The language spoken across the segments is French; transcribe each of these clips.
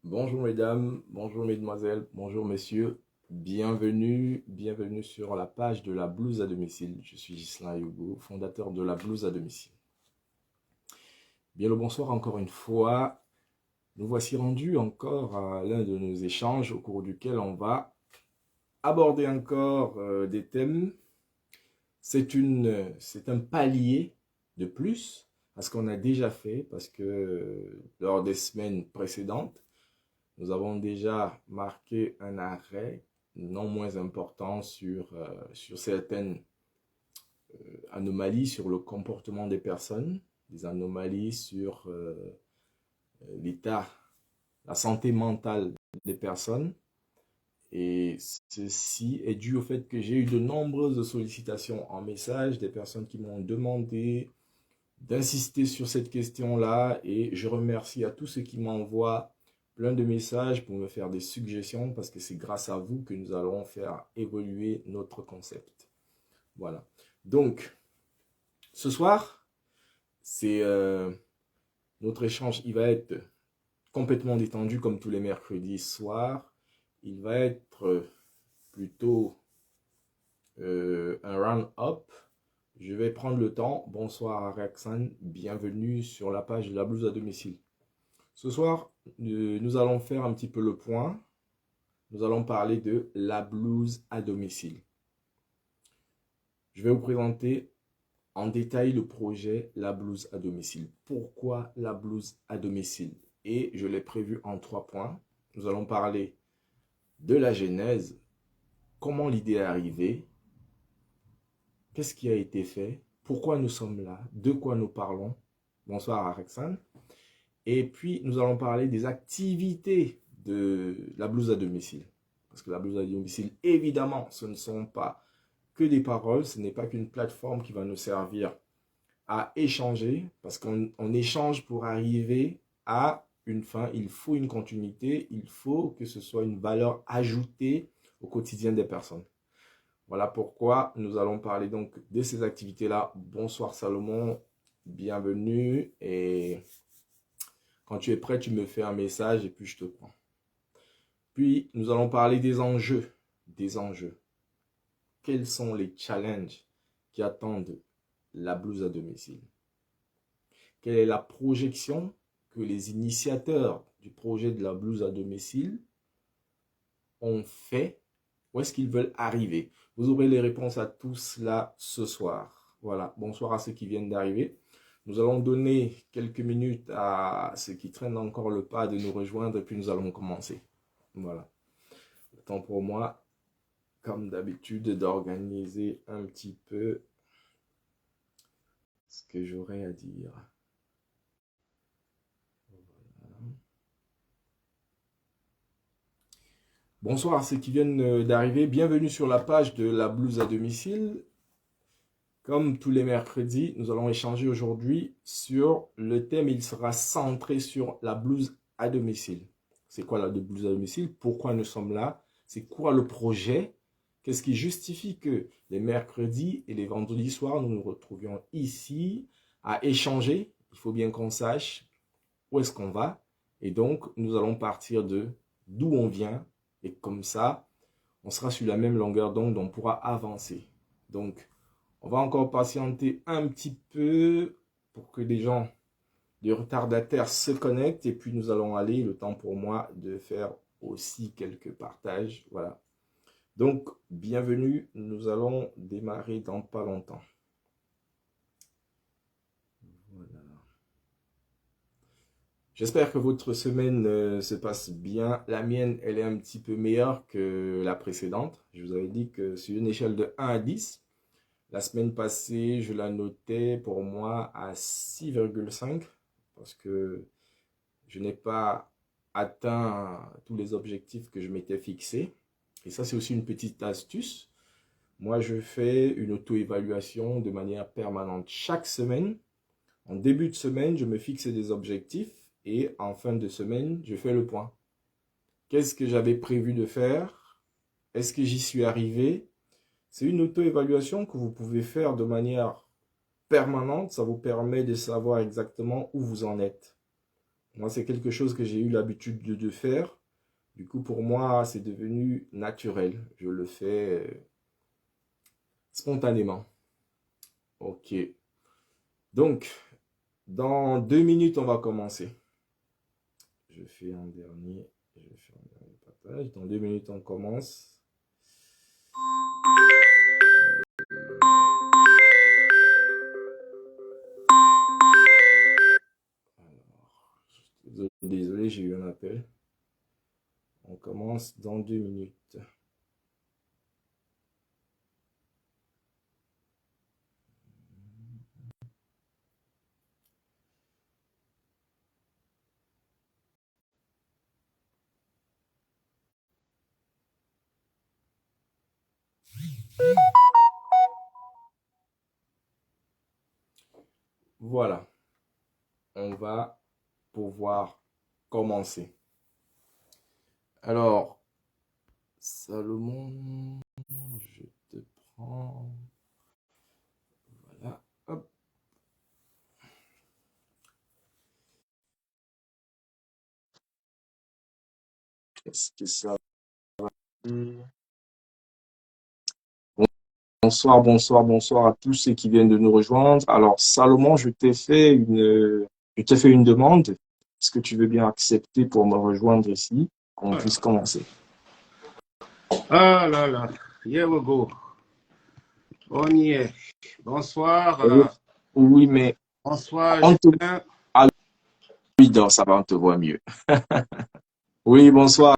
Bonjour mesdames, bonjour mesdemoiselles, bonjour messieurs. Bienvenue sur la page de la blouse à domicile. Je suis Ghislain Yogo, fondateur de la blouse à domicile. Bien le bonsoir encore une fois. Nous voici rendus encore à l'un de nos échanges au cours duquel on va aborder encore des thèmes. C'est un palier de plus à ce qu'on a déjà fait parce que lors des semaines précédentes, nous avons déjà marqué un arrêt non moins important sur certaines anomalies sur le comportement des personnes, des anomalies sur l'état, la santé mentale des personnes. Et ceci est dû au fait que j'ai eu de nombreuses sollicitations en message, des personnes qui m'ont demandé d'insister sur cette question-là et je remercie à tous ceux qui m'envoient plein de messages pour me faire des suggestions parce que c'est grâce à vous que nous allons faire évoluer notre concept. Voilà. Donc, ce soir, c'est notre échange, il va être complètement détendu comme tous les mercredis soirs. Il va être plutôt un round-up. Je vais prendre le temps. Bonsoir à Rexan, bienvenue sur la page de la blouse à domicile. Ce soir, nous allons faire un petit peu le point. Nous allons parler de la blouse à domicile. Je vais vous présenter en détail le projet La blouse à domicile. Pourquoi la blouse à domicile? Et je l'ai prévu en 3 points. Nous allons parler de la genèse, comment l'idée est arrivée, qu'est-ce qui a été fait, pourquoi nous sommes là, de quoi nous parlons. Bonsoir à Rexan. Et puis, nous allons parler des activités de la blouse à domicile. Parce que la blouse à domicile, évidemment, ce ne sont pas que des paroles, ce n'est pas qu'une plateforme qui va nous servir à échanger, parce qu'on échange pour arriver à une fin, il faut une continuité, il faut que ce soit une valeur ajoutée au quotidien des personnes. Voilà pourquoi nous allons parler donc de ces activités-là. Bonsoir Salomon, bienvenue et quand tu es prêt, tu me fais un message et puis je te prends. Puis, nous allons parler des enjeux. Des enjeux. Quels sont les challenges qui attendent la blouse à domicile? Quelle est la projection que les initiateurs du projet de la blouse à domicile ont fait? Où est-ce qu'ils veulent arriver? Vous aurez les réponses à tout cela ce soir. Voilà, bonsoir à ceux qui viennent d'arriver. Nous allons donner quelques minutes à ceux qui traînent encore le pas de nous rejoindre et puis nous allons commencer. Voilà. Le temps pour moi, comme d'habitude, d'organiser un petit peu ce que j'aurais à dire. Bonsoir à ceux qui viennent d'arriver. Bienvenue sur la page de la blouse à domicile. Comme tous les mercredis, nous allons échanger aujourd'hui sur le thème. Il sera centré sur la blouse à domicile. C'est quoi la blouse à domicile? Pourquoi nous sommes là? C'est quoi le projet? Qu'est-ce qui justifie que les mercredis et les vendredis soirs, nous nous retrouvions ici à échanger? Il faut bien qu'on sache où est-ce qu'on va. Et donc, nous allons partir de d'où on vient. Et comme ça, on sera sur la même longueur d'onde, on pourra avancer. Donc, on va encore patienter un petit peu pour que des gens, des retardataires se connectent. Et puis, nous allons aller, le temps pour moi de faire aussi quelques partages. Voilà. Donc, bienvenue. Nous allons démarrer dans pas longtemps. Voilà. J'espère que votre semaine se passe bien. La mienne, elle est un petit peu meilleure que la précédente. Je vous avais dit que sur une échelle de 1 à 10, la semaine passée, je la notais pour moi à 6,5 parce que je n'ai pas atteint tous les objectifs que je m'étais fixés. Et ça, c'est aussi une petite astuce. Moi, je fais une auto-évaluation de manière permanente chaque semaine. En début de semaine, je me fixe des objectifs et en fin de semaine, je fais le point. Qu'est-ce que j'avais prévu de faire? Est-ce que j'y suis arrivé? C'est une auto-évaluation que vous pouvez faire de manière permanente. Ça vous permet de savoir exactement où vous en êtes. Moi, c'est quelque chose que j'ai eu l'habitude de faire. Du coup, pour moi, c'est devenu naturel. Je le fais spontanément. Ok. Donc, dans 2 minutes, on va commencer. Je fais un dernier partage. Dans 2 minutes, on commence. Désolé, j'ai eu un appel. On commence dans 2 minutes. Voilà, on va pouvoir commencer. Alors, Salomon, je te prends. Voilà, hop. Est-ce que ça va? Bonsoir, bonsoir, bonsoir à tous ceux qui viennent de nous rejoindre. Alors, Salomon, je t'ai fait une demande. Est-ce que tu veux bien accepter pour me rejoindre ici, qu'on puisse commencer? Ah là là, here we go. On y est. Bonsoir. Oui, mais Bonsoir, on te... Julien. Ah oui, donc ça va, on te voit mieux. Oui, bonsoir.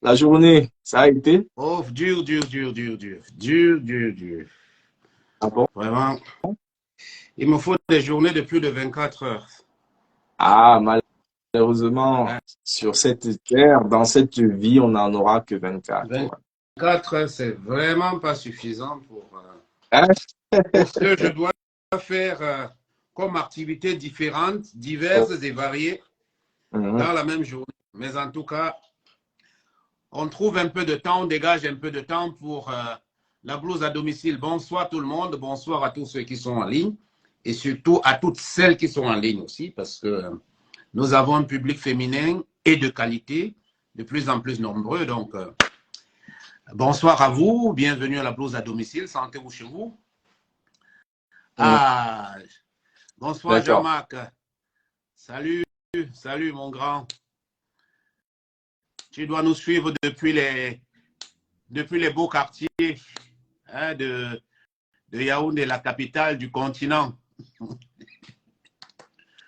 La journée, ça a été? Oh, dur, dur, dur, dur, dur. Dur, dur, dur. Ah bon? Vraiment. Il me faut des journées de plus de 24 heures. Ah, malheureusement, Hein? sur cette terre, dans cette vie, on n'en aura que 24. 24 heures, c'est vraiment pas suffisant Hein? pour ce que je dois faire comme activités différentes, diverses et variées dans la même journée. Mais en tout cas, on trouve un peu de temps, on dégage un peu de temps pour la blouse à domicile. Bonsoir tout le monde, bonsoir à tous ceux qui sont en ligne et surtout à toutes celles qui sont en ligne aussi parce que nous avons un public féminin et de qualité de plus en plus nombreux. Donc, bonsoir à vous, bienvenue à la blouse à domicile, sentez-vous chez vous. Ah, bonsoir Jean-Marc, salut, salut mon grand. Tu dois nous suivre depuis les beaux quartiers hein, de Yaoundé, la capitale du continent.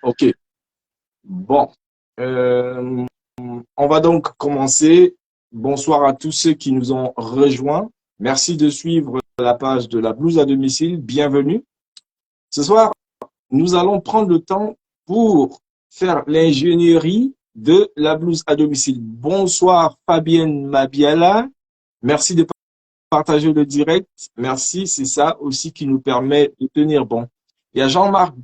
Ok. Bon. On va donc commencer. Bonsoir à tous ceux qui nous ont rejoints. Merci de suivre la page de la blouse à domicile. Bienvenue. Ce soir, nous allons prendre le temps pour faire l'ingénierie de la blouse à domicile. Bonsoir Fabienne Mabiala. Merci de partager le direct. Merci, c'est ça aussi qui nous permet de tenir bon. Il y a Jean-Marc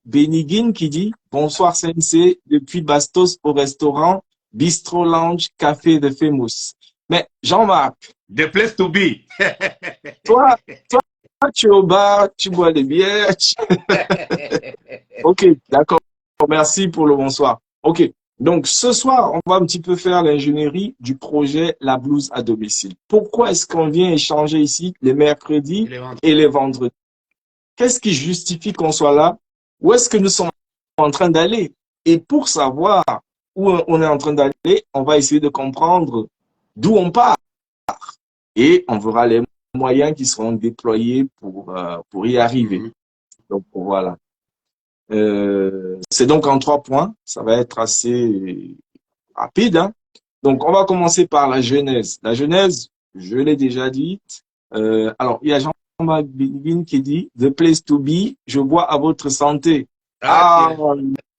Beniguin qui dit « Bonsoir Sensei, depuis Bastos au restaurant Bistro Lounge Café de Famous ». Mais Jean-Marc, The place to be. toi, tu es au bar, tu bois des bières. Ok, d'accord. Merci pour le bonsoir. Ok, donc ce soir, on va un petit peu faire l'ingénierie du projet La Blouse à domicile. Pourquoi est-ce qu'on vient échanger ici les mercredis et les vendredis? Qu'est-ce qui justifie qu'on soit là? Où est-ce que nous sommes en train d'aller? Et pour savoir où on est en train d'aller, on va essayer de comprendre d'où on part. Et on verra les moyens qui seront déployés pour y arriver. Donc voilà. C'est donc en 3 points. Ça va être assez rapide. Hein. Donc, on va commencer par la genèse. La genèse, je l'ai déjà dite. Alors, il y a Jean-Marc Biguin qui dit « The place to be, je bois à votre santé ». Ah,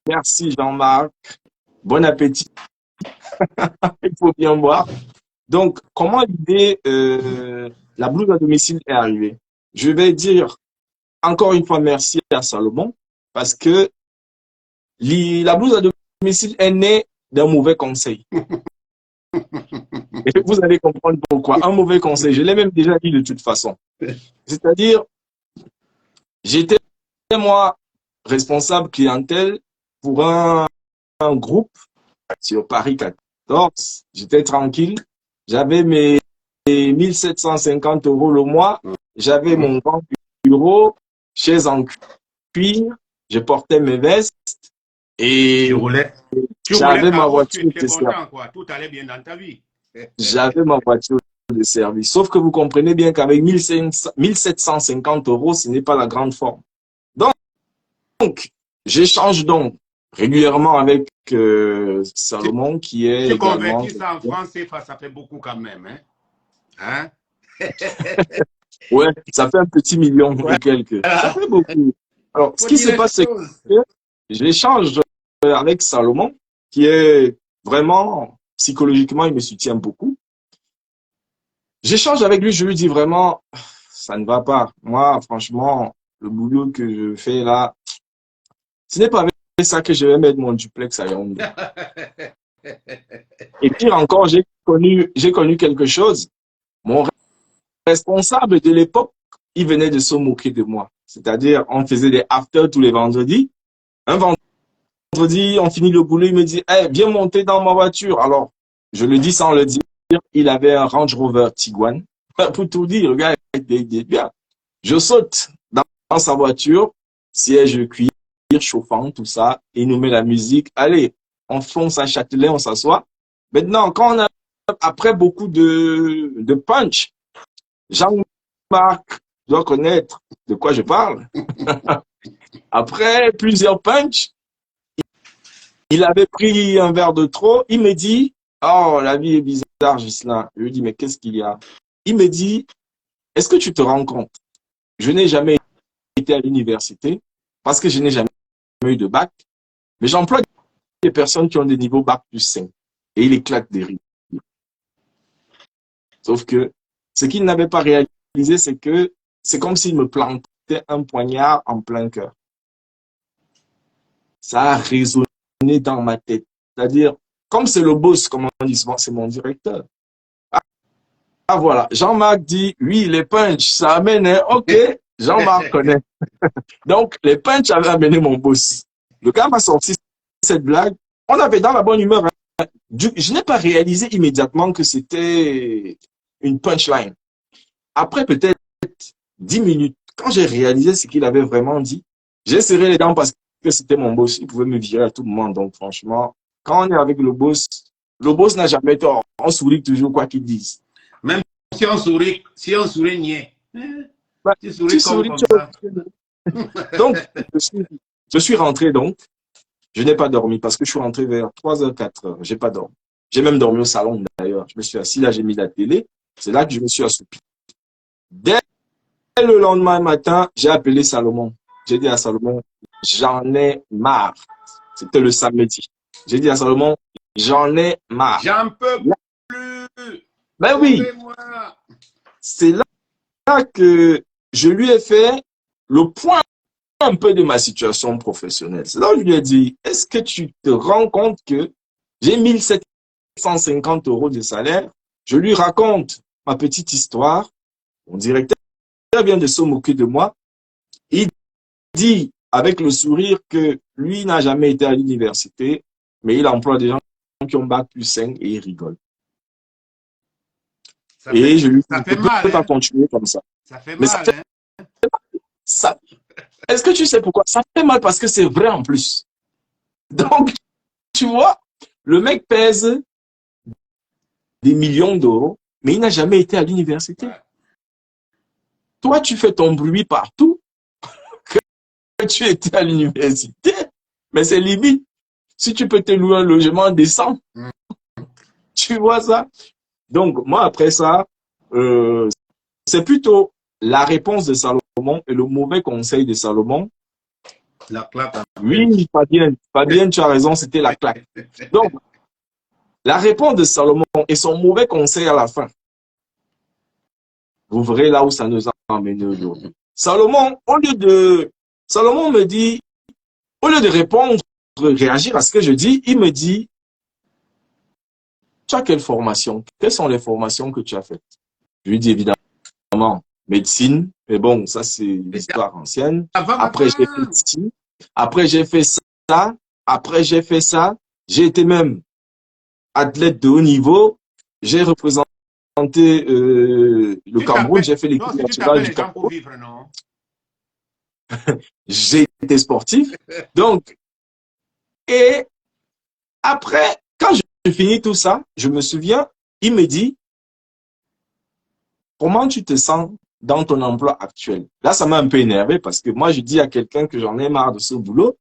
merci Jean-Marc. Bon appétit. Il faut bien boire. Donc, comment l'idée la blouse à domicile est arrivée? Je vais dire encore une fois merci à Salomon parce que la blouse à domicile est née d'un mauvais conseil. Et vous allez comprendre pourquoi. Un mauvais conseil, je l'ai même déjà dit de toute façon. C'est-à-dire, j'étais, moi, responsable clientèle pour un un groupe sur Paris 14. J'étais tranquille. J'avais mes 1750 € le mois. J'avais mon grand bureau, chaise en cuir. Je portais mes vestes et j'avais ma voiture de service. Tout allait bien dans ta vie. J'avais ma voiture de service. Sauf que vous comprenez bien qu'avec 1750 €, ce n'est pas la grande forme. Donc, j'échange donc régulièrement avec Salomon qui est tu également... convertis ça en francs CFA, ça fait beaucoup quand même. Hein? Ouais, ça fait un petit million et quelques. Ça fait beaucoup. Alors, ce qui se passe, c'est que j'échange avec Salomon, qui est vraiment, psychologiquement, il me soutient beaucoup. J'échange avec lui, je lui dis vraiment, ça ne va pas. Moi, franchement, le boulot que je fais là, ce n'est pas avec ça que je vais mettre mon duplex à Yaoundé. Et pire encore, j'ai connu quelque chose. Mon responsable de l'époque, il venait de se moquer de moi. C'est-à-dire, on faisait des afters tous les vendredis. Un vendredi, on finit le boulot, il me dit, hey, viens monter dans ma voiture. Alors, je le dis sans le dire, il avait un Range Rover Tiguan. Pour tout dire, le gars était bien. Je saute dans sa voiture, siège cuir, chauffant, tout ça, et il nous met la musique. Allez, on fonce à Châtelet, on s'assoit. Maintenant, quand on a, après beaucoup de punch, Jean-Marc doit connaître de quoi je parle. Après plusieurs punch, il avait pris un verre de trop. Il me dit, oh, la vie est bizarre, Ghislain. Je lui dis, mais qu'est-ce qu'il y a? Il me dit, est-ce que tu te rends compte? Je n'ai jamais été à l'université parce que je n'ai jamais eu de bac, mais j'emploie des personnes qui ont des niveaux bac plus 5 et il éclate des rires. Sauf que ce qu'il n'avait pas réalisé, c'est que c'est comme s'il me plantait un poignard en plein cœur. Ça a résonné dans ma tête. C'est-à-dire, comme c'est le boss, comme on dit souvent, c'est mon directeur. Ah voilà, Jean-Marc dit, oui, les punch, ça amène, hein? Ok, Jean-Marc connaît. Donc, les punch avaient amené mon boss. Le gars m'a sorti cette blague. On avait dans la bonne humeur. Hein. Je n'ai pas réalisé immédiatement que c'était une punchline. Après peut-être 10 minutes, quand j'ai réalisé ce qu'il avait vraiment dit, j'ai serré les dents parce que c'était mon boss. Il pouvait me virer à tout moment. Donc, franchement, quand on est avec le boss n'a jamais tort. On sourit toujours quoi qu'il dise. Même si on sourit niais. Bah, tu souris comme ça. Donc, je suis rentré donc. Je n'ai pas dormi parce que je suis rentré vers 3h, 4h. J'ai pas dormi. J'ai même dormi au salon d'ailleurs. Je me suis assis là, j'ai mis la télé. C'est là que je me suis assoupi. Dès le lendemain matin, j'ai appelé Salomon. J'ai dit à Salomon, j'en ai marre. C'était le samedi. J'ai dit à Salomon, j'en ai marre. J'en peux plus. Ben oui. C'est là que je lui ai fait le point un peu de ma situation professionnelle. C'est là où je lui ai dit, est-ce que tu te rends compte que j'ai 1750 € de salaire? Je lui raconte ma petite histoire. Mon directeur vient de se moquer de moi. Il dit avec le sourire que lui n'a jamais été à l'université, mais il emploie des gens qui ont bac plus 5 et il rigole. Et je lui dis, tu ne peux pas continuer comme ça. Ça fait mal, ça, est-ce que tu sais pourquoi? Ça fait mal parce que c'est vrai en plus. Donc, tu vois, le mec pèse des millions d'euros, mais il n'a jamais été à l'université. Toi, tu fais ton bruit partout que tu étais à l'université, mais c'est limite. Si tu peux te louer un logement décent, tu vois ça? Donc, moi, après ça, c'est plutôt la réponse de Salomon et le mauvais conseil de Salomon. La claque. Oui, Fabien, tu as raison, c'était la claque. Donc, la réponse de Salomon et son mauvais conseil à la fin. Vous verrez là où ça nous a emmené aujourd'hui. Salomon me dit, au lieu de répondre, réagir à ce que je dis, il me dit, tu as quelle formation? Quelles sont les formations que tu as faites? Je lui dis évidemment médecine, mais bon, ça c'est l'histoire ancienne. Après j'ai fait ci, après j'ai fait ça, après j'ai fait ça. J'ai été même athlète de haut niveau. J'ai représenté le Cameroun. J'ai fait Non, l'équipe si tu nationale t'appelles du les gens pour Cameroun. vivre, non? J'ai été sportif. Donc, et après, quand je finis tout ça, je me souviens, il me dit, comment tu te sens dans ton emploi actuel? Là, ça m'a un peu énervé parce que moi, je dis à quelqu'un que j'en ai marre de ce boulot.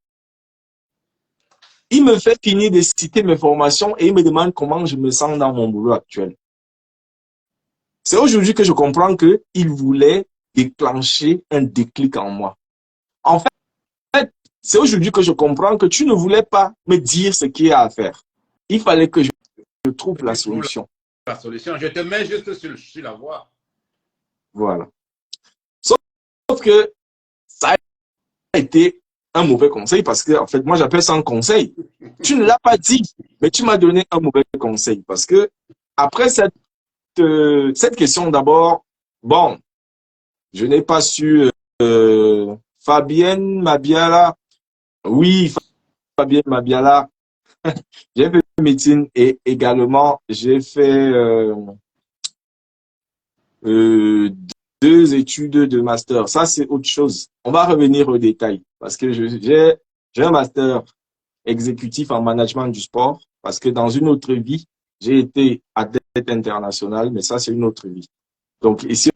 Il me fait finir de citer mes formations et il me demande comment je me sens dans mon boulot actuel. C'est aujourd'hui que je comprends qu'il voulait déclencher un déclic en moi. En fait, c'est aujourd'hui que je comprends que tu ne voulais pas me dire ce qu'il y a à faire. Il fallait que je trouve la Tu trouves solution. la solution. Je te mets juste sur la voie. Voilà. Sauf que ça a été un mauvais conseil parce que, en fait, moi, j'appelle ça un conseil. Tu ne l'as pas dit, mais tu m'as donné un mauvais conseil parce que après cette question d'abord, bon, je n'ai pas su Fabienne Mabiala. Oui, Fabienne Mabiala. J'ai fait médecine et également j'ai fait euh, 2 études de master. Ça, c'est autre chose. On va revenir au détail parce que j'ai un master exécutif en management du sport parce que dans une autre vie, j'ai été athlète international, mais ça, c'est une autre vie. Donc, ici,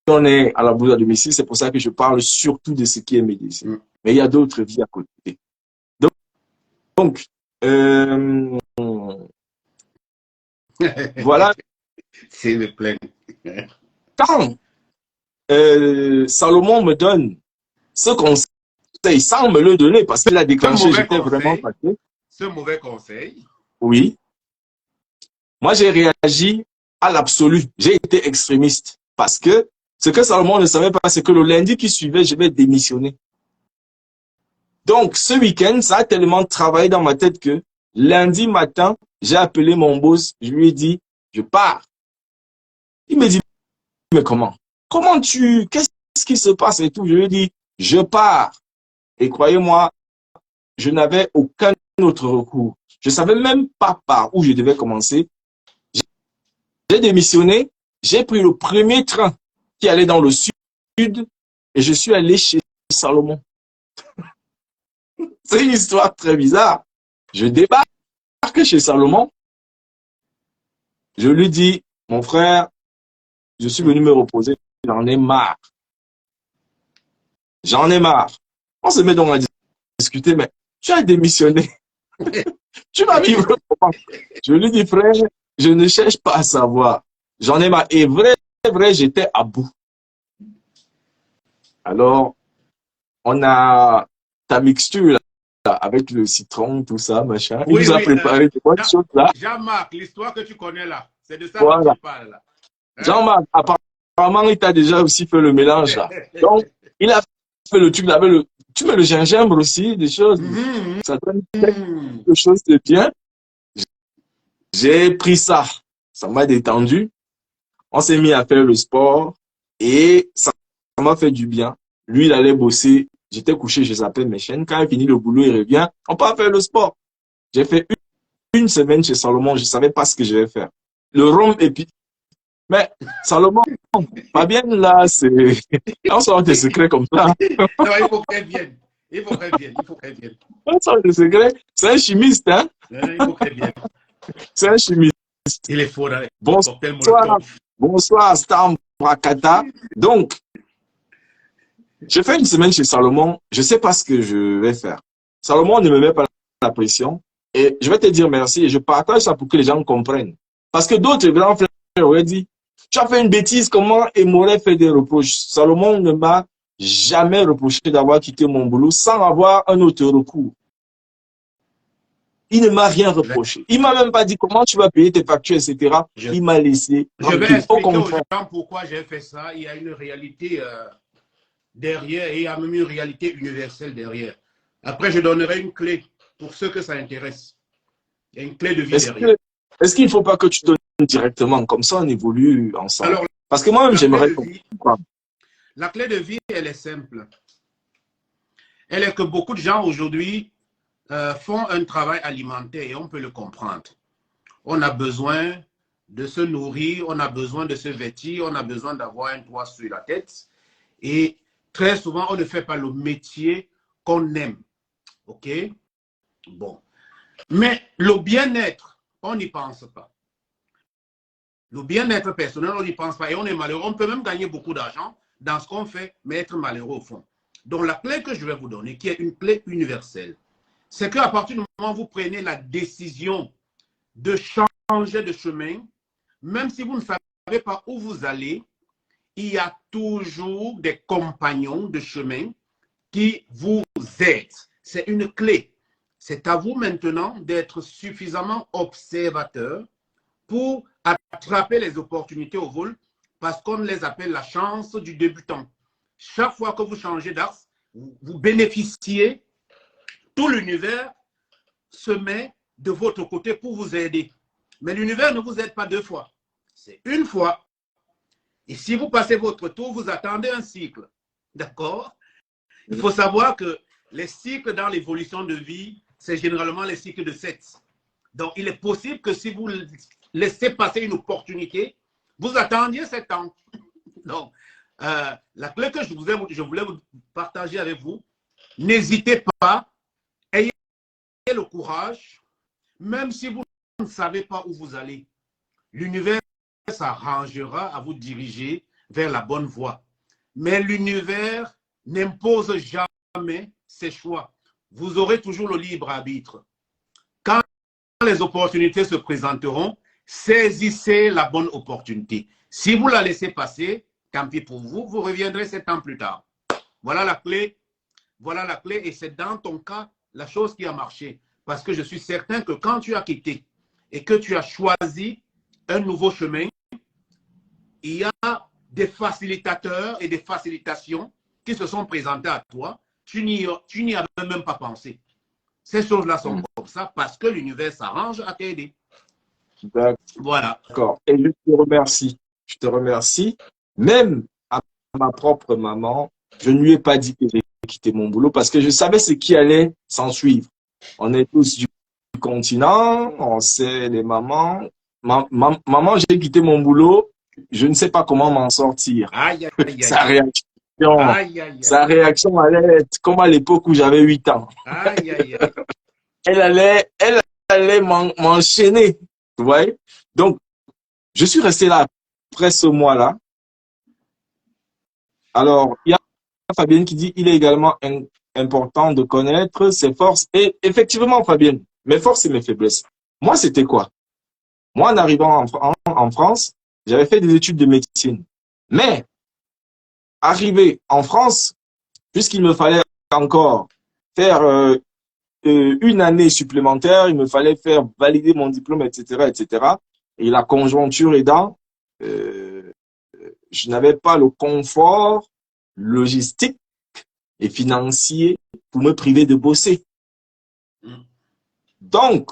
on est à la bourse à domicile, c'est pour ça que je parle surtout de ce qui est médecine. Mais il y a d'autres vies à côté. Donc voilà. C'est le plein. Quand Salomon me donne ce conseil sans me le donner, parce qu'il a déclenché, j'étais vraiment fatigué. Ce mauvais conseil. Oui. Moi, j'ai réagi à l'absolu. J'ai été extrémiste. Parce que ce que Salomon ne savait pas, c'est que le lundi qui suivait, je vais démissionner. Donc, ce week-end, ça a tellement travaillé dans ma tête que lundi matin, j'ai appelé mon boss, je lui ai dit, je pars. Il me dit, mais comment? Qu'est-ce qui se passe et tout? Je lui ai dit, je pars. Et croyez-moi, je n'avais aucun autre recours. Je ne savais même pas par où je devais commencer. J'ai démissionné, j'ai pris le premier train qui allait dans le sud et je suis allé chez Salomon. C'est une histoire très bizarre. Je débarque chez Salomon. Je lui dis, mon frère, je suis venu me reposer. J'en ai marre. J'en ai marre. On se met donc à discuter, mais tu as démissionné. Tu vas vivre comment? Je lui dis, frère, je ne cherche pas à savoir. J'en ai marre. Et vrai, j'étais à bout. Alors, on a ta mixture là, avec le citron, tout ça, machin. Il nous a préparé de bonnes choses là. Jean-Marc, l'histoire que tu connais là, c'est de ça voilà. dont tu parles là. Hein? Jean-Marc, apparemment, il t'a déjà aussi fait le mélange là. Donc, il a fait le truc là. Tu mets le gingembre aussi, des choses. Ça donne quelque chose de bien. J'ai pris ça. Ça m'a détendu. On s'est mis à faire le sport et ça m'a fait du bien. Lui, il allait bosser. J'étais couché, je zappais mes chaînes. Quand il finit le boulot, il revient. On part faire le sport. J'ai fait une semaine chez Salomon. Je ne savais pas ce que je vais faire. Le rhum et puis. Mais Salomon, pas bien là, c'est. On sort des secrets comme ça. Non, il faut qu'elle vienne. Il faut qu'elle vienne. On sort des secrets. C'est un chimiste, hein? Il faut qu'elle vienne. C'est un chimiste. Il est faux dans les Bonsoir, Stam Brakata. Donc, je fais une semaine chez Salomon. Je ne sais pas ce que je vais faire. Salomon ne me met pas la pression. Et je vais te dire merci. Et je partage ça pour que les gens comprennent. Parce que d'autres grands frères auraient dit, tu as fait une bêtise, comment? Et m'aurait fait des reproches. Salomon ne m'a jamais reproché d'avoir quitté mon boulot sans avoir un autre recours. Il ne m'a rien reproché. Il ne m'a même pas dit comment tu vas payer tes factures, etc. Il m'a laissé. Je vais expliquer aux gens pourquoi j'ai fait ça. Il y a une réalité derrière et il y a même une réalité universelle derrière. Après, je donnerai une clé pour ceux que ça intéresse. Il y a une clé de vie derrière. Est-ce qu'il ne faut pas que tu donnes directement? Comme ça, on évolue ensemble. Alors, parce que moi-même, j'aimerais comprendre. La clé de vie, elle est simple. Elle est que beaucoup de gens aujourd'hui font un travail alimentaire et on peut le comprendre. On a besoin de se nourrir, on a besoin de se vêtir, on a besoin d'avoir un toit sur la tête. Et très souvent, on ne fait pas le métier qu'on aime. OK? Bon. Mais le bien-être, on n'y pense pas. Le bien-être personnel, on n'y pense pas et on est malheureux. On peut même gagner beaucoup d'argent dans ce qu'on fait, mais être malheureux au fond. Donc, la clé que je vais vous donner, qui est une clé universelle, c'est qu'à partir du moment où vous prenez la décision de changer de chemin, même si vous ne savez pas où vous allez, il y a toujours des compagnons de chemin qui vous aident. C'est une clé. C'est à vous maintenant d'être suffisamment observateur pour attraper les opportunités au vol parce qu'on les appelle la chance du débutant. Chaque fois que vous changez d'axe, vous bénéficiez, tout l'univers se met de votre côté pour vous aider. Mais l'univers ne vous aide pas deux fois. C'est une fois. Et si vous passez votre tour, vous attendez un cycle. D'accord? Il faut savoir que les cycles dans l'évolution de vie, c'est généralement les cycles de 7. Donc, il est possible que si vous laissez passer une opportunité, vous attendiez 7 ans. Donc, la clé que je voulais vous partager avec vous, n'hésitez pas, ayez le courage, même si vous ne savez pas où vous allez. L'univers s'arrangera à vous diriger vers la bonne voie. Mais l'univers n'impose jamais ses choix. Vous aurez toujours le libre arbitre. Quand les opportunités se présenteront, saisissez la bonne opportunité. Si vous la laissez passer, tant pis pour vous, vous reviendrez 7 ans plus tard. Voilà la clé. Voilà la clé et c'est dans ton cas la chose qui a marché. Parce que je suis certain que quand tu as quitté et que tu as choisi un nouveau chemin, il y a des facilitateurs et des facilitations qui se sont présentés à toi. Tu n'y avais même pas pensé. Ces choses-là sont comme ça parce que l'univers s'arrange à t'aider. Voilà. D'accord. Et je te remercie. Je te remercie. Même à ma propre maman, je ne lui ai pas dit que j'ai quitté mon boulot parce que je savais ce qui allait s'en suivre. On est tous du continent, on sait les mamans. Maman, j'ai quitté mon boulot, je ne sais pas comment m'en sortir. Aïe, aïe, aïe. Sa réaction allait être comme à l'époque où j'avais 8 ans. Aïe, aïe, aïe. Elle allait m'enchaîner. Vous voyez? Donc, je suis resté là après ce mois-là. Alors, il y a Fabienne qui dit il est également important de connaître ses forces. Et effectivement, Fabienne, mes forces et mes faiblesses. Moi, c'était quoi? Moi, en arrivant en France, j'avais fait des études de médecine. Mais, arrivé en France, puisqu'il me fallait encore faire une année supplémentaire, il me fallait faire valider mon diplôme, etc., etc. Et la conjoncture aidant, je n'avais pas le confort logistique et financier pour me priver de bosser. Donc,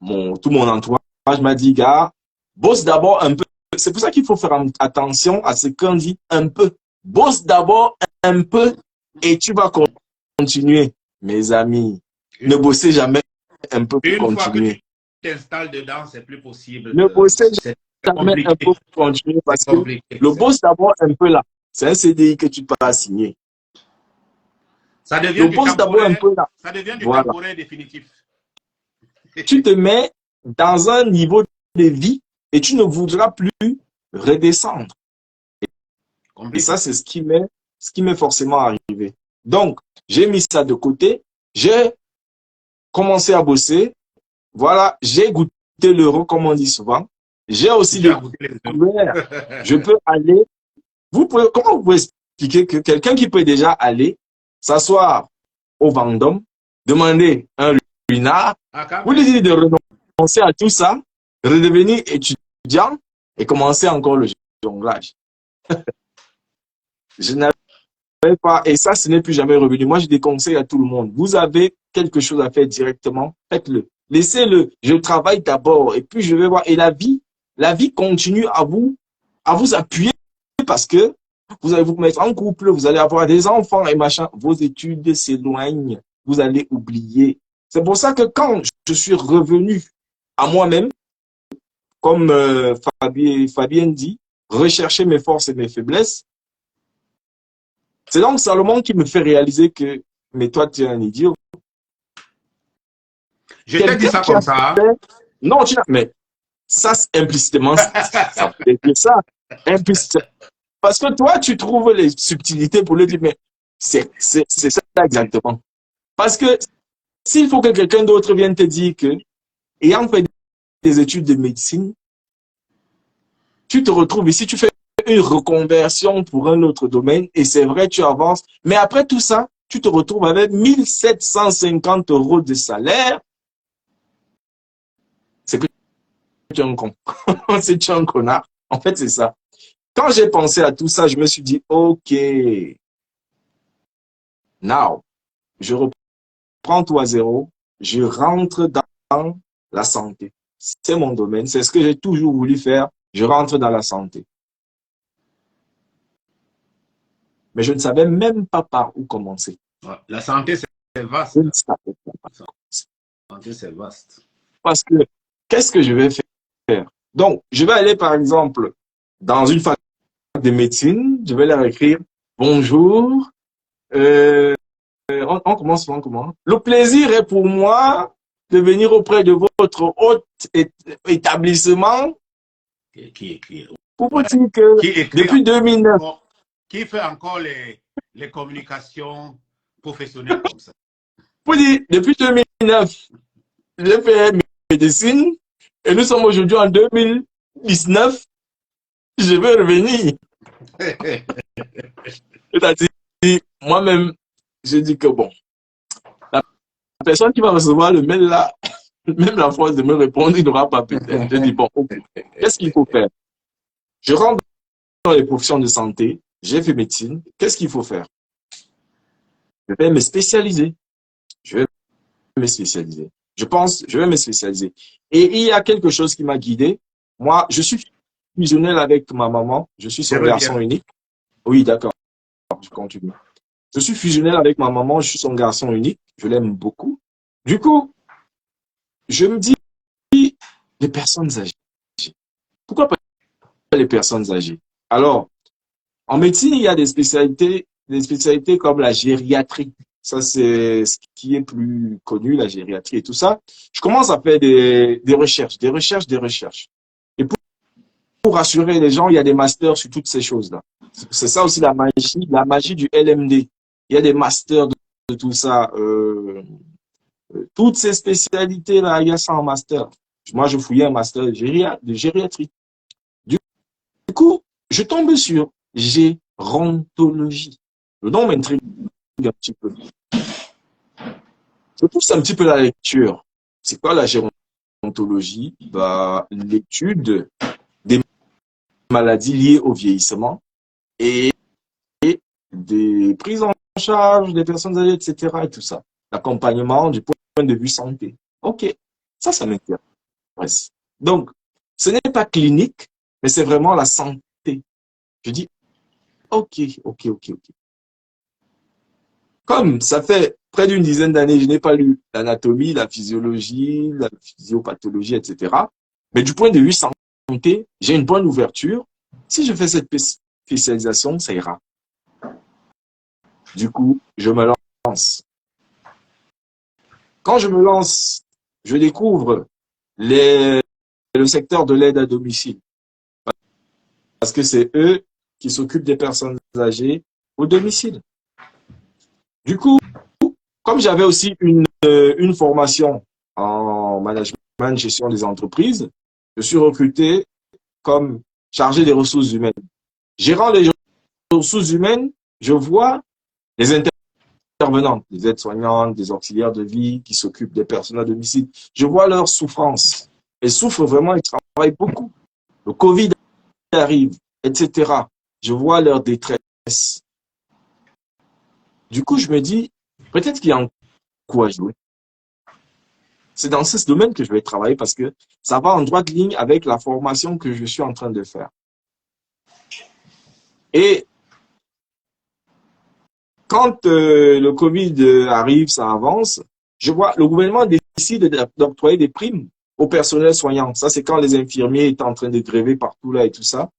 tout mon entourage m'a dit, gars, bosse d'abord un peu. C'est pour ça qu'il faut faire attention à ce qu'on dit un peu. Bosse d'abord un peu et tu vas continuer. Mes amis, ne bossez jamais un peu pour continuer. Une fois que tu t'installes dedans, c'est plus possible. Ne bossez jamais un peu pour continuer parce que le boss d'abord un peu là, c'est un CDI que tu peux pas signer. Ça devient du temporaire, un peu là. Ça devient du temporaire définitif. Tu te mets dans un niveau de vie et tu ne voudras plus redescendre. Et ça, c'est ce qui m'est forcément arrivé. Donc, j'ai mis ça de côté. J'ai commencé à bosser. Voilà, j'ai goûté l'euro, comme on dit souvent. J'ai aussi découvert, je peux aller. Comment vous pouvez expliquer que quelqu'un qui peut déjà aller s'asseoir au Vendôme, demander un lunar, vous lui dites de renoncer à tout ça, redevenir étudiant et commencer encore le jonglage. Je n'avais pas, et ça, ce n'est plus jamais revenu. Moi, je déconseille à tout le monde. Vous avez quelque chose à faire directement, faites-le. Laissez-le. Je travaille d'abord et puis je vais voir. Et la vie continue à vous appuyer parce que vous allez vous mettre en couple, vous allez avoir des enfants et machin. Vos études s'éloignent vous allez oublier. C'est pour ça que quand je suis revenu à moi-même, comme Fabien dit, rechercher mes forces et mes faiblesses, c'est donc Salomon qui me fait réaliser que, mais toi, tu es un idiot. Je t'ai dit ça comme ça. Non, mais ça, implicitement, ça peut dire ça. Implicitement. Parce que toi, tu trouves les subtilités pour le dire, mais c'est ça exactement. Parce que s'il faut que quelqu'un d'autre vienne te dire que, ayant fait des études de médecine, tu te retrouves ici, tu fais une reconversion pour un autre domaine, et c'est vrai, tu avances, mais après tout ça, tu te retrouves avec 1750 € de salaire. C'est que tu es un con. C'est que tu es un connard. En fait, c'est ça. Quand j'ai pensé à tout ça, je me suis dit, OK, now, je reprends tout à zéro, je rentre dans la santé. C'est mon domaine, c'est ce que j'ai toujours voulu faire, je rentre dans la santé. Mais je ne savais même pas par où commencer. La santé, c'est vaste. Je ne savais pas par où commencer. La santé, c'est vaste. Parce que, qu'est-ce que je vais faire? Donc, je vais aller, par exemple, dans une fac de médecine, je vais leur écrire « Bonjour, on commence comment? Le plaisir est pour moi de venir auprès de votre haut établissement pour vous dire que depuis 2009, qui fait encore les communications professionnelles comme ça? Pour dire, depuis 2009, j'ai fait médecine et nous sommes aujourd'hui en 2019. Je veux revenir. C'est-à-dire, moi-même, je dis que bon, la personne qui va recevoir le mail là, même la force de me répondre, il n'aura pas peut-être. Je dis bon, qu'est-ce qu'il faut faire? Je rentre dans les professions de santé, j'ai fait médecine, qu'est-ce qu'il faut faire? Je vais me spécialiser. Je vais me spécialiser. Je pense, je vais me spécialiser. Et il y a quelque chose qui m'a guidé. Moi, je suis fusionnel avec ma maman. Je suis son garçon unique. Oui, d'accord. Je continue. Je suis fusionnel avec ma maman. Je suis son garçon unique. Je l'aime beaucoup. Du coup, je me dis, les personnes âgées. Pourquoi pas les personnes âgées? Alors, en médecine, il y a des spécialités comme la gériatrie. Ça, c'est ce qui est plus connu, la gériatrie et tout ça. Je commence à faire des recherches. Et pour rassurer les gens, il y a des masters sur toutes ces choses-là. C'est ça aussi la magie du LMD. Il y a des masters de tout ça. Toutes ces spécialités-là, il y a ça en master. Moi, je fouillais un master de gériatrie. Du coup, je tombe sur gérontologie. Le nom m'intrigue un petit peu. Je pousse un petit peu la lecture. C'est quoi la gérontologie? Bah, l'étude des maladies liées au vieillissement et des prises en charge des personnes âgées, etc. et tout ça. L'accompagnement du point de vue santé. OK, ça m'intéresse. Donc, ce n'est pas clinique, mais c'est vraiment la santé. Je dis, OK. Comme ça fait près d'une dizaine d'années, je n'ai pas lu l'anatomie, la physiologie, la physiopathologie, etc. Mais du point de vue santé, j'ai une bonne ouverture. Si je fais cette spécialisation, ça ira. Du coup, je me lance. Quand je me lance, je découvre le secteur de l'aide à domicile. Parce que c'est eux qui s'occupent des personnes âgées au domicile. Du coup, comme j'avais aussi une formation en management, gestion des entreprises, je suis recruté comme chargé des ressources humaines. Gérant les ressources humaines, je vois les intervenants, les aides-soignantes, des auxiliaires de vie qui s'occupent des personnes à domicile. Je vois leur souffrance. Elles souffrent vraiment, elles travaillent beaucoup. Le Covid arrive, etc. Je vois leur détresse. Du coup, je me dis, peut-être qu'il y a un coup à jouer. C'est dans ce domaine que je vais travailler parce que ça va en droite ligne avec la formation que je suis en train de faire. Et quand le Covid arrive, ça avance, je vois le gouvernement décide d'octroyer des primes au personnel soignant. Ça, c'est quand les infirmiers étaient en train de gréver partout là et tout ça.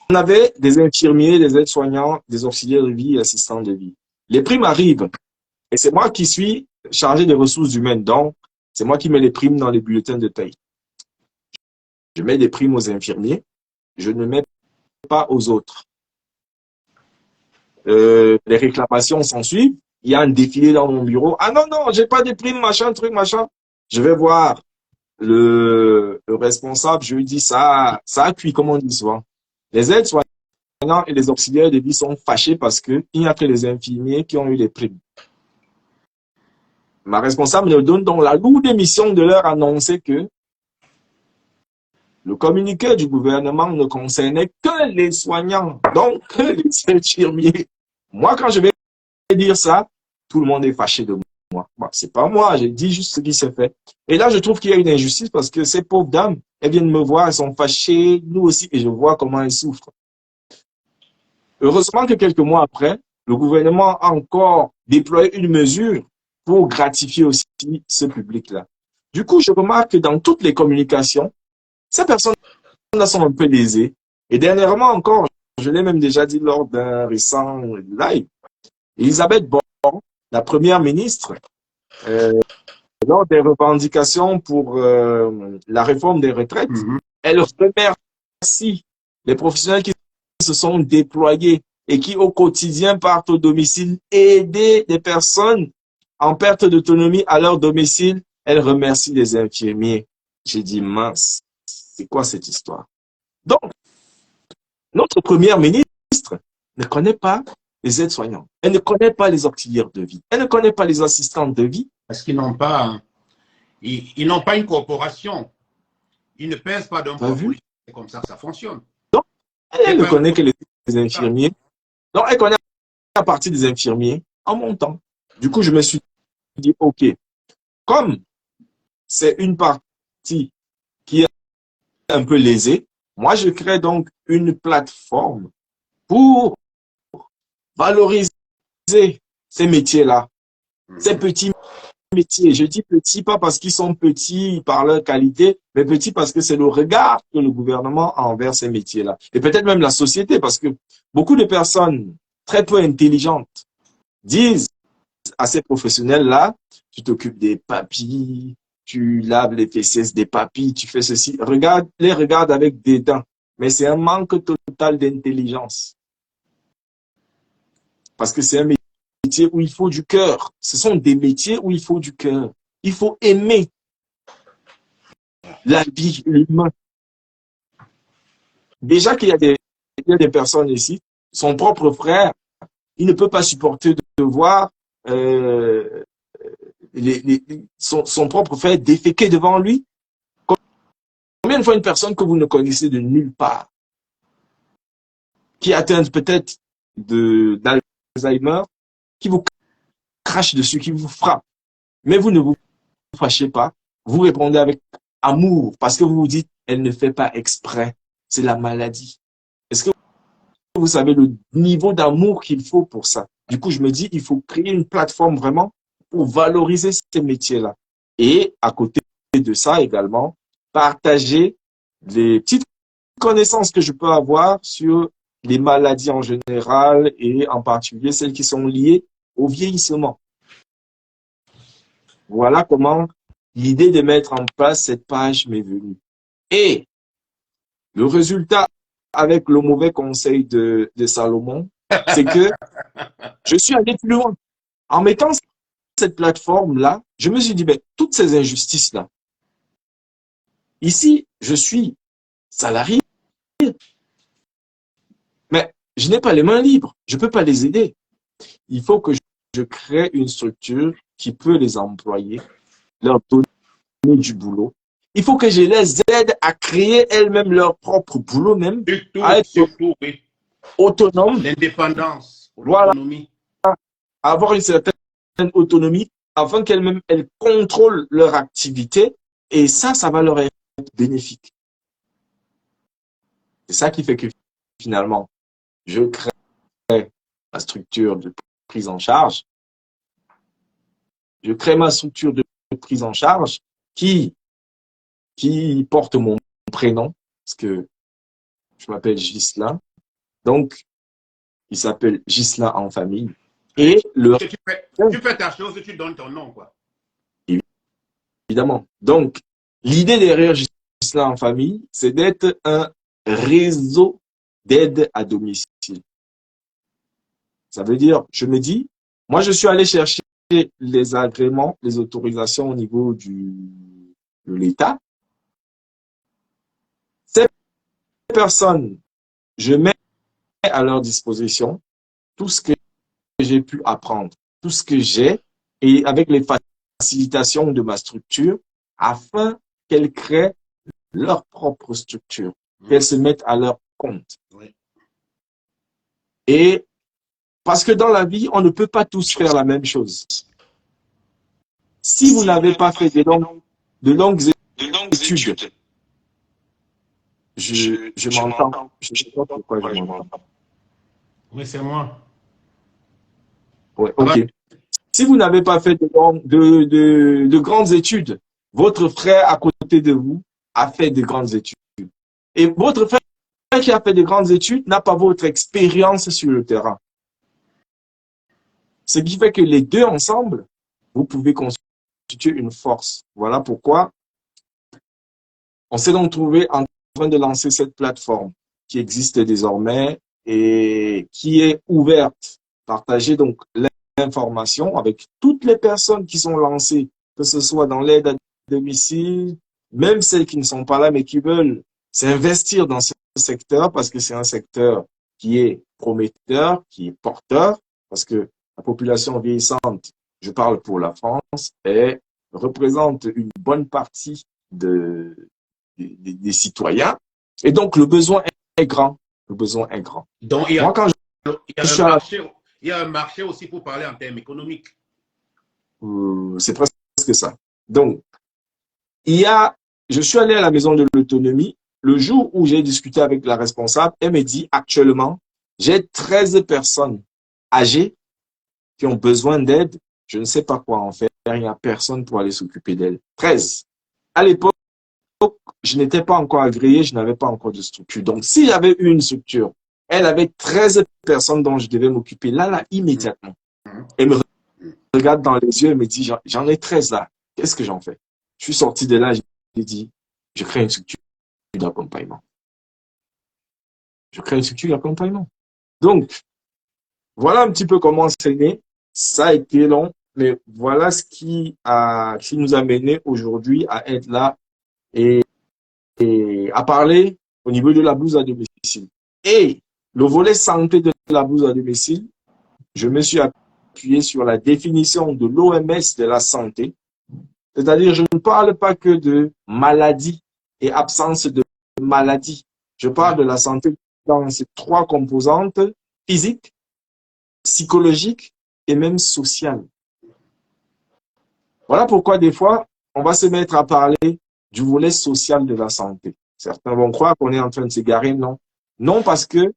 On avait des infirmiers, des aides-soignants, des auxiliaires de vie et assistants de vie. Les primes arrivent et c'est moi qui suis chargé des ressources humaines. Donc, c'est moi qui mets les primes dans les bulletins de paye. Je mets des primes aux infirmiers, je ne mets pas aux autres. Les réclamations s'en suivent. Il y a un défilé dans mon bureau. Ah non, non, j'ai pas de primes, machin, truc, machin. Je vais voir le responsable, je lui dis ça a cuit, comme on dit souvent. Les aides-soignants et les auxiliaires de vie sont fâchés parce qu'il n'y a que les infirmiers qui ont eu les primes. Ma responsable me donne donc la lourde mission de leur annoncer que le communiqué du gouvernement ne concernait que les soignants, donc que les infirmiers. Moi, quand je vais dire ça, tout le monde est fâché de moi. Bon, c'est pas moi, j'ai dit juste ce qui s'est fait. Et là, je trouve qu'il y a une injustice parce que ces pauvres dames, elles viennent me voir, elles sont fâchées, nous aussi, et je vois comment elles souffrent. Heureusement que quelques mois après, le gouvernement a encore déployé une mesure pour gratifier aussi ce public-là. Du coup, je remarque que dans toutes les communications, ces personnes-là sont un peu lésées. Et dernièrement encore, je l'ai même déjà dit lors d'un récent live, Elisabeth Borne, la première ministre, lors des revendications pour la réforme des retraites, elle remercie les professionnels qui se sont déployés et qui au quotidien partent au domicile aider des personnes en perte d'autonomie à leur domicile. Elle remercie les infirmiers. J'ai dit, mince, c'est quoi cette histoire? Donc, notre première ministre ne connaît pas les aides-soignants. Elle ne connaît pas les auxiliaires de vie. Elle ne connaît pas les assistantes de vie. Parce qu'ils n'ont pas, ils n'ont pas une corporation. Ils ne pèsent pas d'un poids politique. C'est comme ça que ça fonctionne. Donc, elle ne connaît que les infirmiers. Donc, elle connaît à partir des infirmiers en montant. Du coup, je me suis dit, OK, comme c'est une partie qui est un peu lésée, moi, je crée donc une plateforme pour valoriser ces métiers-là, ces petits métiers. Je dis petits, pas parce qu'ils sont petits par leur qualité, mais petits parce que c'est le regard que le gouvernement a envers ces métiers-là. Et peut-être même la société, parce que beaucoup de personnes très peu intelligentes disent à ces professionnels-là, tu t'occupes des papilles, tu laves les fesses des papilles, tu fais ceci. Les regarde avec dédain. Mais c'est un manque total d'intelligence. Parce que c'est un métier où il faut du cœur. Ce sont des métiers où il faut du cœur. Il faut aimer la vie, l'humain. Déjà qu'il y a des personnes ici, son propre frère, il ne peut pas supporter de voir son propre frère déféquer devant lui. Combien de fois une personne que vous ne connaissez de nulle part, qui atteint peut-être d'Alzheimer, qui vous crache dessus, qui vous frappe, mais vous ne vous fâchez pas, vous répondez avec amour, parce que vous vous dites, elle ne fait pas exprès, c'est la maladie. Est-ce que vous savez le niveau d'amour qu'il faut pour ça? Du coup, je me dis, il faut créer une plateforme vraiment pour valoriser ces métiers-là. Et à côté de ça également, partager les petites connaissances que je peux avoir sur les maladies en général et en particulier celles qui sont liées au vieillissement. Voilà comment l'idée de mettre en place cette page m'est venue. Et le résultat avec le mauvais conseil de Salomon, c'est que je suis allé plus loin. En mettant cette plateforme-là, je me suis dit, ben, toutes ces injustices-là, ici, je suis salarié, mais je n'ai pas les mains libres, je ne peux pas les aider. Il faut que je crée une structure qui peut les employer, leur donner du boulot. Il faut que je les aide à créer elles-mêmes leur propre boulot même, à être oui. autonomes. L'indépendance, l'autonomie. Voilà, avoir une certaine autonomie afin qu'elles-mêmes elles contrôlent leur activité et ça va leur être bénéfique. C'est ça qui fait que finalement, je crée ma structure de prise en charge. Je crée ma structure de prise en charge qui porte mon prénom, parce que je m'appelle Ghislain. Donc, il s'appelle Ghislain en famille. Et tu fais ta chose et tu donnes ton nom, quoi. Évidemment. Donc, l'idée derrière Ghislain en famille, c'est d'être un réseau d'aide à domicile. Ça veut dire, je me dis, moi, je suis allé chercher les agréments, les autorisations au niveau de l'État. Ces personnes, je mets à leur disposition tout ce que j'ai pu apprendre, tout ce que j'ai, et avec les facilitations de ma structure, afin qu'elles créent leur propre structure, qu'elles se mettent à leur compte. Oui. Et parce que dans la vie, on ne peut pas tous faire la même chose. Si vous n'avez pas fait de longues études, je m'entends. Je ne sais pas pourquoi je m'entends. Oui, c'est moi. Ouais, ok. Si vous n'avez pas fait de grandes études, votre frère à côté de vous a fait de grandes études. Et votre frère qui a fait de grandes études n'a pas votre expérience sur le terrain. Ce qui fait que les deux ensemble, vous pouvez constituer une force. Voilà pourquoi on s'est donc trouvé en train de lancer cette plateforme qui existe désormais et qui est ouverte. Partager donc l'information avec toutes les personnes qui sont lancées, que ce soit dans l'aide à domicile, même celles qui ne sont pas là mais qui veulent s'investir dans ce secteur parce que c'est un secteur qui est prometteur, qui est porteur, parce que la population vieillissante, je parle pour la France, représente une bonne partie des citoyens. Et donc, le besoin est grand. Le besoin est grand. Donc, il y a, moi, quand il y a un marché aussi pour parler en termes économiques. C'est presque ça. Donc, je suis allé à la maison de l'autonomie. Le jour où j'ai discuté avec la responsable, elle me dit actuellement, j'ai 13 personnes âgées qui ont besoin d'aide. Je ne sais pas quoi en faire. Il n'y a personne pour aller s'occuper d'elles. 13. À l'époque, je n'étais pas encore agréé, je n'avais pas encore de structure. Donc, s'il y avait une structure, elle avait 13 personnes dont je devais m'occuper là, immédiatement. Elle me regarde dans les yeux et me dit, j'en ai 13 là. Qu'est-ce que j'en fais? Je suis sorti de là, j'ai dit, je crée une structure d'accompagnement. Je crée une structure d'accompagnement. Donc, voilà un petit peu comment c'est né. Ça a été long, mais voilà ce qui nous a mené aujourd'hui à être là et à parler au niveau de la blouse à domicile. Et le volet santé de la blouse à domicile, je me suis appuyé sur la définition de l'OMS de la santé. C'est-à-dire, je ne parle pas que de maladie et absence de maladie. Je parle de la santé dans ces trois composantes, physique, psychologique et même sociale. Voilà pourquoi des fois, on va se mettre à parler du volet social de la santé. Certains vont croire qu'on est en train de s'égarer. Non. Non, parce que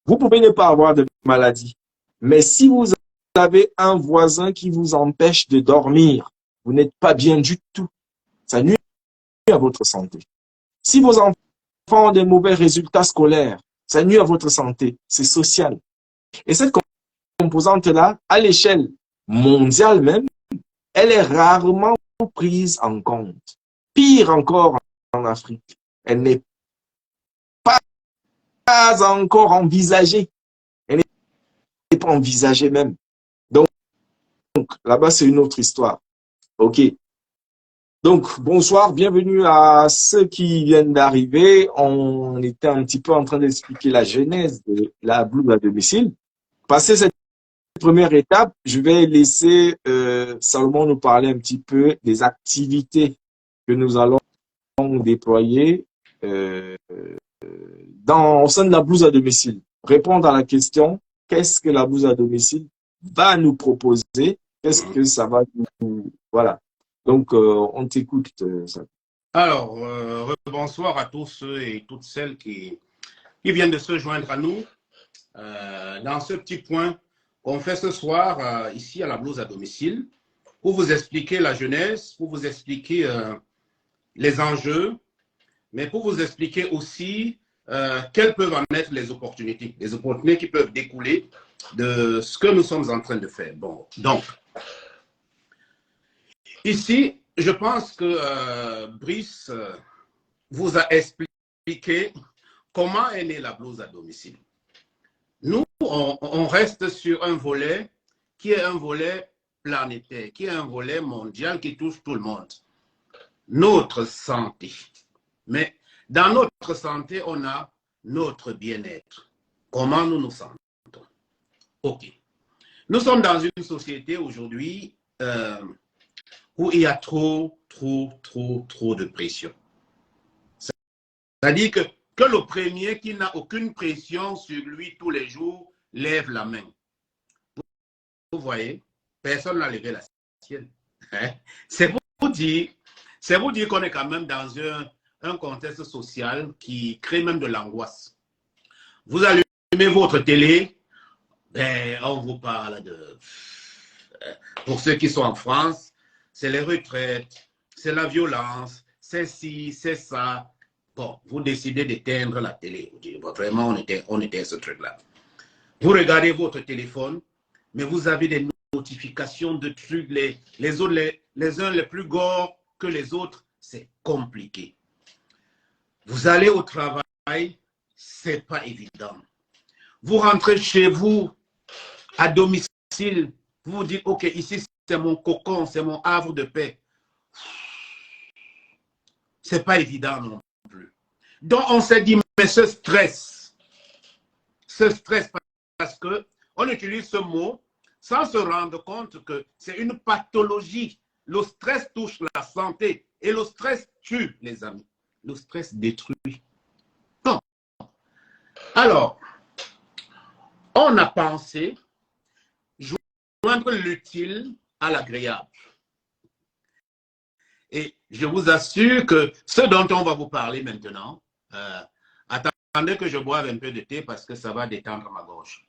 vous pouvez ne pas avoir de maladie. Mais si vous avez un voisin qui vous empêche de dormir, vous n'êtes pas bien du tout. Ça nuit à votre santé. Si vos enfants ont des mauvais résultats scolaires, ça nuit à votre santé. C'est social. Et cette composante-là, à l'échelle mondiale même, elle est rarement prise en compte. Pire encore en Afrique, elle n'est pas encore envisagée. Elle n'est pas envisagée même. Donc là-bas, c'est une autre histoire. OK. Donc, bonsoir, bienvenue à ceux qui viennent d'arriver. On était un petit peu en train d'expliquer la genèse de la blouse à domicile. Passer cette première étape, je vais laisser Salomon nous parler un petit peu des activités que nous allons déployer au sein de la blouse à domicile. Répondre à la question, qu'est-ce que la blouse à domicile va nous proposer? Qu'est-ce que ça va nous... Voilà. Donc, on t'écoute. Alors, bonsoir à tous ceux et toutes celles qui viennent de se joindre à nous dans ce petit point qu'on fait ce soir ici à la blouse à domicile pour vous expliquer la jeunesse, pour vous expliquer les enjeux, mais pour vous expliquer aussi quelles peuvent en être les opportunités qui peuvent découler de ce que nous sommes en train de faire. Bon, donc, ici, je pense que Brice vous a expliqué comment est née la blouse à domicile. Nous, on reste sur un volet qui est un volet planétaire, qui est un volet mondial qui touche tout le monde. Notre santé. Mais dans notre santé, on a notre bien-être. Comment nous nous sentons? OK. Nous sommes dans une société aujourd'hui où il y a trop de pression. C'est-à-dire que le premier qui n'a aucune pression sur lui tous les jours lève la main. Vous voyez, personne n'a levé la sienne. C'est pour dire qu'on est quand même dans un contexte social qui crée même de l'angoisse. Vous allumez votre télé, ben, on vous parle de... Pour ceux qui sont en France, c'est les retraites, c'est la violence, c'est ci, c'est ça. Bon, vous décidez d'éteindre la télé. Vous dites, bon, vraiment, on était à ce truc-là. Vous regardez votre téléphone, mais vous avez des notifications de trucs, les autres, les uns les plus gore que les autres, c'est compliqué. Vous allez au travail, c'est pas évident. Vous rentrez chez vous, à domicile, vous vous dites, OK, ici, c'est mon cocon, c'est mon havre de paix. C'est pas évident non plus. Donc, on s'est dit, mais ce stress, parce que on utilise ce mot sans se rendre compte que c'est une pathologie. Le stress touche la santé et le stress tue, les amis. Le stress détruit. Non. Alors, on a pensé joindre l'utile à l'agréable. Et je vous assure que ce dont on va vous parler maintenant, attendez que je boive un peu de thé parce que ça va détendre ma gorge.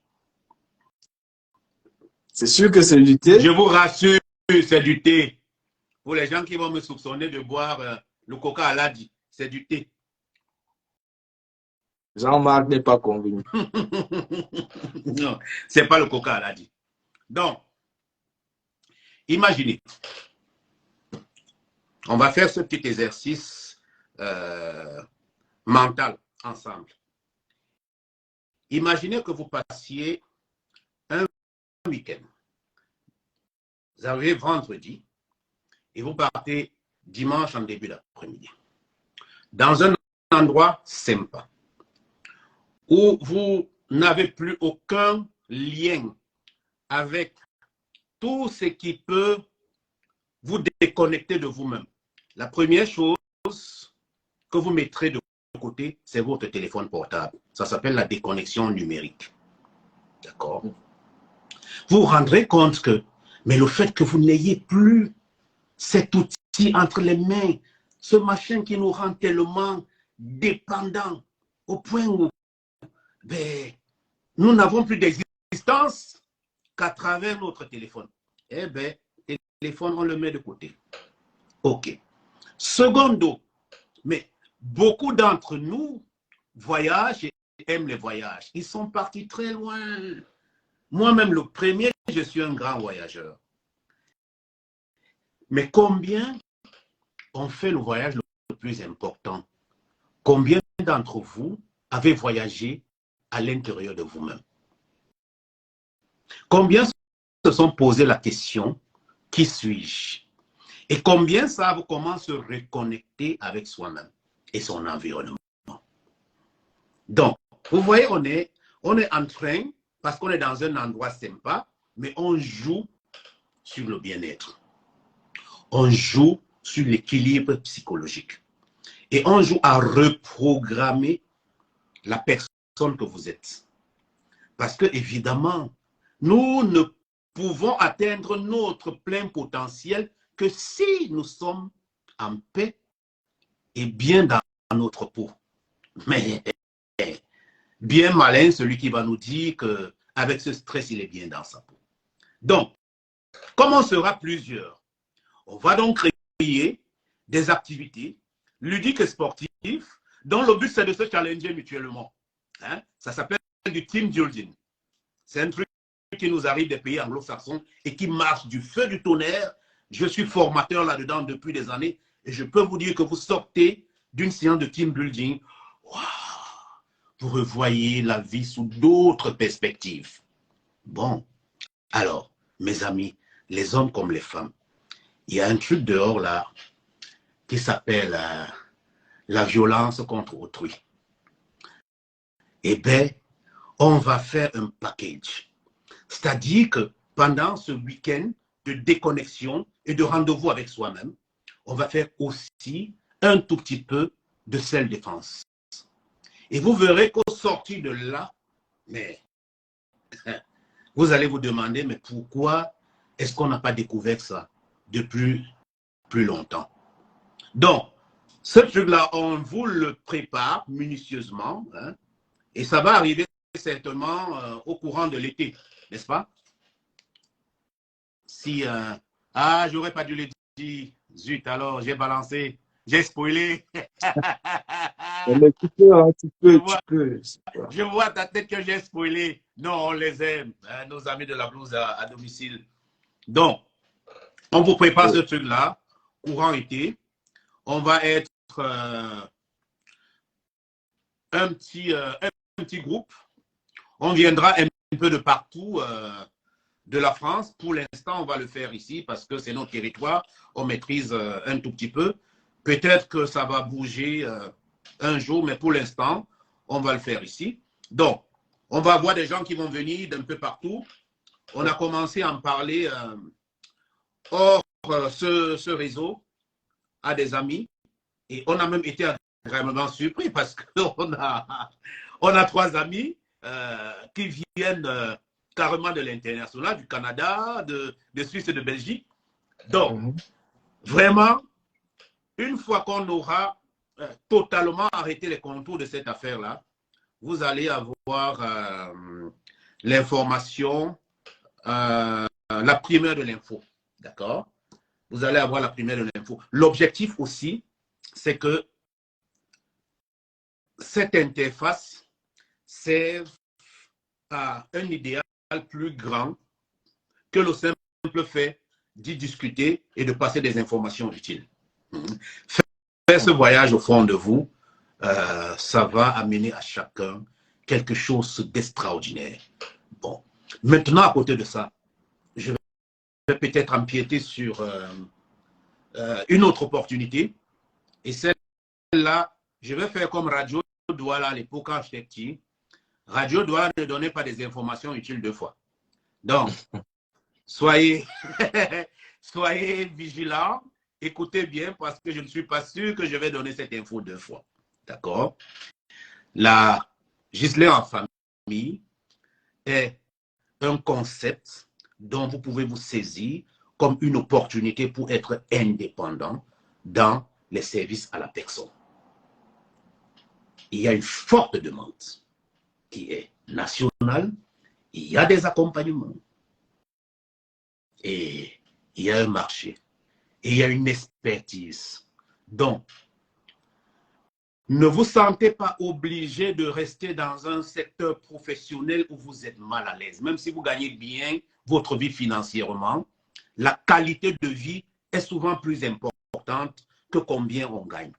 C'est sûr que c'est du thé? Je vous rassure, c'est du thé. Pour les gens qui vont me soupçonner de boire le coca à l'adi, c'est du thé. Jean-Marc n'est pas convaincu. Non, c'est pas le coca à l'adi. Donc, imaginez, on va faire ce petit exercice mental ensemble. Imaginez que vous passiez un week-end. Vous arrivez vendredi et vous partez dimanche en début d'après-midi. Dans un endroit sympa où vous n'avez plus aucun lien avec tout ce qui peut vous déconnecter de vous-même. La première chose que vous mettrez de côté, c'est votre téléphone portable. Ça s'appelle la déconnexion numérique. D'accord? Vous vous rendrez compte que, mais le fait que vous n'ayez plus cet outil entre les mains, ce machin qui nous rend tellement dépendants, au point où ben, nous n'avons plus d'existence qu'à travers notre téléphone. Eh bien, le téléphone, on le met de côté. OK. Secondo, mais beaucoup d'entre nous voyagent et aiment les voyages. Ils sont partis très loin. Moi-même, le premier, je suis un grand voyageur. Mais combien ont fait le voyage le plus important? Combien d'entre vous avez voyagé à l'intérieur de vous-même? Combien se sont posé la question, qui suis-je? Et combien savent comment se reconnecter avec soi-même et son environnement? Donc, vous voyez, on est en train, parce qu'on est dans un endroit sympa, mais on joue sur le bien-être. On joue sur l'équilibre psychologique. Et on joue à reprogrammer la personne que vous êtes. Parce que, évidemment, nous ne pouvons atteindre notre plein potentiel que si nous sommes en paix et bien dans notre peau. Mais bien malin celui qui va nous dire que avec ce stress, il est bien dans sa peau. Donc, comme on sera plusieurs, on va donc créer des activités ludiques et sportives dont le but, c'est de se challenger mutuellement. Hein? Ça s'appelle du team building. C'est un truc qui nous arrive des pays anglo-saxons et qui marche du feu du tonnerre. Je suis formateur là-dedans depuis des années et je peux vous dire que vous sortez d'une séance de team building, wow, vous revoyez la vie sous d'autres perspectives. Bon, alors, mes amis, les hommes comme les femmes, il y a un truc dehors là qui s'appelle la violence contre autrui. Eh bien, on va faire un package. C'est-à-dire que pendant ce week-end de déconnexion et de rendez-vous avec soi-même, on va faire aussi un tout petit peu de self-défense. Et vous verrez qu'au sortir de là, mais vous allez vous demander, mais pourquoi est-ce qu'on n'a pas découvert ça depuis plus longtemps? Donc, ce truc-là, on vous le prépare minutieusement, hein, et ça va arriver certainement au courant de l'été, n'est-ce pas? Si, j'aurais pas dû le dire, zut, alors j'ai balancé, j'ai spoilé. Mais tu peux, hein, tu peux. Je vois ta tête que j'ai spoilé. Non, on les aime, hein, nos amis de la blouse à domicile. Donc, on vous prépare ce truc-là, courant été. On va être un petit groupe. On viendra un peu de partout de la France. Pour l'instant, on va le faire ici parce que c'est notre territoire. On maîtrise un tout petit peu. Peut-être que ça va bouger un jour, mais pour l'instant, on va le faire ici. Donc, on va avoir des gens qui vont venir d'un peu partout. On a commencé à en parler hors ce réseau à des amis. Et on a même été agréablement surpris parce qu'on a 3 amis qui viennent carrément de l'international, du Canada, de Suisse et de Belgique. Donc, vraiment, une fois qu'on aura totalement arrêté les contours de cette affaire-là, vous allez avoir l'information, la primeur de l'info. D'accord? Vous allez avoir la primeur de l'info. L'objectif aussi, c'est que cette interface serve à un idéal plus grand que le simple fait d'y discuter et de passer des informations utiles. Faire ce voyage au fond de vous, ça va amener à chacun quelque chose d'extraordinaire. Bon, maintenant, à côté de ça, je vais peut-être empiéter sur une autre opportunité. Et celle-là, je vais faire comme Radio Douala à l'époque quand j'étais petit. Radio Douala ne donnait pas des informations utiles 2 fois. Donc, soyez vigilants, écoutez bien parce que je ne suis pas sûr que je vais donner cette info 2 fois. D'accord? La Ghislain en famille est un concept dont vous pouvez vous saisir comme une opportunité pour être indépendant dans les services à la personne. Il y a une forte demande qui est nationale, il y a des accompagnements et il y a un marché et il y a une expertise. Donc, ne vous sentez pas obligé de rester dans un secteur professionnel où vous êtes mal à l'aise. Même si vous gagnez bien votre vie financièrement, la qualité de vie est souvent plus importante que combien on gagne.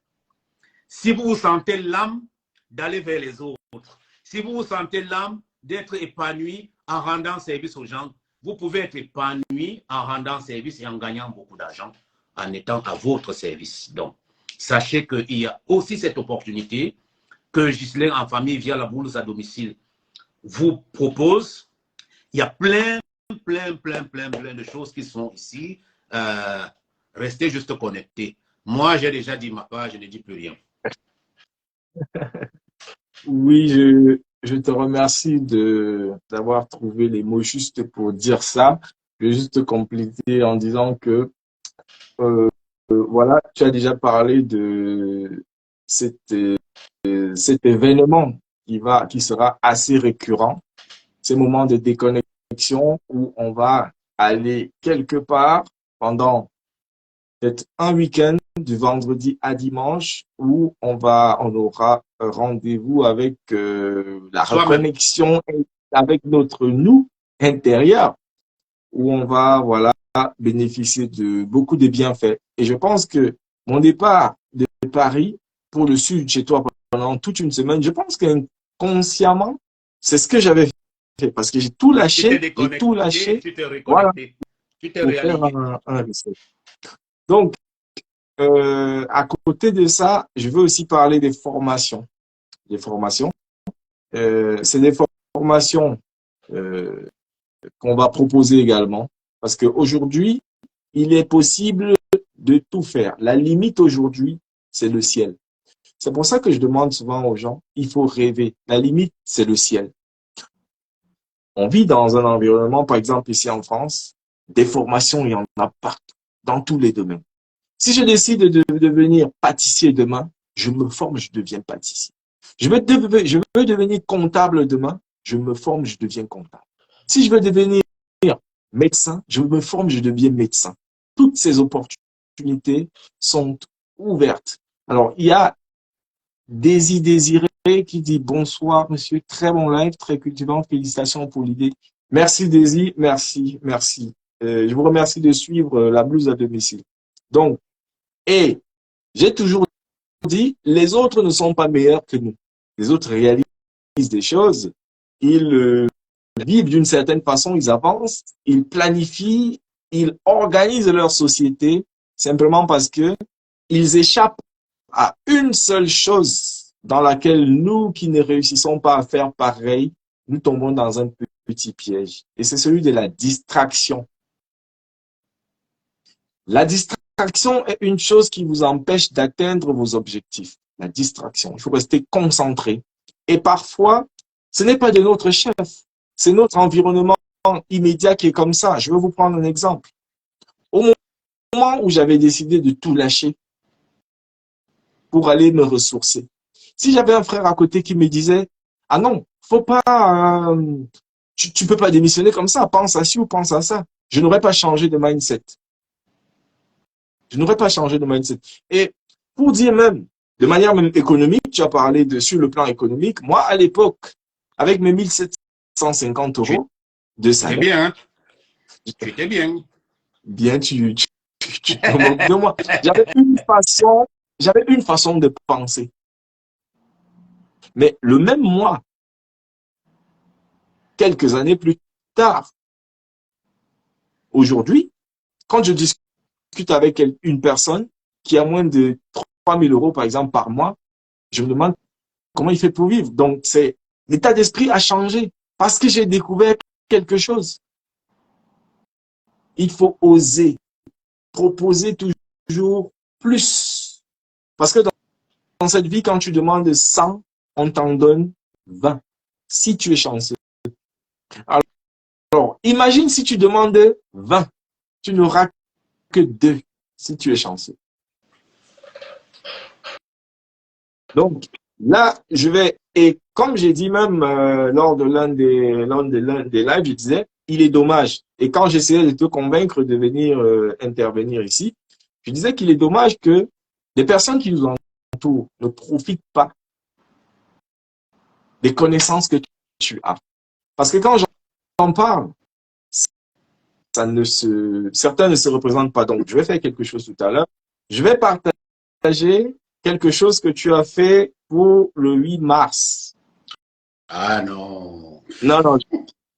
Si vous vous sentez l'âme d'aller vers les autres, si vous vous sentez l'âme d'être épanoui en rendant service aux gens, vous pouvez être épanoui en rendant service et en gagnant beaucoup d'argent en étant à votre service. Donc, sachez qu'il y a aussi cette opportunité que Ghislain en famille via la bourse à domicile vous propose. Il y a plein de choses qui sont ici. Restez juste connectés. Moi, j'ai déjà dit ma part, je ne dis plus rien. Oui, je te remercie d'avoir trouvé les mots justes pour dire ça. Je vais juste compléter en disant que voilà, tu as déjà parlé de cet événement qui sera assez récurrent ces moments de déconnexion où on va aller quelque part pendant peut-être un week-end du vendredi à dimanche où on aura un rendez-vous avec la reconnexion avec notre nous intérieur, où on va, voilà, bénéficier de beaucoup de bienfaits. Et je pense que mon départ de Paris pour le sud chez toi pendant toute une semaine, je pense qu'inconsciemment, c'est ce que j'avais fait parce que j'ai tout lâché, tu t'es voilà, reconnecté, tu t'es pour faire réaligné. un reset. Donc, à côté de ça, je veux aussi parler des formations. Les formations, c'est des formations qu'on va proposer également parce qu'aujourd'hui, il est possible de tout faire. La limite aujourd'hui, c'est le ciel. C'est pour ça que je demande souvent aux gens, il faut rêver. La limite, c'est le ciel. On vit dans un environnement, par exemple ici en France, des formations, il y en a partout, dans tous les domaines. Si je décide de devenir pâtissier demain, je me forme, je deviens pâtissier. Je veux devenir comptable demain, je me forme, je deviens comptable. Si je veux devenir médecin, je me forme, je deviens médecin. Toutes ces opportunités sont ouvertes. Alors, il y a Désiré qui dit bonsoir, monsieur. Très bon live, très cultivant. Félicitations pour l'idée. Merci, Désir. Merci, merci. Je vous remercie de suivre la blouse à domicile. Donc, et j'ai toujours dit, les autres ne sont pas meilleurs que nous. Les autres réalisent des choses. Ils vivent d'une certaine façon, ils avancent, ils planifient, ils organisent leur société simplement parce que ils échappent à une seule chose dans laquelle nous qui ne réussissons pas à faire pareil, nous tombons dans un petit piège. Et c'est celui de la distraction. La distraction est une chose qui vous empêche d'atteindre vos objectifs. La distraction. Il faut rester concentré. Et parfois, ce n'est pas de notre chef. C'est notre environnement immédiat qui est comme ça. Je vais vous prendre un exemple. Au moment où j'avais décidé de tout lâcher pour aller me ressourcer, si j'avais un frère à côté qui me disait, ah non, faut pas, tu peux pas démissionner comme ça, pense à ci ou pense à ça, je n'aurais pas changé de mindset. Je n'aurais pas changé de mindset. Et pour dire même, de manière même économique, tu as parlé sur le plan économique, moi à l'époque, avec mes 1750 € de salaire. C'est bien, hein? Tu étais bien. Bien, tu te moques de moi. J'avais une façon de penser. Mais le même mois, quelques années plus tard, aujourd'hui, quand je discute avec une personne qui a moins de 3 000 €, par exemple, par mois, je me demande comment il fait pour vivre. Donc, l'état d'esprit a changé parce que j'ai découvert quelque chose. Il faut oser, proposer toujours plus. Parce que dans cette vie, quand tu demandes 100, on t'en donne 20, si tu es chanceux. Alors, imagine si tu demandes 20, tu n'auras que 2 si tu es chanceux. Donc, là, et comme j'ai dit même lors de l'un des lives, je disais, il est dommage. Et quand j'essayais de te convaincre de venir intervenir ici, je disais qu'il est dommage que les personnes qui nous entourent ne profitent pas des connaissances que tu as. Parce que quand j'en parle, certains ne se représentent pas. Donc, je vais faire quelque chose tout à l'heure. Je vais partager quelque chose que tu as fait pour le 8 mars. Ah non. Non,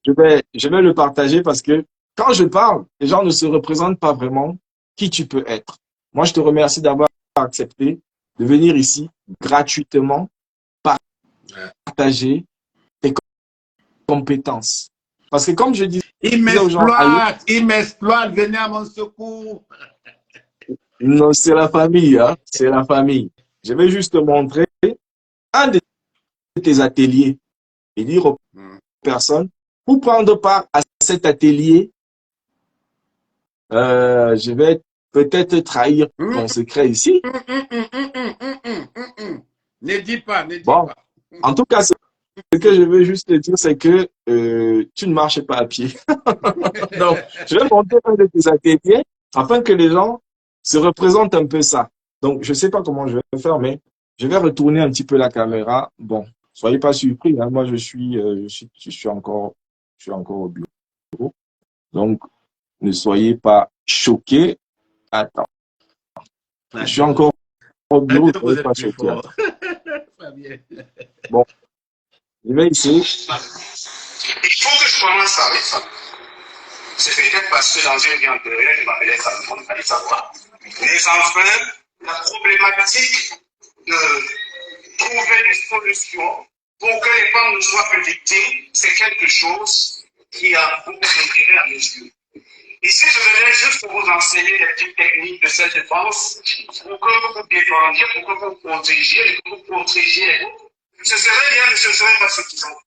je vais le partager parce que quand je parle, les gens ne se représentent pas vraiment qui tu peux être. Moi, je te remercie d'avoir accepté de venir ici gratuitement partager tes compétences. Parce que comme je dis aux gens, il m'exploite, venez à mon secours. Non, c'est la famille, hein? C'est la famille. Je vais juste te montrer un de tes ateliers et dire aux personnes, pour prendre part à cet atelier, je vais peut-être trahir ton secret ici. Ne dis pas, En tout cas, ce que je veux juste te dire, c'est que tu ne marches pas à pied. Donc, je vais monter un de tes ateliers afin que les gens se représentent un peu ça. Donc, je ne sais pas comment je vais faire, mais je vais retourner un petit peu la caméra. Bon, soyez pas surpris, hein. Moi, je suis encore au bureau. Donc, ne soyez pas choqués. Attends, je suis encore au bureau, ne soyez pas choqués. Bon, je vais essayer. Il faut que je commence avec ça. C'est peut-être parce que dans une vie antérieure, je m'appelais ça, le monde fallait savoir. Mais enfin, la problématique de trouver des solutions pour que les femmes ne soient plus victimes, c'est quelque chose qui a beaucoup d'intérêt à mes yeux. Ici, je venais juste pour vous enseigner des petites techniques de cette défense pour que vous défendiez, pour que vous protégiez, et que vous protégiez les autres. Ce serait bien, mais ce ne serait pas suffisant.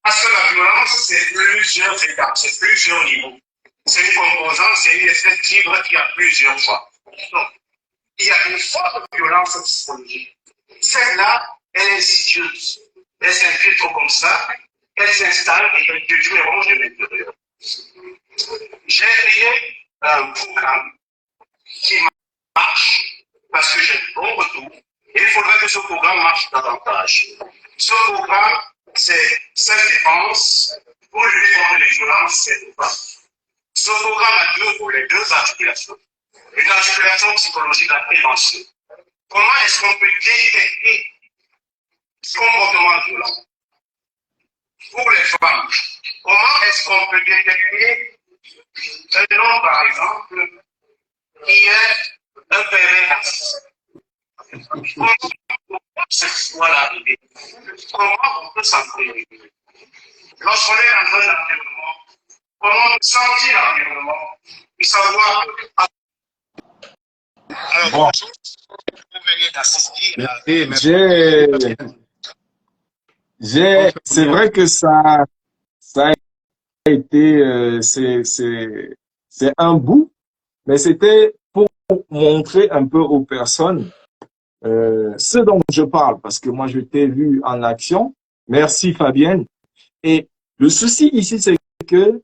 Parce que la violence, c'est plusieurs étapes, c'est plusieurs niveaux. C'est une composante, c'est une espèce de fibre qui a plusieurs fois. Donc, il y a une forte violence psychologique. Celle-là, elle est insidieuse. Elle s'infiltre comme ça, elle s'installe et elle détruit les ronges de l'intérieur. J'ai créé un programme qui marche parce que j'ai de bons retours et il faudrait que ce programme marche davantage. Ce programme, c'est cette défense pour lutter contre les violences et ce programme a deux volets, deux articulations. Une articulation psychologique, la prévention. Comment est-ce qu'on peut détecter ce comportement violent pour les femmes? Comment est-ce qu'on peut détecter un homme, par exemple, qui est un pervers narcissique? Comment on peut s'en prévenir? Lorsqu'on est dans un environnement, comment sentir l'environnement et savoir que... Bon. Vous venez d'assister C'est vrai que ça a été, c'est un bout, mais c'était pour montrer un peu aux personnes ce dont je parle, parce que moi je t'ai vu en action. Merci Fabienne. Et le souci ici, c'est que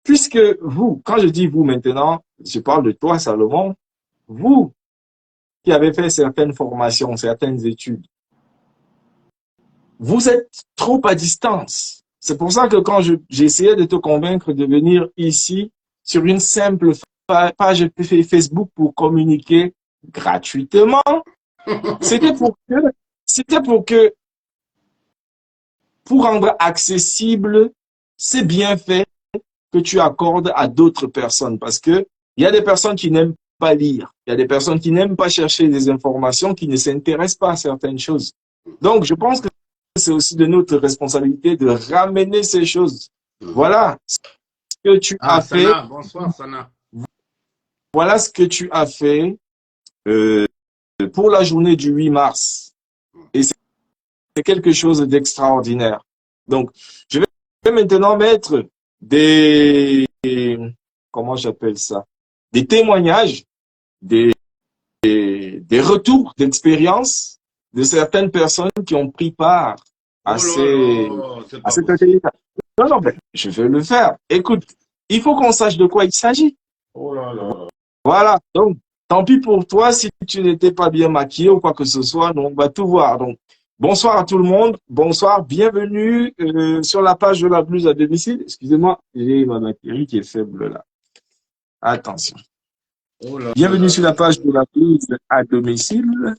puisque vous, quand je dis vous maintenant, je parle de toi Salomon, vous qui avez fait certaines formations, certaines études, vous êtes trop à distance. C'est pour ça que quand j'ai essayé de te convaincre de venir ici sur une simple page Facebook pour communiquer gratuitement, c'était pour rendre accessible ces bienfaits que tu accordes à d'autres personnes. Parce que il y a des personnes qui n'aiment pas lire. Il y a des personnes qui n'aiment pas chercher des informations, qui ne s'intéressent pas à certaines choses. Donc, je pense que c'est aussi de notre responsabilité de ramener ces choses. Voilà ce que tu as fait. Bonsoir, Sana. Voilà ce que tu as fait pour la journée du 8 mars. Et c'est quelque chose d'extraordinaire. Donc, je vais maintenant mettre comment j'appelle ça? Des témoignages, des retours d'expérience de certaines personnes qui ont pris part à cette atelier. Non, mais je vais le faire. Écoute, il faut qu'on sache de quoi il s'agit. Oh là là. Voilà. Donc, tant pis pour toi si tu n'étais pas bien maquillé ou quoi que ce soit. Donc, on va tout voir. Donc, bonsoir à tout le monde. Bonsoir. Bienvenue sur la page de la blouse à domicile. Excusez-moi, j'ai ma batterie qui est faible là. Attention. Bienvenue sur la page de la blouse à domicile.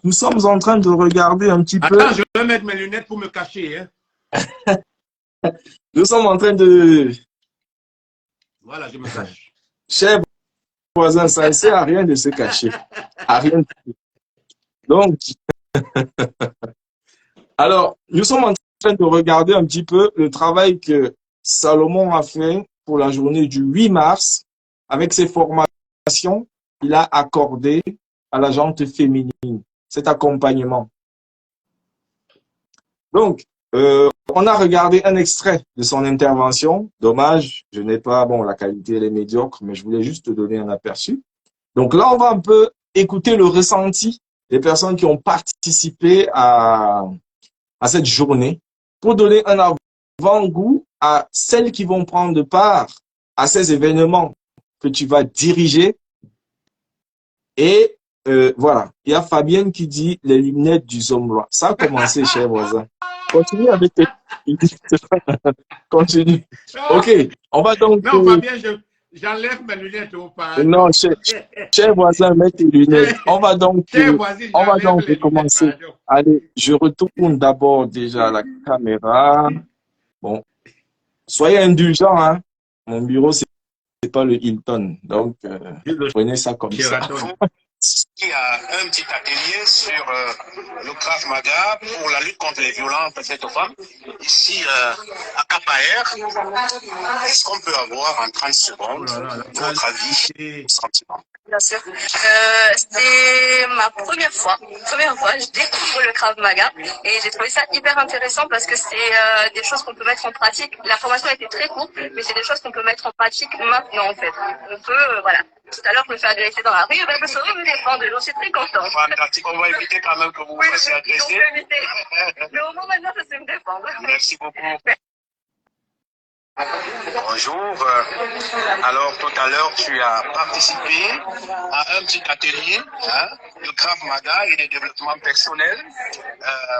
Nous sommes en train de regarder un petit peu. Attends, je vais mettre mes lunettes pour me cacher. Hein. Nous sommes en train de... Voilà, je me cache. Chers voisins, ça ne sert à rien de se cacher. À rien de... Donc, alors, nous sommes en train de regarder un petit peu le travail que Salomon a fait pour la journée du 8 mars avec ses formations qu'il a accordées à la gente féminine, cet accompagnement. Donc, on a regardé un extrait de son intervention. Dommage, je n'ai pas, bon, la qualité elle est médiocre, mais je voulais juste te donner un aperçu. Donc là, on va un peu écouter le ressenti des personnes qui ont participé à à cette journée pour donner un avant-goût à celles qui vont prendre part à ces événements que tu vas diriger. Et voilà, il y a Fabienne qui dit les lunettes du Zomrois. Ça a commencé, cher voisin. Continue avec tes lunettes. Continue. Ok, on va donc... Non, Fabien, j'enlève mes lunettes au pas. Non, cher voisin, mets tes lunettes. On va donc recommencer. Allez, je retourne d'abord déjà à la caméra. Bon, soyez indulgents, hein. Mon bureau, c'est pas le Hilton. Donc, prenez ça comme ça. Il y a un petit atelier sur le Krav Maga pour la lutte contre les violences faites aux femmes, ici à Cap-Air. Est-ce qu'on peut avoir en 30 secondes votre avis et sentiment? Bien sûr. C'est ma première fois. Je découvre le Krav Maga et j'ai trouvé ça hyper intéressant parce que c'est des choses qu'on peut mettre en pratique. La formation a été très courte, mais c'est des choses qu'on peut mettre en pratique maintenant en fait. On peut, voilà. Tout à l'heure, je me fais agresser dans la rue, ben, je saurais me défendre, je suis très contente. Fantastique, on va éviter quand même que vous vous fassiez agresser. On peut éviter. Mais au moins maintenant, je sais me défendre. Merci beaucoup. Bonjour. Alors, tout à l'heure, tu as participé à un petit atelier de Krav Maga et de développement personnel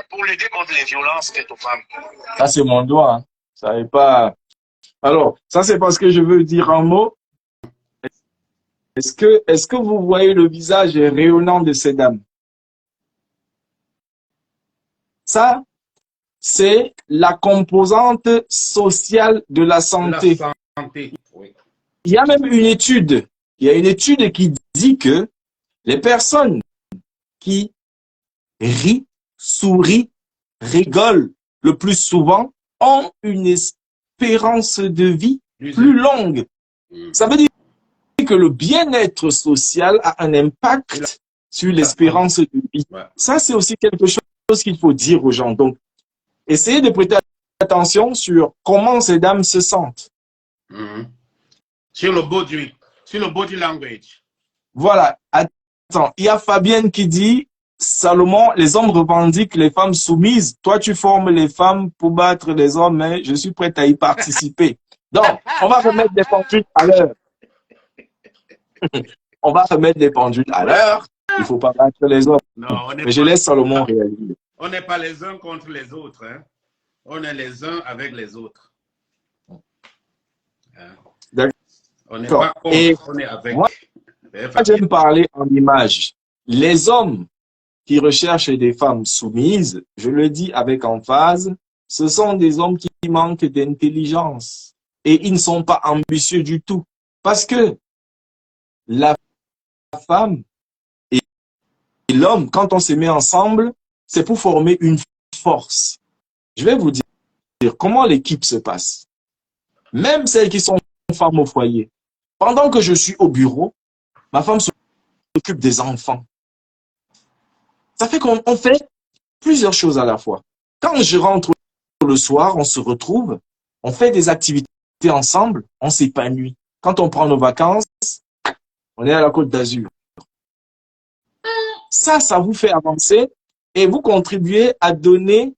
pour lutter contre les violences faites aux femmes. Ça, c'est mon doigt. Hein. Ça n'est pas... Alors, ça, c'est parce que je veux dire un mot. Est-ce que vous voyez le visage rayonnant de ces dames? Ça, c'est la composante sociale de la santé. Oui. Il y a même une étude. Il y a une étude qui dit que les personnes qui rient, sourient, rigolent le plus souvent ont une espérance de vie plus longue. Ça veut dire que le bien-être social a un impact sur l'espérance de vie. Ça, c'est aussi quelque chose qu'il faut dire aux gens. Donc, essayez de prêter attention sur comment ces dames se sentent. Sur le body language. Voilà. Attends, il y a Fabienne qui dit, Salomon, les hommes revendiquent les femmes soumises. Toi, tu formes les femmes pour battre les hommes, mais je suis prête à y participer. Donc, on va remettre des pendules à l'heure. On va remettre des pendules à l'heure. Il ne faut pas battre les hommes. Non, mais je laisse Salomon réaliser. On n'est pas les uns contre les autres. Hein. On est les uns avec les autres. Hein. On n'est pas contre, et on est avec. Moi, j'aime parler en image. Les hommes qui recherchent des femmes soumises, je le dis avec emphase, ce sont des hommes qui manquent d'intelligence. Et ils ne sont pas ambitieux du tout. Parce que la femme et l'homme, quand on se met ensemble, c'est pour former une force. Je vais vous dire comment l'équipe se passe. Même celles qui sont femmes au foyer. Pendant que je suis au bureau, ma femme s'occupe des enfants. Ça fait qu'on fait plusieurs choses à la fois. Quand je rentre le soir, on se retrouve, on fait des activités ensemble, on s'épanouit. Quand on prend nos vacances, on est à la Côte d'Azur. Ça vous fait avancer et vous contribuez à donner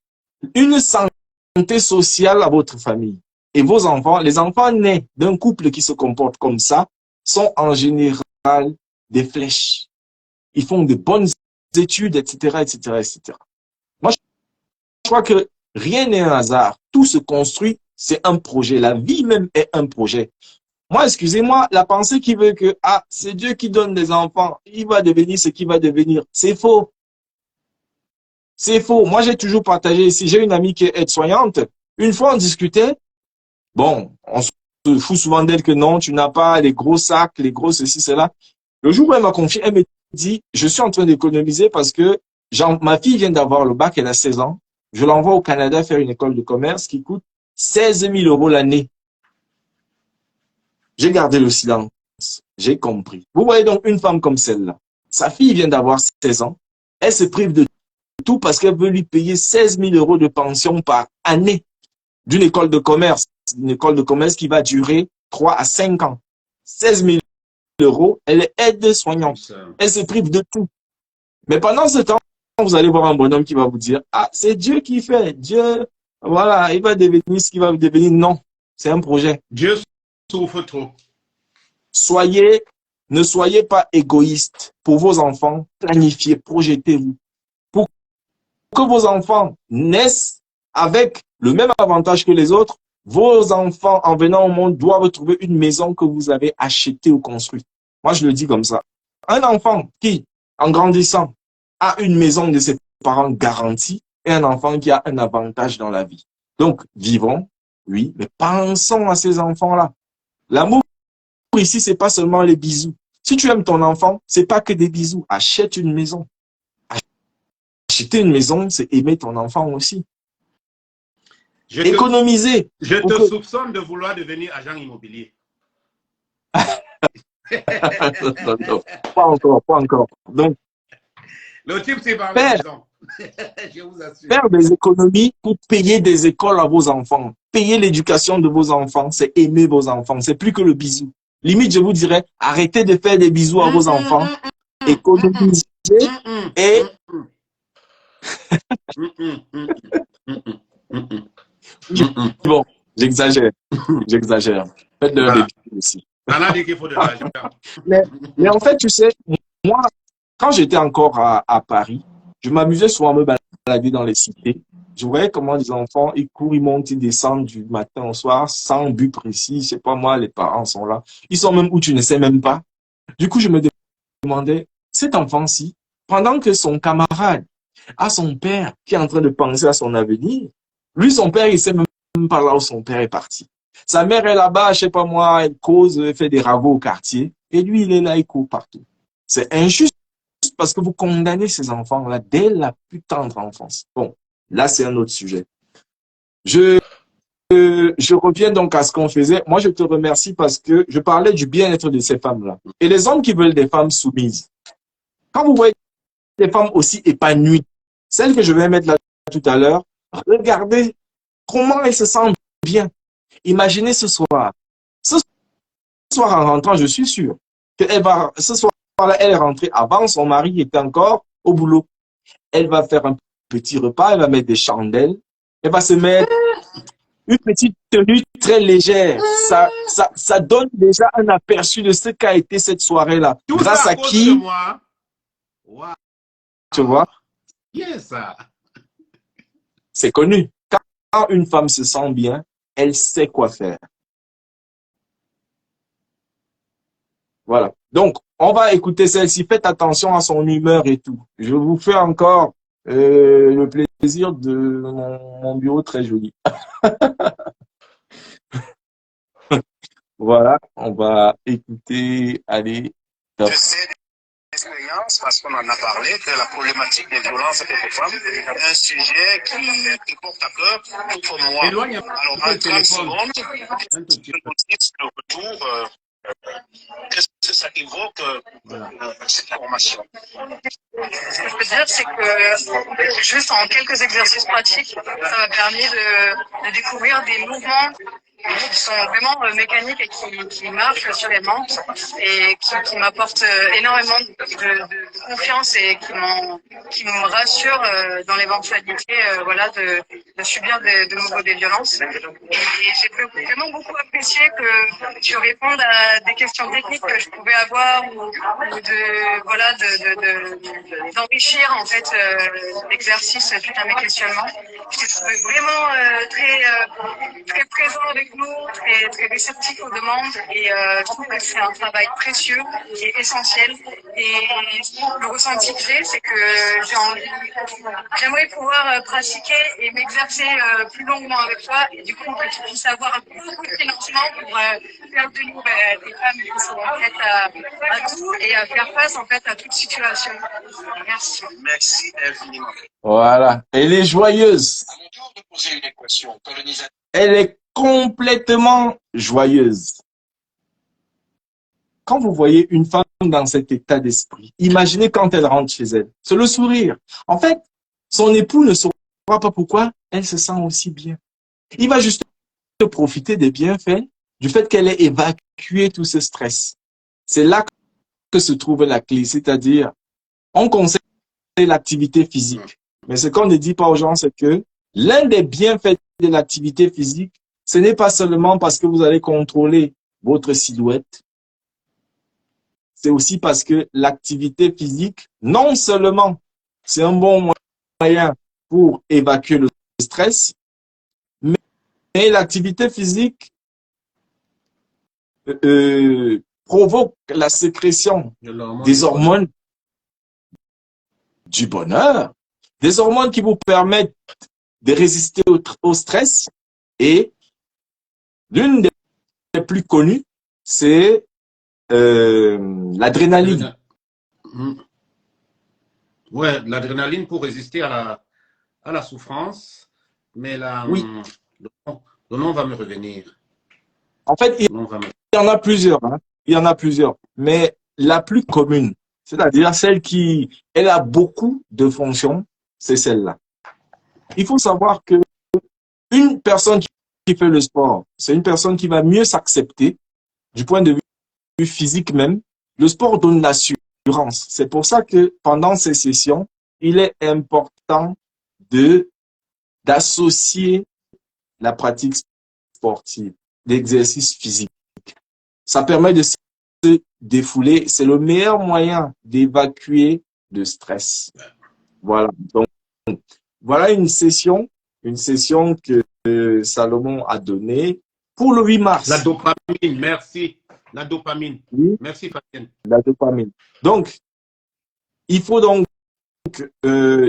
une santé sociale à votre famille. Et vos enfants, les enfants nés d'un couple qui se comporte comme ça, sont en général des flèches. Ils font de bonnes études, etc., etc., etc. Moi, je crois que rien n'est un hasard. Tout se construit, c'est un projet. La vie même est un projet. Moi, excusez-moi, la pensée qui veut que c'est Dieu qui donne des enfants, il va devenir ce qu'il va devenir, c'est faux. C'est faux. Moi, j'ai toujours partagé ici. J'ai une amie qui est aide-soignante. Une fois, on discutait. Bon, on se fout souvent d'elle que non, tu n'as pas les gros sacs, les gros ceci, cela. Le jour où elle m'a confié, elle me dit, je suis en train d'économiser parce que ma fille vient d'avoir le bac, elle a 16 ans. Je l'envoie au Canada faire une école de commerce qui coûte 16 000 € l'année. J'ai gardé le silence. J'ai compris. Vous voyez donc une femme comme celle-là. Sa fille vient d'avoir 16 ans. Elle se prive de tout parce qu'elle veut lui payer 16 000 € de pension par année d'une école de commerce. Une école de commerce qui va durer 3 à 5 ans. 16 000 €, elle est aide-soignante. Elle se prive de tout. Mais pendant ce temps, vous allez voir un bonhomme qui va vous dire, ah, c'est Dieu qui fait. Dieu, voilà, il va devenir ce qu'il va devenir. Non, c'est un projet. Dieu souffre trop. Ne soyez pas égoïste pour vos enfants. Planifiez, projetez-vous. Pour que vos enfants naissent avec le même avantage que les autres, vos enfants, en venant au monde, doivent trouver une maison que vous avez achetée ou construite. Moi, je le dis comme ça. Un enfant qui, en grandissant, a une maison de ses parents garantie et un enfant qui a un avantage dans la vie. Donc, vivons, oui, mais pensons à ces enfants-là. L'amour ici, c'est pas seulement les bisous. Si tu aimes ton enfant, c'est pas que des bisous. Achète une maison. Acheter une maison, c'est aimer ton enfant aussi. Économiser. Je te soupçonne de vouloir devenir agent immobilier. Non, pas encore. Donc, le type, c'est par la maison. Je vous assure. Faire des économies pour payer des écoles à vos enfants. Payer l'éducation de vos enfants, c'est aimer vos enfants. C'est plus que le bisou. Limite, je vous dirais, arrêtez de faire des bisous à vos enfants. Économisez et... Bon, j'exagère. Faites de la aussi. On a dit qu'il faut de l'argent. Mais en fait, tu sais, moi, quand j'étais encore à Paris, je m'amusais souvent à me balader dans les cités. Je voyais comment les enfants, ils courent, ils montent, ils descendent du matin au soir, sans but précis. Je sais pas moi, les parents sont là. Ils sont même où tu ne sais même pas. Du coup, je me demandais, cet enfant-ci, pendant que son camarade a son père qui est en train de penser à son avenir, lui, son père, il sait même pas là où son père est parti. Sa mère est là-bas, je sais pas moi, elle cause, elle fait des ragots au quartier. Et lui, il est là, il court partout. C'est injuste parce que vous condamnez ces enfants-là dès la plus tendre enfance. Bon, là, c'est un autre sujet. Je reviens donc à ce qu'on faisait. Moi, je te remercie parce que je parlais du bien-être de ces femmes-là. Et les hommes qui veulent des femmes soumises. Quand vous voyez des femmes aussi épanouies, celles que je vais mettre là tout à l'heure, regardez comment elles se sentent bien. Imaginez ce soir. Ce soir, en rentrant, je suis sûr ce soir-là, elle est rentrée avant, son mari était encore au boulot. Elle va faire un petit repas, elle va mettre des chandelles, elle va se mettre une petite tenue très légère. Ça donne déjà un aperçu de ce qu'a été cette soirée-là. Grâce à qui? Wow. Tu vois? Yes. C'est connu. Quand une femme se sent bien, elle sait quoi faire. Voilà. Donc, on va écouter celle-ci. Faites attention à son humeur et tout. Je vous fais encore le plaisir de mon bureau très joli. Voilà, on va écouter. Allez. Je sais d'expérience, parce qu'on en a parlé, que la problématique des violences faites aux femmes est un sujet qui porte à cœur pour moi. Alors, en 30 secondes, je vous dis le retour. Qu'est-ce que ça évoque, cette formation? Ce que je peux dire, c'est que juste en quelques exercices pratiques, ça m'a permis de découvrir des mouvements qui sont vraiment mécaniques et qui marchent naturellement et qui m'apportent énormément de confiance et qui me rassurent dans l'éventualité de subir de nouveau des violences. Et j'ai vraiment beaucoup apprécié que tu répondes à des questions techniques que je pouvais avoir ou d'enrichir en fait l'exercice suite à mes questionnements. Je t'ai trouvé vraiment très présent avec nous, très réceptif aux demandes et je trouve que c'est un travail précieux et essentiel. Et le ressenti que j'ai, c'est que j'aimerais pouvoir pratiquer et m'exercer plus longuement avec toi et du coup que tu puisses avoir beaucoup de financement pour faire de nous des femmes qui sont prêtes à tout et à faire face en fait à toute situation. Merci. Merci infiniment. Voilà, elle est joyeuse. À mon tour de poser une équation. Elle est complètement joyeuse. Quand vous voyez une femme dans cet état d'esprit, imaginez quand elle rentre chez elle. C'est le sourire. En fait, son époux ne saura pas pourquoi elle se sent aussi bien. Il va juste profiter des bienfaits du fait qu'elle ait évacué tout ce stress. C'est là que se trouve la clé, c'est-à-dire, on conseille l'activité physique. Mais ce qu'on ne dit pas aux gens, c'est que l'un des bienfaits de l'activité physique, ce n'est pas seulement parce que vous allez contrôler votre silhouette, c'est aussi parce que l'activité physique, non seulement c'est un bon moyen pour évacuer le stress, mais l'activité physique provoque la sécrétion des hormones du bonheur, des hormones qui vous permettent de résister au stress. Et l'une des plus connues, c'est l'adrénaline. Ouais, l'adrénaline pour résister à la souffrance, mais Oui. Le nom va me revenir. En fait, il y en a plusieurs. Hein. Il y en a plusieurs. Mais la plus commune, c'est-à-dire celle elle a beaucoup de fonctions, c'est celle-là. Il faut savoir que une personne qui fait le sport, c'est une personne qui va mieux s'accepter du point de vue physique même. Le sport donne l'assurance. C'est pour ça que pendant ces sessions, il est important d'associer la pratique sportive, l'exercice physique. Ça permet de se défouler. C'est le meilleur moyen d'évacuer le stress. Voilà. Donc, voilà une session que Salomon a donnée pour le 8 mars. La dopamine, merci. La dopamine. Oui. Merci, Fabienne. La dopamine. Donc, il faut donc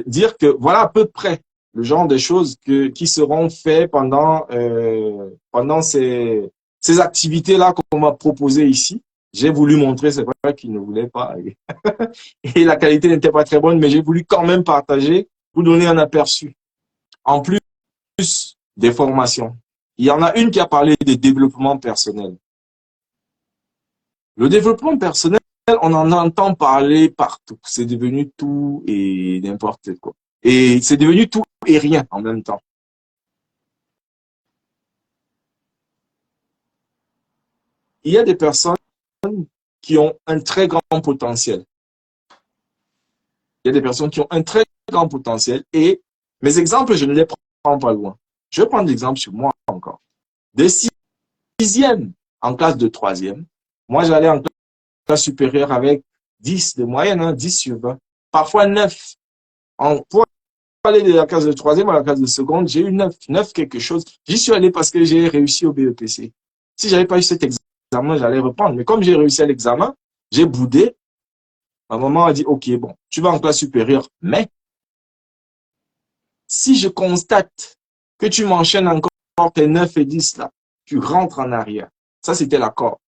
dire que voilà à peu près le genre de choses qui seront faites pendant ces activités-là qu'on m'a proposées ici. J'ai voulu montrer, c'est vrai qu'ils ne voulaient pas. Et la qualité n'était pas très bonne, mais j'ai voulu quand même partager, vous donner un aperçu. En plus des formations, il y en a une qui a parlé de développement personnel. Le développement personnel, on en entend parler partout. C'est devenu tout et n'importe quoi. Et c'est devenu tout et rien en même temps. Il y a des personnes qui ont un très grand potentiel. Il y a des personnes qui ont un très grand potentiel et mes exemples, je ne les prends pas loin. Je vais prendre l'exemple sur moi encore. De sixième en classe de troisième, moi j'allais en classe supérieure avec 10 de moyenne, hein, 10 sur 20, parfois 9. Pour aller de la classe de troisième à la classe de seconde, j'ai eu 9 quelque chose. J'y suis allé parce que j'ai réussi au BEPC. Si je n'avais pas eu cet examen, j'allais reprendre. Mais comme j'ai réussi à l'examen, j'ai boudé. Ma maman a dit, OK, bon, tu vas en classe supérieure, mais si je constate que tu m'enchaînes encore tes 9 et 10 là, tu rentres en arrière. Ça, c'était l'accord.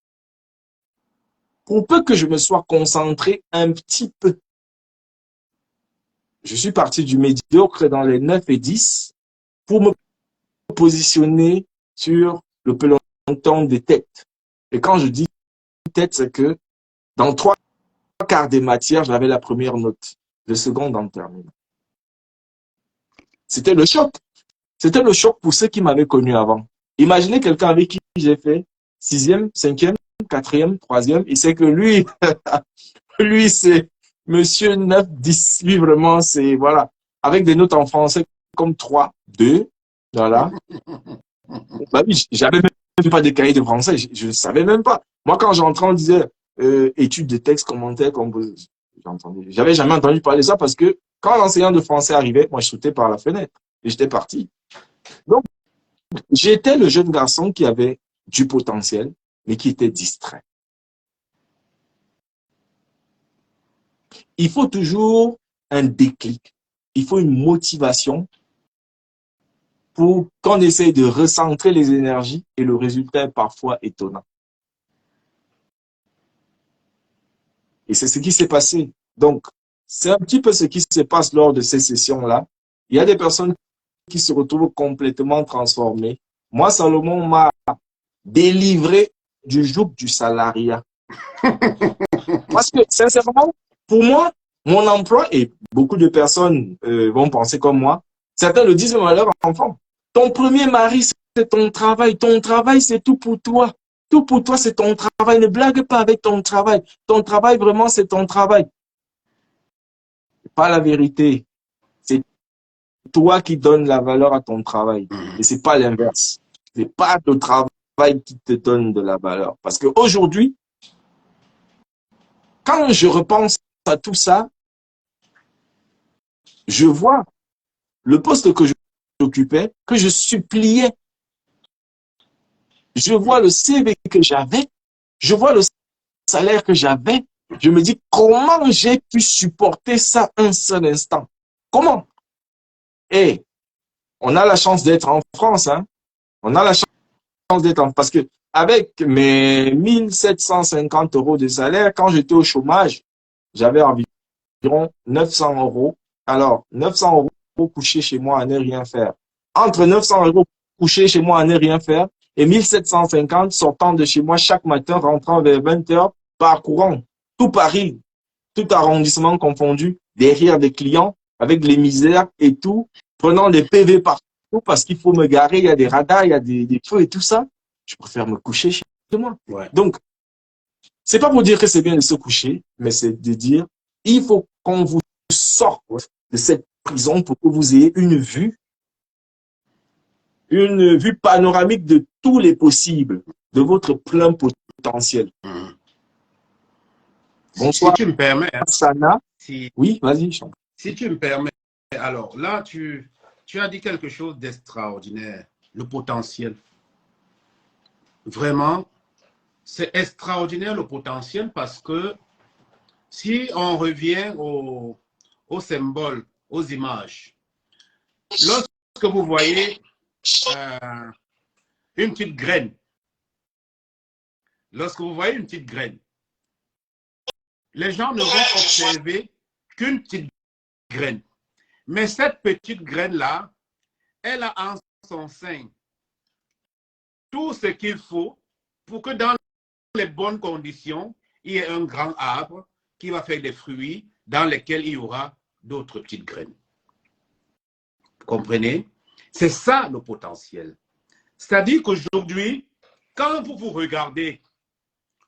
Pour peu que je me sois concentré un petit peu, je suis parti du médiocre dans les 9 et 10 pour me positionner sur le peloton des têtes. Et quand je dis tête, c'est que dans 3/4 des matières, j'avais la première note, le second en terminale. C'était le choc. C'était le choc pour ceux qui m'avaient connu avant. Imaginez quelqu'un avec qui j'ai fait 6e, 5e, 4e, 3e. Il sait que lui, lui c'est monsieur 9, 10. Lui, vraiment, c'est, voilà. Avec des notes en français comme 3, 2. Voilà. Bah oui, j'avais même pas de cahier de français. Je ne savais même pas. Moi, quand j'entrais, on disait études de texte, commentaires, composition. J'avais jamais entendu parler de ça parce que quand l'enseignant de français arrivait, moi, je sautais par la fenêtre et j'étais parti. Donc, j'étais le jeune garçon qui avait du potentiel, mais qui était distrait. Il faut toujours un déclic. Il faut une motivation pour qu'on essaye de recentrer les énergies et le résultat est parfois étonnant. Et c'est ce qui s'est passé. Donc, c'est un petit peu ce qui se passe lors de ces sessions-là. Il y a des personnes qui se retrouvent complètement transformées. Moi, Salomon m'a délivré du joug du salariat. Parce que, sincèrement, pour moi, mon emploi, et beaucoup de personnes vont penser comme moi, certains le disent même à leur enfant. Ton premier mari, c'est ton travail. Ton travail, c'est tout pour toi. Tout pour toi, c'est ton travail. Ne blague pas avec ton travail. Ton travail, vraiment, c'est ton travail. pas la vérité. C'est toi qui donnes la valeur à ton travail. Et c'est pas l'inverse. C'est pas le travail qui te donne de la valeur. Parce qu'aujourd'hui, quand je repense à tout ça, je vois le poste que j'occupais, que je suppliais. Je vois le CV que j'avais. Je vois le salaire que j'avais. Je me dis, comment j'ai pu supporter ça un seul instant? Comment? Et on a la chance d'être en France, hein? On a la chance d'être en... Parce que avec mes 1750 € de salaire, quand j'étais au chômage, j'avais environ 900 €. Alors, 900 € couchés chez moi à ne rien faire. Entre 900 € couchés chez moi à ne rien faire et 1750 sortant de chez moi chaque matin, rentrant vers 20 h, parcourant tout Paris, tout arrondissement confondu, derrière des clients, avec les misères et tout, prenant des PV partout parce qu'il faut me garer, il y a des radars, il y a des feux et tout ça. Je préfère me coucher chez moi. Ouais. Donc, c'est pas pour dire que c'est bien de se coucher, mais c'est de dire, il faut qu'on vous sorte de cette prison pour que vous ayez une vue panoramique de tous les possibles, de votre plein potentiel. Bonsoir, si tu me permets, Sana. Oui, vas-y. Si tu me permets, alors là, tu as dit quelque chose d'extraordinaire, le potentiel. Vraiment, c'est extraordinaire le potentiel parce que si on revient aux symboles, aux images, lorsque vous voyez une petite graine, les gens ne vont observer qu'une petite graine. Mais cette petite graine-là, elle a en son sein tout ce qu'il faut pour que dans les bonnes conditions, il y ait un grand arbre qui va faire des fruits dans lesquels il y aura d'autres petites graines. Vous comprenez? C'est ça le potentiel. C'est-à-dire qu'aujourd'hui, quand vous vous regardez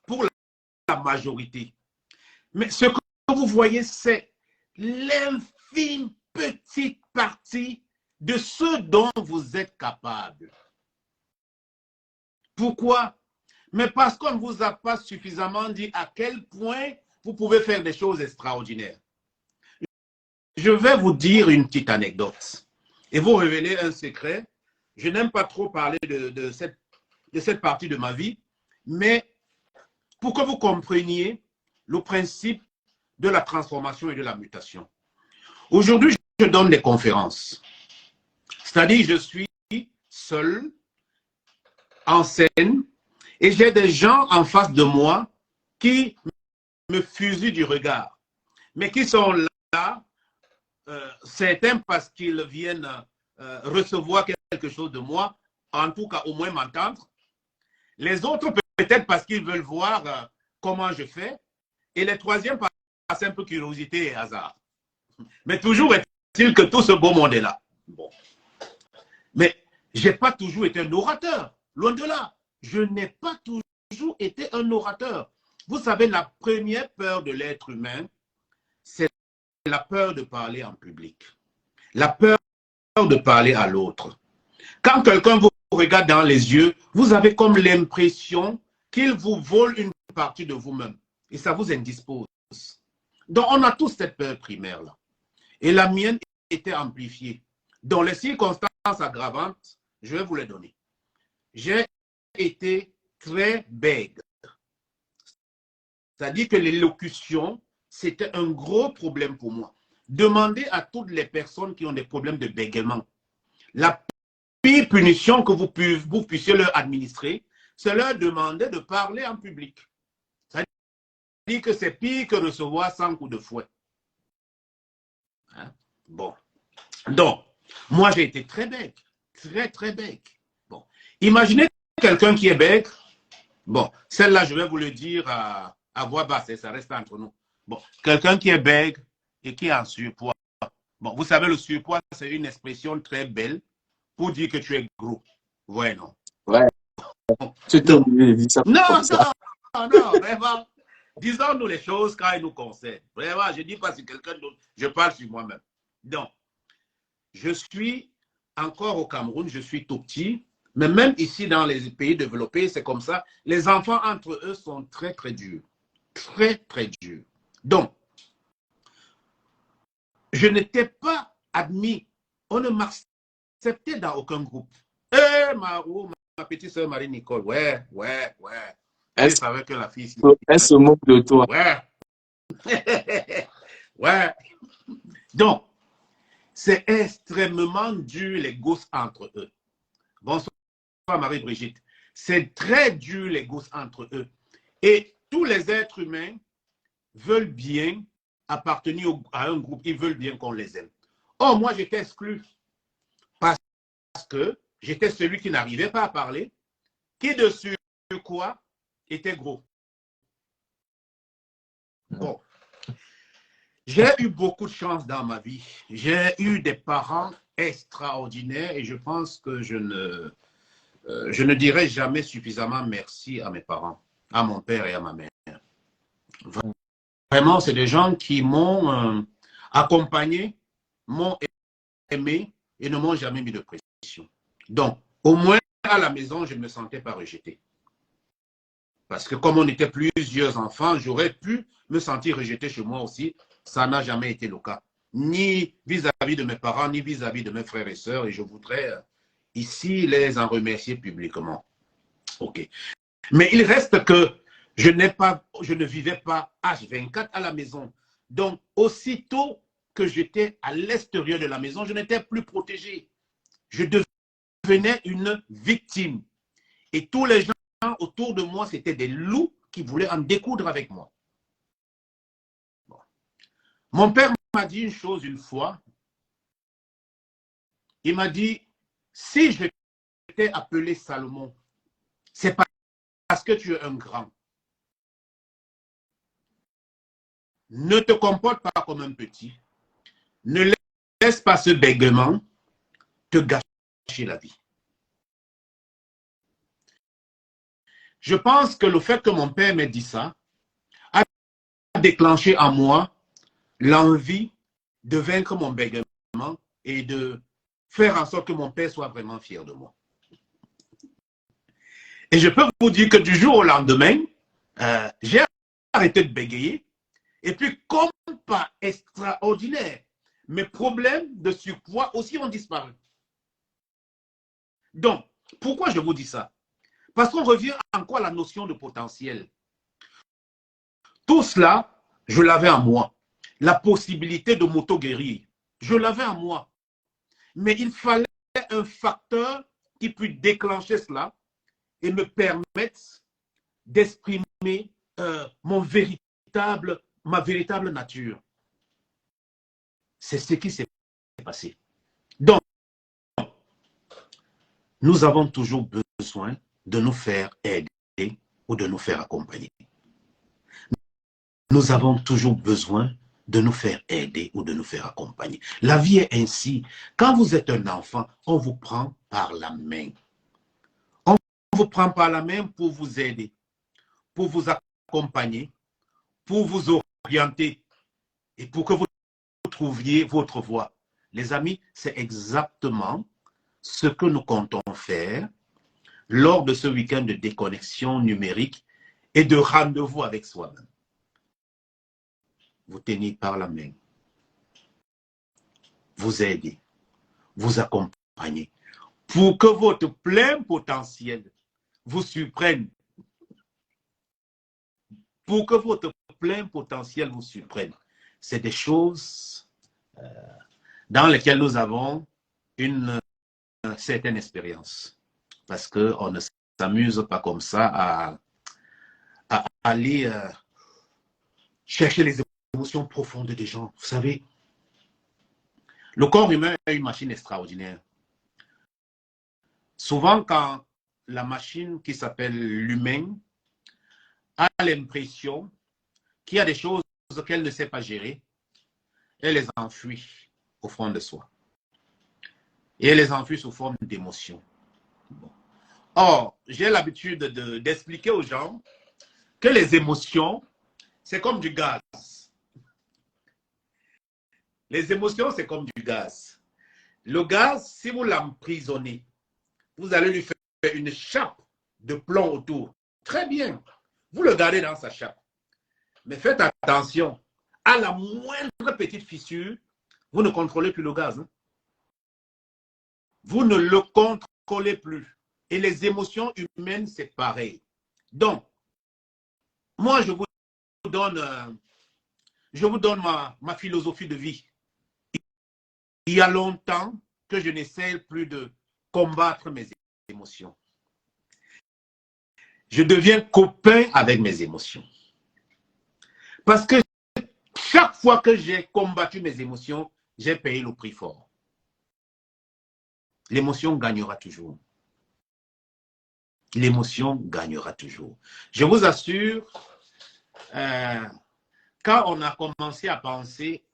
pour la majorité, mais ce que vous voyez, c'est l'infime petite partie de ce dont vous êtes capable. Pourquoi? Mais parce qu'on ne vous a pas suffisamment dit à quel point vous pouvez faire des choses extraordinaires. Je vais vous dire une petite anecdote et vous révéler un secret. Je n'aime pas trop parler de cette partie de ma vie, mais pour que vous compreniez le principe de la transformation et de la mutation. Aujourd'hui, je donne des conférences. C'est-à-dire, je suis seul, en scène, et j'ai des gens en face de moi qui me fusillent du regard, mais qui sont là, certains parce qu'ils viennent recevoir quelque chose de moi, en tout cas au moins m'entendre. Les autres peut-être parce qu'ils veulent voir comment je fais, et les troisièmes par simple curiosité et hasard. Mais toujours est-il que tout ce beau monde est là. Bon. Mais je n'ai pas toujours été un orateur, loin de là. Je n'ai pas toujours été un orateur. Vous savez, la première peur de l'être humain, c'est la peur de parler en public. La peur de parler à l'autre. Quand quelqu'un vous regarde dans les yeux, vous avez comme l'impression qu'il vous vole une partie de vous-même. Et ça vous indispose. Donc, on a tous cette peur primaire-là. Et la mienne était amplifiée. Dans les circonstances aggravantes, je vais vous les donner. J'ai été très bègue. C'est-à-dire que l'élocution, c'était un gros problème pour moi. Demandez à toutes les personnes qui ont des problèmes de bégaiement. La pire punition que vous puissiez leur administrer, c'est leur demander de parler en public. C'est-à-dire que c'est pire que recevoir 100 coups de fouet. Hein? Bon. Donc, moi, j'ai été très bègue. Très, très bègue. Bon. Imaginez quelqu'un qui est bègue. Bon, celle-là, je vais vous le dire à voix basse, et ça reste entre nous. Bon, quelqu'un qui est bègue et qui est en surpoids. Bon, vous savez, le surpoids, c'est une expression très belle pour dire que tu es gros. Ouais, non? Ouais. Non, Non, non, vraiment. disons-nous les choses quand elles nous concernent. Vraiment, je ne dis pas sur quelqu'un d'autre, je parle sur moi-même. Donc, je suis encore au Cameroun, je suis tout petit, mais même ici dans les pays développés, c'est comme ça. Les enfants entre eux sont très, très durs. Très, très durs. Donc, je n'étais pas admis. On ne m'acceptait dans aucun groupe. Ma petite soeur Marie-Nicole, ouais. Je savais que la fille... Elle se moque de toi. Ouais. Ouais. Donc, c'est extrêmement dur les gosses entre eux. Bonsoir Marie-Brigitte. C'est très dur les gosses entre eux. Et tous les êtres humains veulent bien appartenir à un groupe. Ils veulent bien qu'on les aime. Oh, moi, j'étais exclu parce que j'étais celui qui n'arrivait pas à parler, qui dessus quoi était gros. Bon. J'ai eu beaucoup de chance dans ma vie. J'ai eu des parents extraordinaires et je pense que je ne dirai jamais suffisamment merci à mes parents, à mon père et à ma mère. Vraiment, c'est des gens qui m'ont accompagné, m'ont aimé et ne m'ont jamais mis de pression. Donc, au moins à la maison, je ne me sentais pas rejeté. Parce que comme on était plusieurs enfants, j'aurais pu me sentir rejeté chez moi aussi. Ça n'a jamais été le cas. Ni vis-à-vis de mes parents, ni vis-à-vis de mes frères et sœurs. Et je voudrais ici les en remercier publiquement. OK. Mais il reste que je ne vivais pas H24 à la maison. Donc, aussitôt que j'étais à l'extérieur de la maison, je n'étais plus protégé. Je devenais une victime. Et tous les gens autour de moi, c'était des loups qui voulaient en découdre avec moi. Bon. Mon père m'a dit une chose une fois. Il m'a dit, si je t'ai appelé Salomon, c'est parce que tu es un grand. Ne te comporte pas comme un petit. Ne laisse pas ce bégaiement te gâcher la vie. Je pense que le fait que mon père m'ait dit ça a déclenché en moi l'envie de vaincre mon bégaiement et de faire en sorte que mon père soit vraiment fier de moi. Et je peux vous dire que du jour au lendemain, j'ai arrêté de bégayer. Et puis, comme pas extraordinaire, mes problèmes de surpoids aussi ont disparu. Donc, pourquoi je vous dis ça? Parce qu'on revient encore à la notion de potentiel. Tout cela, je l'avais en moi. La possibilité de m'auto-guérir, je l'avais en moi. Mais il fallait un facteur qui puisse déclencher cela et me permettre d'exprimer ma véritable nature. C'est ce qui s'est passé. Donc, nous avons toujours besoin de nous faire aider ou de nous faire accompagner. Nous avons toujours besoin de nous faire aider ou de nous faire accompagner. La vie est ainsi. Quand vous êtes un enfant, on vous prend par la main. On vous prend par la main pour vous aider, pour vous accompagner, pour vous orienter et pour que vous trouviez votre voie. Les amis, c'est exactement ce que nous comptons faire lors de ce week-end de déconnexion numérique et de rendez-vous avec soi-même. Vous tenez par la main, vous aidez, vous accompagnez pour que votre plein potentiel vous surprenne. Pour que votre plein potentiel vous surprenne. C'est des choses dans lesquelles nous avons une certaine expérience. Parce qu'on ne s'amuse pas comme ça à aller chercher les émotions profondes des gens. Vous savez, le corps humain est une machine extraordinaire. Souvent, quand la machine qui s'appelle l'humain a l'impression qu'il y a des choses qu'elle ne sait pas gérer, elle les enfuit au fond de soi. Et elle les enfuit sous forme d'émotions. Bon. Or, j'ai l'habitude d'expliquer aux gens que les émotions, c'est comme du gaz. Les émotions, c'est comme du gaz. Le gaz, si vous l'emprisonnez, vous allez lui faire une chape de plomb autour. Très bien. Vous le gardez dans sa chape. Mais faites attention. À la moindre petite fissure, vous ne contrôlez plus le gaz. Hein? Vous ne le contrôlez plus. Et les émotions humaines, c'est pareil. Donc, moi, je vous donne ma philosophie de vie. Il y a longtemps que je n'essaie plus de combattre mes émotions. Je deviens copain avec mes émotions. Parce que chaque fois que j'ai combattu mes émotions, j'ai payé le prix fort. L'émotion gagnera toujours. L'émotion gagnera toujours. Je vous assure, quand on a commencé à penser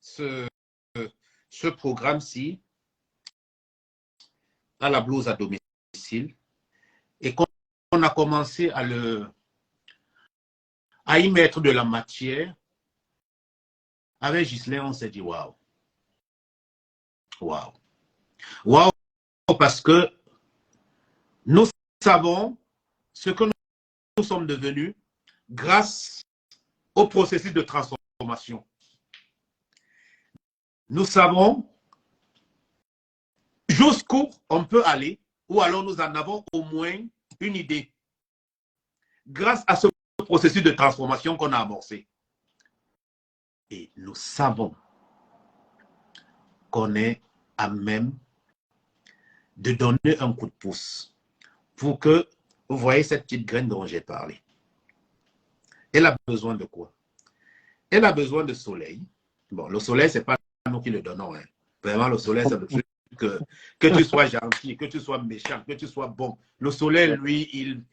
ce programme-ci, à la blouse à domicile, et qu'on a commencé à y mettre de la matière, avec Ghislain, on s'est dit waouh. Waouh. Waouh, parce que nous savons ce que nous sommes devenus grâce au processus de transformation. Nous savons jusqu'où on peut aller, ou alors nous en avons au moins une idée grâce à ce processus de transformation qu'on a amorcé. Et nous savons qu'on est à même de donner un coup de pouce pour que, vous voyez cette petite graine dont j'ai parlé. Elle a besoin de quoi? Elle a besoin de soleil. Bon, le soleil, ce n'est pas nous qui le donnons. Hein. Vraiment, le soleil, c'est le truc que tu sois gentil, que tu sois méchant, que tu sois bon. Le soleil, lui,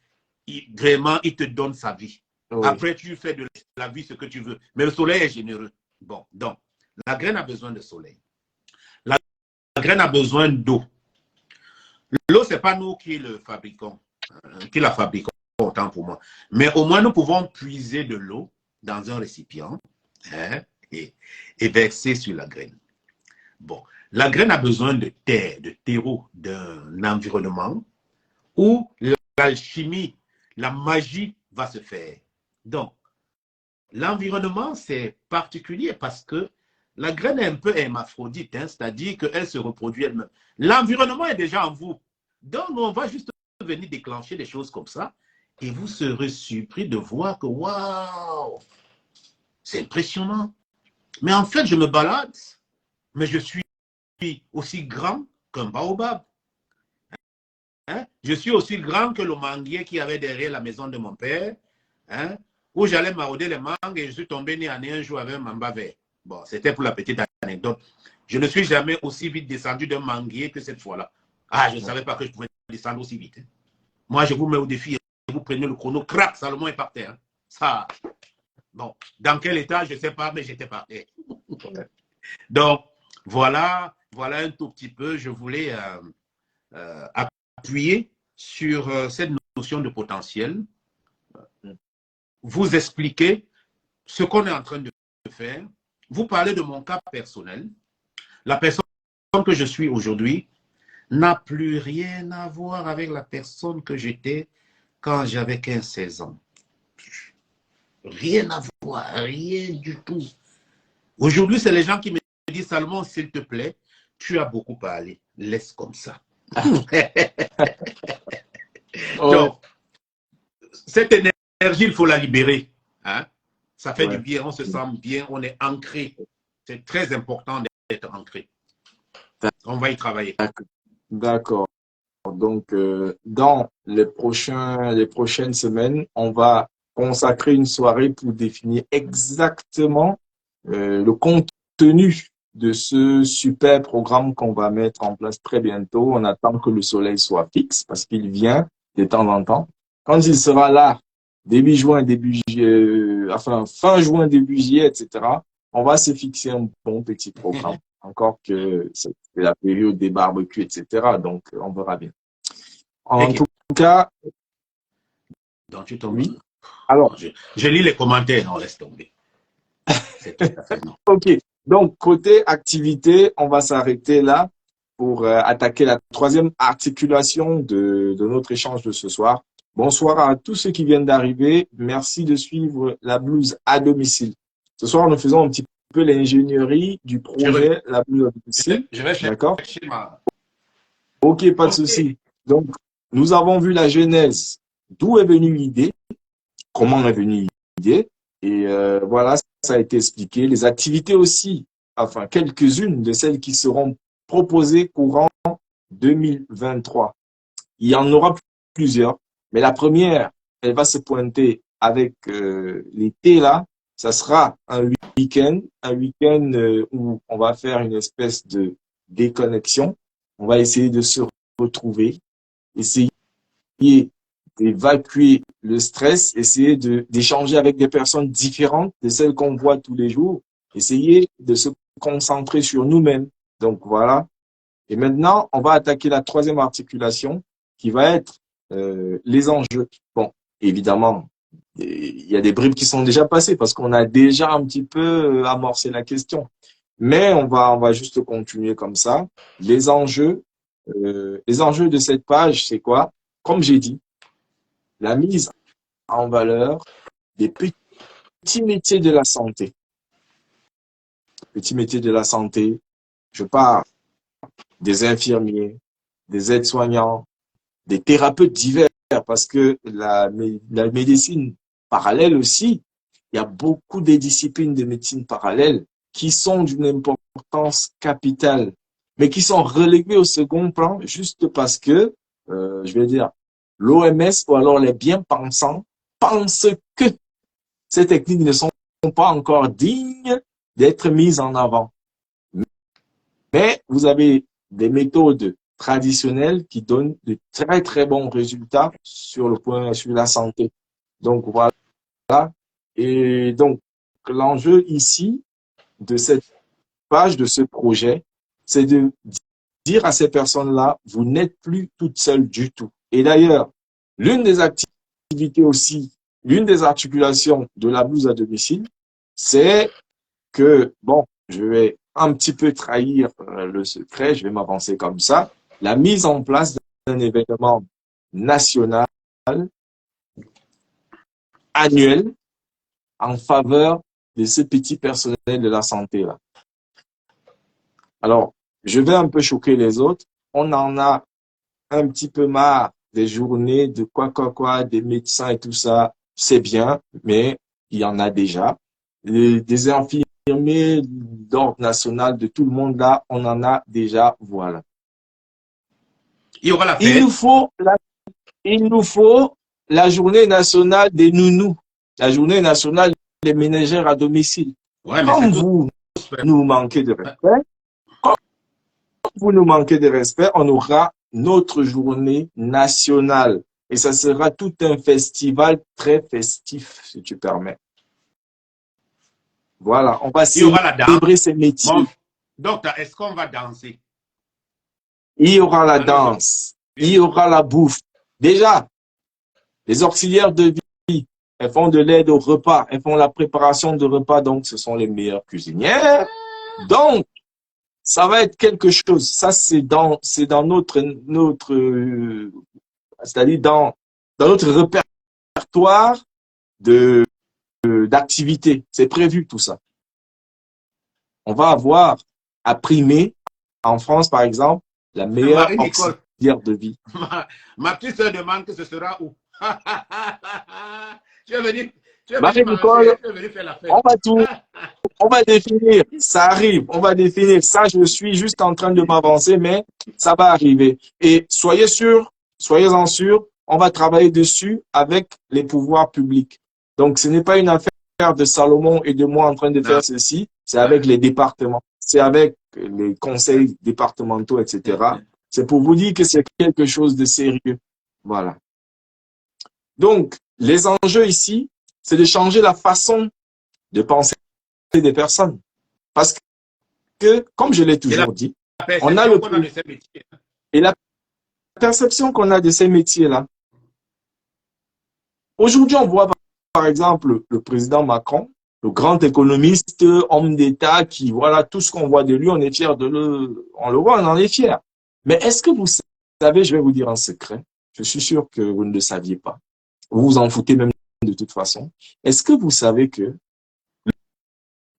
vraiment, il te donne sa vie. Oui. Après, tu fais de la vie ce que tu veux. Mais le soleil est généreux. Bon, donc, la graine a besoin de soleil. La graine a besoin d'eau. L'eau, ce n'est pas nous qui le fabriquons, qui la fabriquons, autant pour moi. Mais au moins, nous pouvons puiser de l'eau dans un récipient et verser sur la graine. Bon, la graine a besoin de terre, de terreau, d'un environnement où l'alchimie, la magie va se faire. Donc, l'environnement, c'est particulier parce que la graine est un peu hermaphrodite, hein, c'est-à-dire qu'elle se reproduit elle-même. L'environnement est déjà en vous. Donc, on va juste venir déclencher des choses comme ça et vous serez surpris de voir que, waouh, c'est impressionnant. Mais en fait, je me balade, mais je suis aussi grand qu'un baobab. Hein? Je suis aussi grand que le manguier qui avait derrière la maison de mon père, hein? Où j'allais marauder les mangues et je suis tombé nez à nez un jour avec un mamba vert. Bon, c'était pour la petite anecdote. Je ne suis jamais aussi vite descendu d'un manguier que cette fois-là. Ah, je ne savais pas que je pouvais descendre aussi vite. Hein. Moi, je vous mets au défi. Vous prenez le chrono, crac, Salomon est par terre. Hein. Ça, bon, dans quel état, je ne sais pas, mais j'étais par terre. Donc, voilà un tout petit peu. Je voulais appuyer sur cette notion de potentiel, vous expliquer ce qu'on est en train de faire, vous parler de mon cas personnel. La personne que je suis aujourd'hui n'a plus rien à voir avec la personne que j'étais quand j'avais 15-16 ans. Rien à voir, rien du tout. Aujourd'hui, c'est les gens qui me disent, Salomon, s'il te plaît, tu as beaucoup parlé, laisse comme ça. Donc, cette énergie, il faut la libérer. Hein? Ça fait du bien, on se sent bien, on est ancré. C'est très important d'être ancré. On va y travailler. D'accord. Donc, dans les prochaines semaines, on va consacrer une soirée pour définir exactement le contenu de ce super programme qu'on va mettre en place très bientôt. On attend que le soleil soit fixe parce qu'il vient de temps en temps. Quand il sera là, début juin, fin juin, début juillet, etc., on va se fixer un bon petit programme. Encore que c'est la période des barbecues, etc. Donc, on verra bien. En tout cas... Donc, tu tombes. Oui. Alors, Je lis les commentaires, non, laisse tomber. C'est tout à fait non. ok. Donc, côté activité, on va s'arrêter là pour attaquer la troisième articulation de notre échange de ce soir. Bonsoir à tous ceux qui viennent d'arriver. Merci de suivre la blouse à domicile. Ce soir, nous faisons un petit peu l'ingénierie du projet La blouse à domicile. Je vais chercher D'accord? ma... Ok, pas de Ok. souci. Donc, nous avons vu la genèse, d'où est venue l'idée, comment est venue l'idée, et voilà, ça a été expliqué. Les activités aussi, enfin, quelques-unes de celles qui seront proposées courant 2023. Il y en aura plusieurs, mais la première, elle va se pointer avec l'été là. Ça sera un week-end où on va faire une espèce de déconnexion. On va essayer de se retrouver, essayer d'évacuer le stress, essayer d'échanger avec des personnes différentes de celles qu'on voit tous les jours, essayer de se concentrer sur nous-mêmes. Donc voilà. Et maintenant, on va attaquer la troisième articulation qui va être les enjeux. Bon, évidemment, il y a des bribes qui sont déjà passées parce qu'on a déjà un petit peu amorcé la question. Mais on va juste continuer comme ça. Les enjeux de cette page, c'est quoi? Comme j'ai dit, la mise en valeur des petits métiers de la santé. Petits métiers de la santé, je parle des infirmiers, des aides-soignants, des thérapeutes divers, parce que la médecine parallèle aussi, il y a beaucoup de disciplines de médecine parallèle qui sont d'une importance capitale, mais qui sont reléguées au second plan juste parce que, je vais dire, l'OMS ou alors les bien-pensants pensent que ces techniques ne sont pas encore dignes d'être mises en avant. Mais vous avez des méthodes traditionnelles qui donnent de très très bons résultats sur la santé. Donc voilà. Et donc l'enjeu ici de cette page, de ce projet, c'est de dire à ces personnes-là, vous n'êtes plus toutes seules du tout. Et d'ailleurs, l'une des activités aussi, l'une des articulations de la blouse à domicile, c'est que, bon, je vais un petit peu trahir le secret, je vais m'avancer comme ça, la mise en place d'un événement national, annuel, en faveur de ce petit personnel de la santé-là. Alors, je vais un peu choquer les autres. On en a un petit peu marre des journées de quoi, des médecins et tout ça. C'est bien, mais il y en a déjà. Des infirmiers d'ordre national, de tout le monde là, on en a déjà, voilà. Il y aura la fête. Il nous faut la journée nationale des nounous, la journée nationale des ménagères à domicile. Ouais, mais Comme vous nous manquez de respect, on aura notre journée nationale. Et ça sera tout un festival très festif, si tu permets. Voilà, on va célébrer ces métiers. Bon, docteur, est-ce qu'on va danser? Il y aura la danse, il y aura la bouffe. Déjà, les auxiliaires de vie, elles font de l'aide au repas, elles font la préparation de repas, donc ce sont les meilleures cuisinières. Donc, ça va être quelque chose. Ça, c'est dans notre c'est-à-dire dans notre répertoire d'activités. C'est prévu tout ça. On va avoir à primer, en France par exemple, la meilleure auxiliaire de vie. Ma petite soeur demande que ce sera où? Tu es venu Marie-Nicole, on va définir, ça arrive, on va définir. Ça, je suis juste en train de m'avancer, mais ça va arriver. Et soyez-en sûrs, on va travailler dessus avec les pouvoirs publics. Donc, ce n'est pas une affaire de Salomon et de moi en train de faire ceci, c'est avec les départements, c'est avec les conseils départementaux, etc. C'est pour vous dire que c'est quelque chose de sérieux. Voilà. Donc, les enjeux ici, c'est de changer la façon de penser des personnes. Parce que, comme je l'ai toujours dit, on a et la perception qu'on a de ces métiers-là. Aujourd'hui, on voit par exemple, le président Macron, le grand économiste, homme d'État, qui, voilà, tout ce qu'on voit de lui, on est fier on le voit, on en est fier. Mais est-ce que vous savez, je vais vous dire un secret, je suis sûr que vous ne le saviez pas. Vous vous en foutez même de toute façon. Est-ce que vous savez que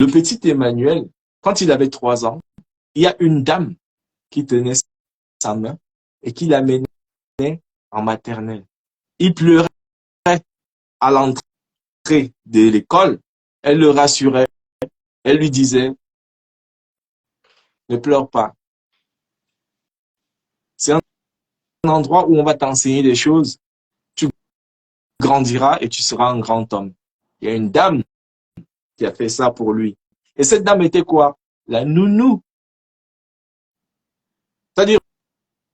le petit Emmanuel, quand il avait 3 ans, il y a une dame qui tenait sa main et qui l'amenait en maternelle. Il pleurait à l'entrée de l'école. Elle le rassurait. Elle lui disait, ne pleure pas. C'est un endroit où on va t'enseigner des choses. Tu grandiras et tu seras un grand homme. Il y a une dame qui a fait ça pour lui. Et cette dame était quoi? La nounou. C'est-à-dire,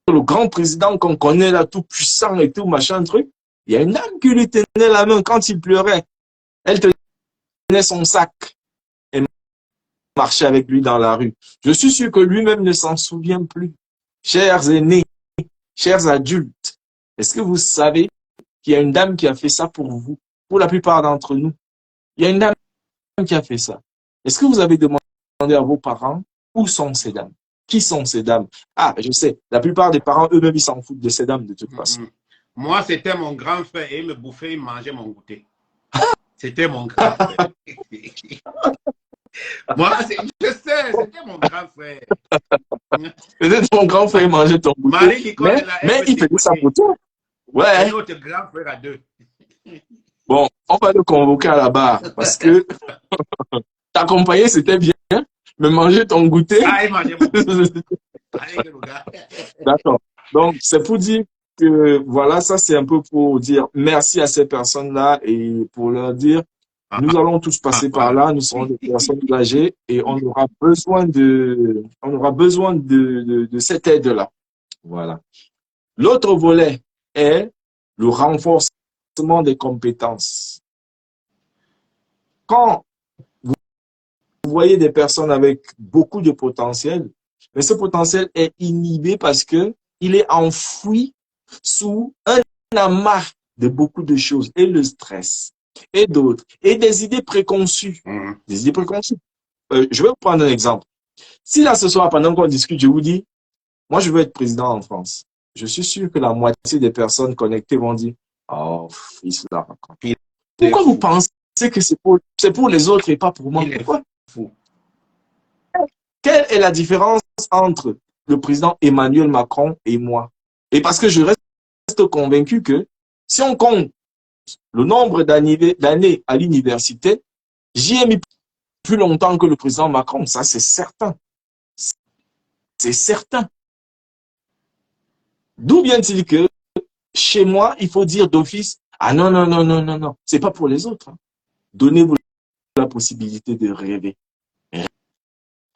le grand président qu'on connaît là, tout puissant et tout, machin, truc, il y a une dame qui lui tenait la main quand il pleurait. Elle tenait son sac et marchait avec lui dans la rue. Je suis sûr que lui-même ne s'en souvient plus. Chers aînés, chers adultes, est-ce que vous savez qu'il y a une dame qui a fait ça pour vous? Pour la plupart d'entre nous, il y a une dame qui a fait ça. Est-ce que vous avez demandé à vos parents où sont ces dames? Qui sont ces dames? Ah, je sais, la plupart des parents eux-mêmes, ils s'en foutent de ces dames de toute façon. Moi, c'était mon grand frère et il me bouffait, il mangeait mon goûter. C'était mon grand frère. Moi, je sais, c'était mon grand frère. Peut-être ton grand frère mangeait ton goûter, mais il faisait ça pour toi. Ouais. Et notre grand frère à 2. Bon, on va le convoquer à la barre parce que t'accompagner, c'était bien, mais manger ton goûter. Ah, il mangeait mon goûter. D'accord. Donc, c'est pour dire que, voilà, ça c'est un peu pour dire merci à ces personnes-là et pour leur dire, nous allons tous passer par là, nous serons des personnes âgées et on aura besoin de cette aide-là. Voilà. L'autre volet est le renforcement des compétences. Quand vous voyez des personnes avec beaucoup de potentiel, mais ce potentiel est inhibé parce que il est enfoui sous un amas de beaucoup de choses et le stress et d'autres et des idées préconçues. Des idées préconçues. Je vais vous prendre un exemple. Si là ce soir, pendant qu'on discute, je vous dis, moi je veux être président en France, je suis sûr que la moitié des personnes connectées vont dire, oh, il se la raconte. Pourquoi vous pensez que c'est pour les autres et pas pour moi? Pourquoi? Quelle est la différence entre le président Emmanuel Macron et moi? Et parce que je reste convaincu que si on compte le nombre d'années à l'université, j'y ai mis plus longtemps que le président Macron. Ça, c'est certain. C'est certain. D'où vient-il que chez moi, il faut dire d'office, ah non, non, non, non, non, non, c'est pas pour les autres. Hein. Donnez-vous la possibilité de rêver.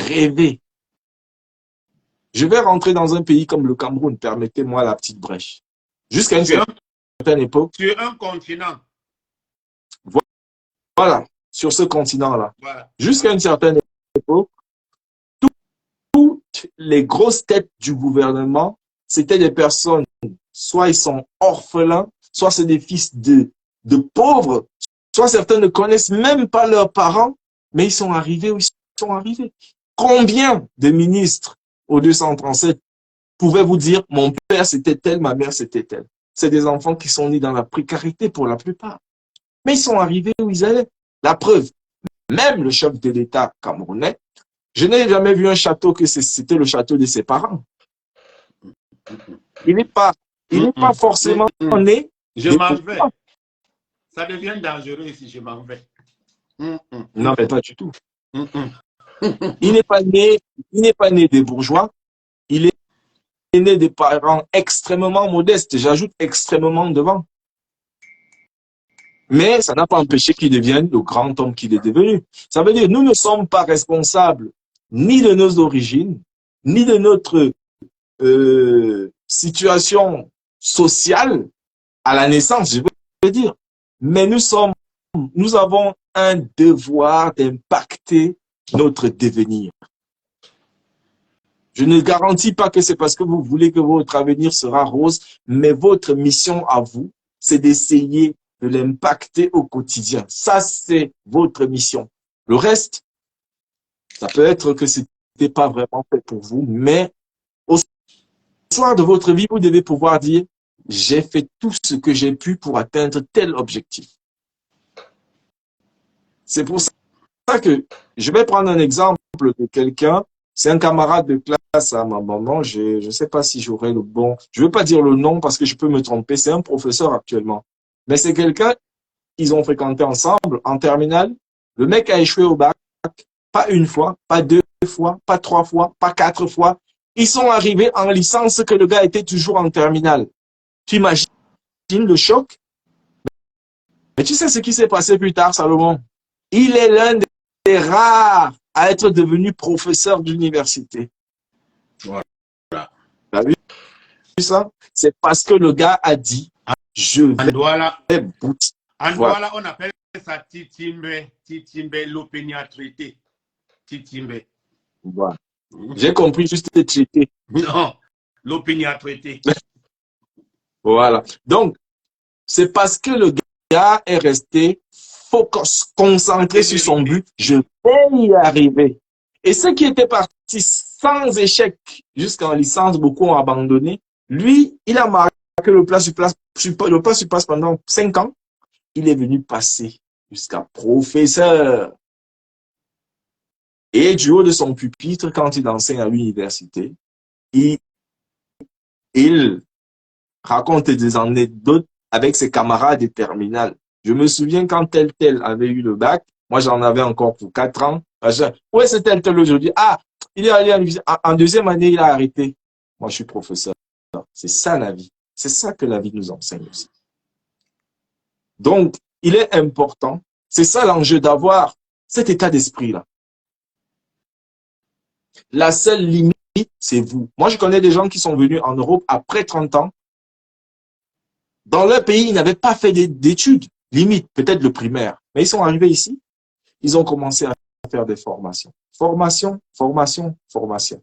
Rêver. Je vais rentrer dans un pays comme le Cameroun, permettez-moi la petite brèche. Jusqu'à une certaine époque. Sur un continent. Voilà, sur ce continent-là. Voilà. Jusqu'à une certaine époque, toutes les grosses têtes du gouvernement, c'était des personnes, soit ils sont orphelins, soit c'est des fils de pauvres, soit certains ne connaissent même pas leurs parents, mais ils sont arrivés où ils sont arrivés. Combien de ministres au 237 pouvaient vous dire, mon père c'était tel, ma mère c'était tel. C'est des enfants qui sont nés dans la précarité pour la plupart. Mais ils sont arrivés où ils allaient. La preuve, même le chef de l'État camerounais, je n'ai jamais vu un château que c'était le château de ses parents. Il n'est pas forcément né. Je m'en vais. Ça devient dangereux si je m'en vais. Non, mais pas du tout. Il n'est pas né des bourgeois. Il est né des parents extrêmement modestes. J'ajoute extrêmement devant. Mais ça n'a pas empêché qu'il devienne le grand homme qu'il est devenu. Ça veut dire que nous ne sommes pas responsables ni de nos origines, ni de notre situation sociale à la naissance, je veux dire. Mais nous avons un devoir d'impacter notre devenir. Je ne garantis pas que c'est parce que vous voulez que votre avenir sera rose, mais votre mission à vous, c'est d'essayer de l'impacter au quotidien. Ça, c'est votre mission. Le reste, ça peut être que ce n'était pas vraiment fait pour vous, mais au soir de votre vie, vous devez pouvoir dire, j'ai fait tout ce que j'ai pu pour atteindre tel objectif. C'est pour ça que je vais prendre un exemple de quelqu'un. C'est un camarade de classe à ma maman. Je ne sais pas si j'aurai le bon. Je ne veux pas dire le nom parce que je peux me tromper. C'est un professeur actuellement. Mais c'est quelqu'un, ils ont fréquenté ensemble en terminale. Le mec a échoué au bac. Pas une fois, pas deux fois, pas trois fois, pas quatre fois. Ils sont arrivés en licence que le gars était toujours en terminale. Tu imagines le choc? Mais tu sais ce qui s'est passé plus tard, Salomon? Il est l'un des rares à être devenu professeur d'université. Voilà. T'as vu ça? C'est parce que le gars a dit, je vais boutir. En Douala, on appelle ça titimbe, l'opiniâtreté. Titimbe. Voilà. J'ai compris juste le traité. Non, l'opiniâtreté. Voilà. Donc, c'est parce que le gars est resté focus, concentré sur son but. Je vais y arriver. Et ceux qui étaient partis sans échec jusqu'en licence, beaucoup ont abandonné. Lui, il a marqué le pas sur place pendant 5 ans. Il est venu passer jusqu'à professeur. Et du haut de son pupitre, quand il enseigne à l'université, il raconte des anecdotes avec ses camarades des terminales. Je me souviens quand tel avait eu le bac, moi j'en avais encore pour 4 ans. Où est-ce tel aujourd'hui? Ah, il est allé en deuxième année, il a arrêté. Moi je suis professeur. C'est ça la vie. C'est ça que la vie nous enseigne aussi. Donc, il est important, c'est ça l'enjeu d'avoir cet état d'esprit-là. La seule limite, c'est vous. Moi, je connais des gens qui sont venus en Europe après 30 ans. Dans leur pays, ils n'avaient pas fait d'études, limite, peut-être le primaire. Mais ils sont arrivés ici, ils ont commencé à faire des formations. Formation, formation, formation.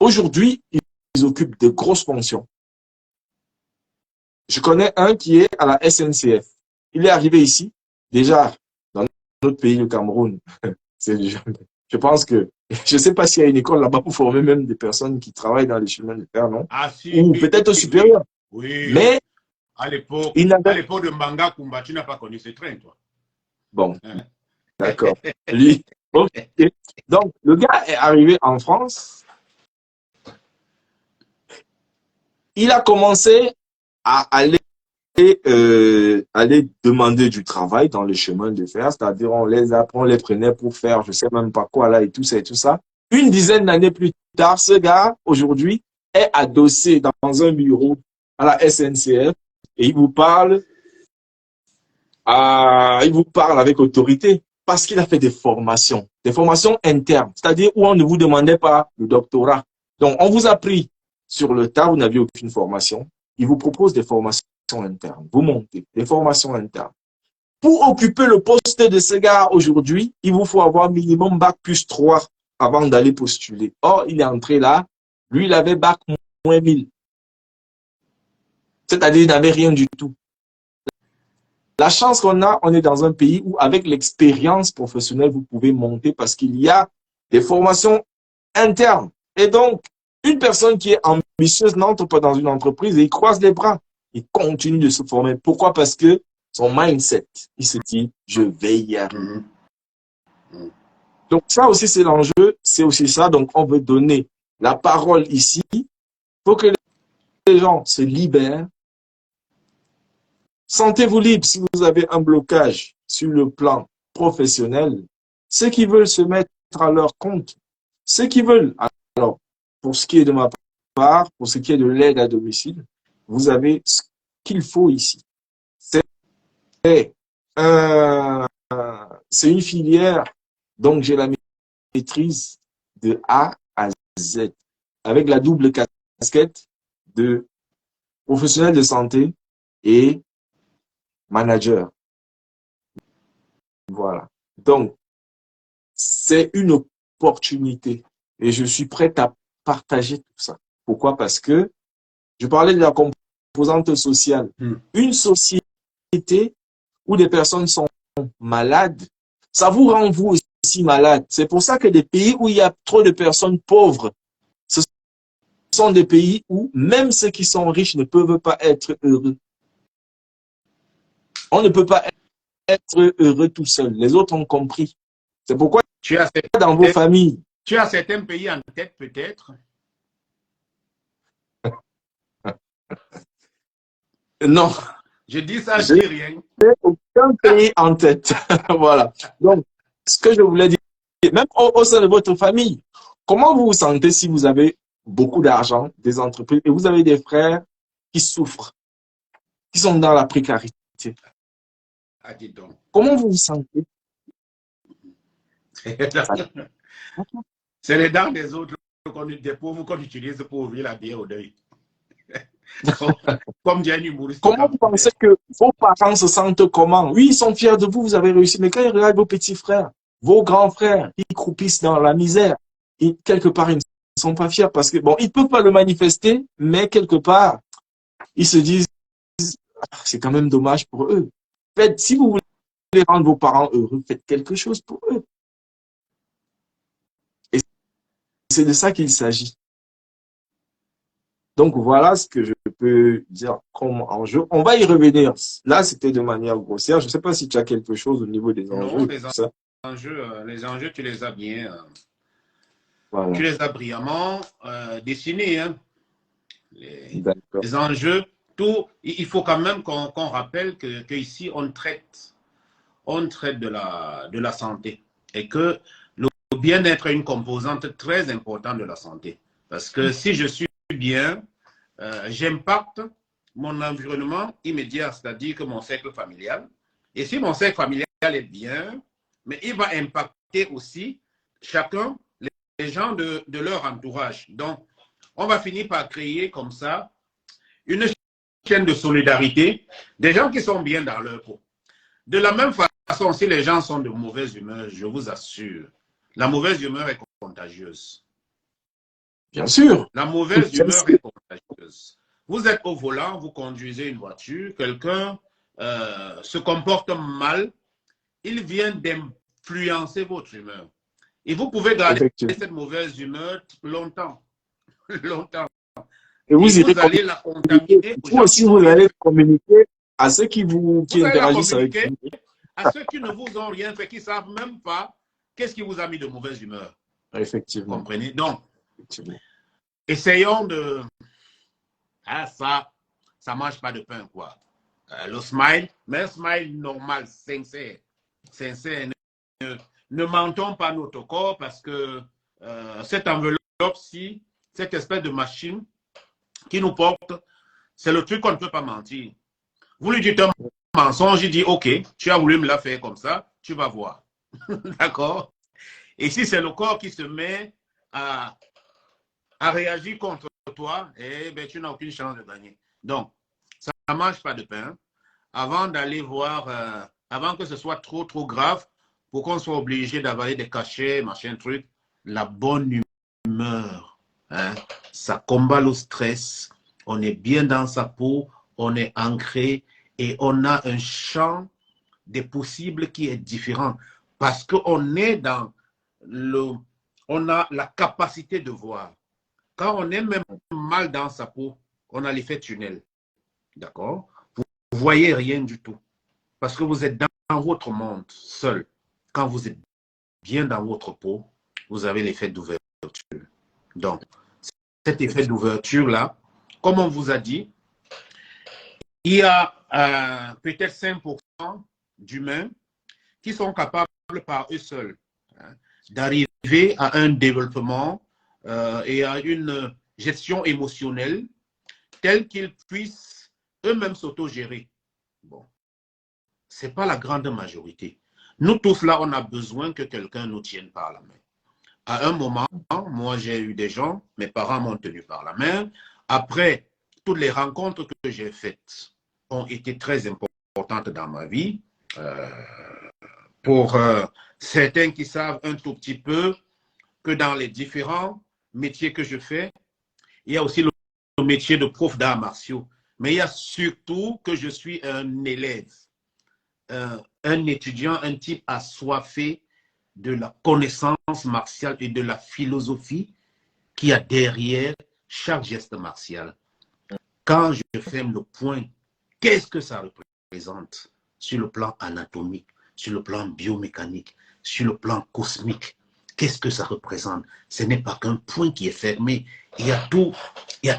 Aujourd'hui, ils occupent de grosses fonctions. Je connais un qui est à la SNCF. Il est arrivé ici, déjà, dans notre pays, le Cameroun. Je pense que, je ne sais pas s'il y a une école là-bas pour former même des personnes qui travaillent dans les chemins de fer, non? Ah, si, ou peut-être au supérieur. Oui. Mais, à l'époque de Mbanga Kumba, tu n'as pas connu ce train, toi. Bon, d'accord. Lui, okay. Donc, le gars est arrivé en France. Il a commencé à aller demander du travail dans les chemins de fer, c'est-à-dire on les prenait pour faire je sais même pas quoi là et tout ça et tout ça. Une dizaine d'années plus tard, ce gars aujourd'hui est adossé dans un bureau à la SNCF et il vous parle avec autorité parce qu'il a fait des formations internes, c'est-à-dire où on ne vous demandait pas le doctorat. Donc on vous a pris sur le tas, vous n'aviez aucune formation. Il vous propose des formations internes. Vous montez des formations internes. Pour occuper le poste de ce gars aujourd'hui, il vous faut avoir minimum bac plus 3 avant d'aller postuler. Or, il est entré là, lui, il avait bac moins 1000. C'est-à-dire, il n'avait rien du tout. La chance qu'on a, on est dans un pays où, avec l'expérience professionnelle, vous pouvez monter parce qu'il y a des formations internes. Et donc, une personne qui est ambitieuse n'entre pas dans une entreprise et il croise les bras. Il continue de se former. Pourquoi? Parce que son mindset, il se dit, je vais y arriver. Donc ça aussi, c'est l'enjeu. C'est aussi ça. Donc, on veut donner la parole ici pour que les gens se libèrent. Sentez-vous libre si vous avez un blocage sur le plan professionnel. Ceux qui veulent se mettre à leur compte, ceux qui veulent, alors, pour ce qui est de ma part, pour ce qui est de l'aide à domicile, vous avez ce qu'il faut ici. C'est une filière, donc j'ai la maîtrise de A à Z, avec la double casquette de professionnel de santé et manager. Voilà. Donc, c'est une opportunité et je suis prêt à partager tout ça. Pourquoi? Parce que je parlais de la composante sociale. Une société où des personnes sont malades, ça vous rend vous aussi malade. C'est pour ça que des pays où il y a trop de personnes pauvres, ce sont des pays où même ceux qui sont riches ne peuvent pas être heureux. On ne peut pas être heureux tout seul. Les autres ont compris. C'est pourquoi dans vos familles. Tu as certains pays en tête peut-être? Non. Je dis ça, je dis rien. Aucun pays en tête. Voilà. Donc, ce que je voulais dire, même au sein de votre famille, comment vous vous sentez si vous avez beaucoup d'argent, des entreprises, et vous avez des frères qui souffrent, qui sont dans la précarité? Ah, dis donc. Comment vous vous sentez? C'est les dents des autres, des pauvres qu'on utilise pour ouvrir la bière au deuil. Comme dit un humoriste. Comment vous pensez que vos parents se sentent comment? Oui, ils sont fiers de vous, vous avez réussi, mais quand ils regardent vos petits frères, vos grands frères, ils croupissent dans la misère, quelque part, ils ne sont pas fiers parce que, bon, ils ne peuvent pas le manifester, mais quelque part, ils se disent, c'est quand même dommage pour eux. Faites, si vous voulez rendre vos parents heureux, faites quelque chose pour eux. Et c'est de ça qu'il s'agit. Donc, voilà ce que je peux dire comme enjeu. On va y revenir. Là, c'était de manière grossière. Je ne sais pas si tu as quelque chose au niveau des enjeux. Non, les enjeux, tu les as bien. Voilà. Tu les as brillamment dessinés. Hein. Les enjeux, tout. Il faut quand même qu'on rappelle qu'ici, on traite de la santé. Et que le bien-être est une composante très importante de la santé. Parce que si je suis bien, j'impacte mon environnement immédiat, c'est-à-dire que mon cercle familial. Et si mon cercle familial est bien, mais il va impacter aussi chacun, les gens de leur entourage. Donc, on va finir par créer comme ça une chaîne de solidarité des gens qui sont bien dans leur peau. De la même façon, si les gens sont de mauvaise humeur, je vous assure, la mauvaise humeur est contagieuse. Bien sûr. La mauvaise humeur est contagieuse. Vous êtes au volant, vous conduisez une voiture, quelqu'un se comporte mal, il vient d'influencer votre humeur. Et vous pouvez garder cette mauvaise humeur longtemps. Longtemps. Et vous allez la contaminer. Vous aussi, vous allez communiquer à ceux qui interagissent avec vous. À ceux qui ne vous ont rien fait, qui ne savent même pas qu'est-ce qui vous a mis de mauvaise humeur. Effectivement. Vous comprenez? Donc, essayons de... Ah, ça ne mange pas de pain, quoi. Le smile, mais un smile normal, sincère. Sincère. Ne mentons pas notre corps parce que cette enveloppe-ci, cette espèce de machine qui nous porte, c'est le truc qu'on ne peut pas mentir. Vous lui dites un mensonge, il dit, OK, tu as voulu me la faire comme ça, tu vas voir. D'accord? Et si c'est le corps qui se met à réagir contre toi, eh ben, tu n'as aucune chance de gagner. Donc, ça ne mange pas de pain. Avant d'aller voir, avant que ce soit trop grave, pour qu'on soit obligé d'avaler des cachets, machin truc, la bonne humeur, hein, ça combat le stress, on est bien dans sa peau, on est ancré et on a un champ des possibles qui est différent parce qu'on est dans on a la capacité de voir. Quand on est même mal dans sa peau, on a l'effet tunnel. D'accord? Vous ne voyez rien du tout. Parce que vous êtes dans votre monde seul. Quand vous êtes bien dans votre peau, vous avez l'effet d'ouverture. Donc, cet effet d'ouverture-là, comme on vous a dit, il y a peut-être 5% d'humains qui sont capables par eux seuls d'arriver à un développement et à une gestion émotionnelle telle qu'ils puissent eux-mêmes s'autogérer. Bon, ce n'est pas la grande majorité. Nous tous là, on a besoin que quelqu'un nous tienne par la main. À un moment, moi j'ai eu des gens, mes parents m'ont tenu par la main. Après, toutes les rencontres que j'ai faites ont été très importantes dans ma vie. Pour certains qui savent un tout petit peu que dans les différents métiers que je fais, il y a aussi le métier de prof d'arts martiaux. mais il y a surtout que je suis un élève, un étudiant, un type assoiffé de la connaissance martiale et de la philosophie qu'il y a derrière chaque geste martial. Quand je ferme le point, qu'est-ce que ça représente sur le plan anatomique, sur le plan biomécanique, sur le plan cosmique? Qu'est-ce que ça représente? Ce n'est pas qu'un point qui est fermé. Il y a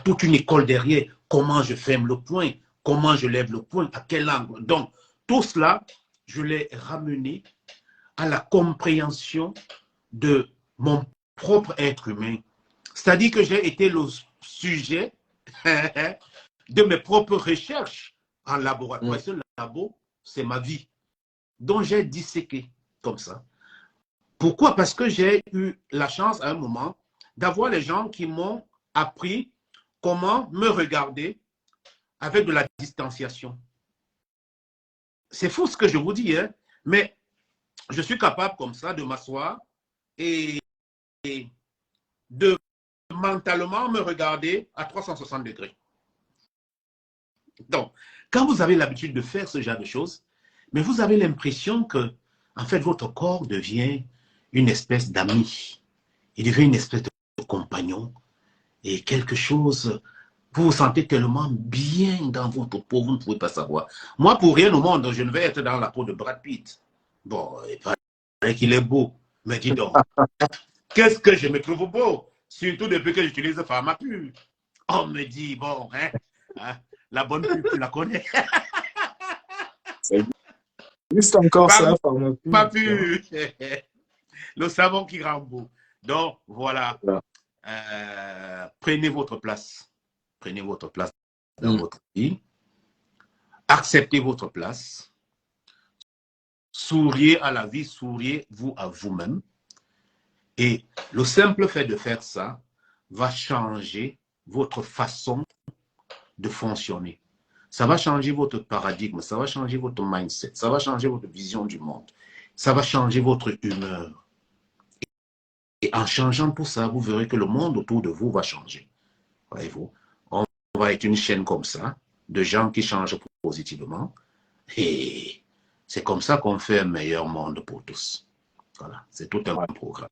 toute une école derrière. Comment je ferme le point? Comment je lève le point? À quel angle? Donc, tout cela, je l'ai ramené à la compréhension de mon propre être humain. C'est-à-dire que j'ai été le sujet de mes propres recherches en laboratoire. Ce labo, c'est ma vie. Donc, j'ai disséqué comme ça. Pourquoi? Parce que j'ai eu la chance à un moment d'avoir les gens qui m'ont appris comment me regarder avec de la distanciation. C'est fou ce que je vous dis, hein? Mais je suis capable comme ça de m'asseoir et de mentalement me regarder à 360 degrés. Donc, quand vous avez l'habitude de faire ce genre de choses, mais vous avez l'impression que, en fait, votre corps devient une espèce d'ami. Il devient une espèce de compagnon et quelque chose. Vous vous sentez tellement bien dans votre peau, vous ne pouvez pas savoir. Moi, pour rien au monde, je ne vais être dans la peau de Brad Pitt. Bon, il paraît qu'il est beau, mais dis donc, qu'est-ce que je me trouve beau? Surtout depuis que j'utilise Pharmapur. On me dit, bon, la bonne pub, tu la connais. Ça existe encore ça, Pharmapur. Pharmapur. Le savon qui rend beau. Donc, voilà. Prenez votre place. Prenez votre place dans votre vie. Acceptez votre place. Souriez à la vie, souriez-vous à vous-même. Et le simple fait de faire ça va changer votre façon de fonctionner. Ça va changer votre paradigme, ça va changer votre mindset, ça va changer votre vision du monde, ça va changer votre humeur. Et en changeant tout ça, vous verrez que le monde autour de vous va changer. Voyez-vous, on va être une chaîne comme ça, de gens qui changent positivement. Et c'est comme ça qu'on fait un meilleur monde pour tous. Voilà, c'est tout un programme.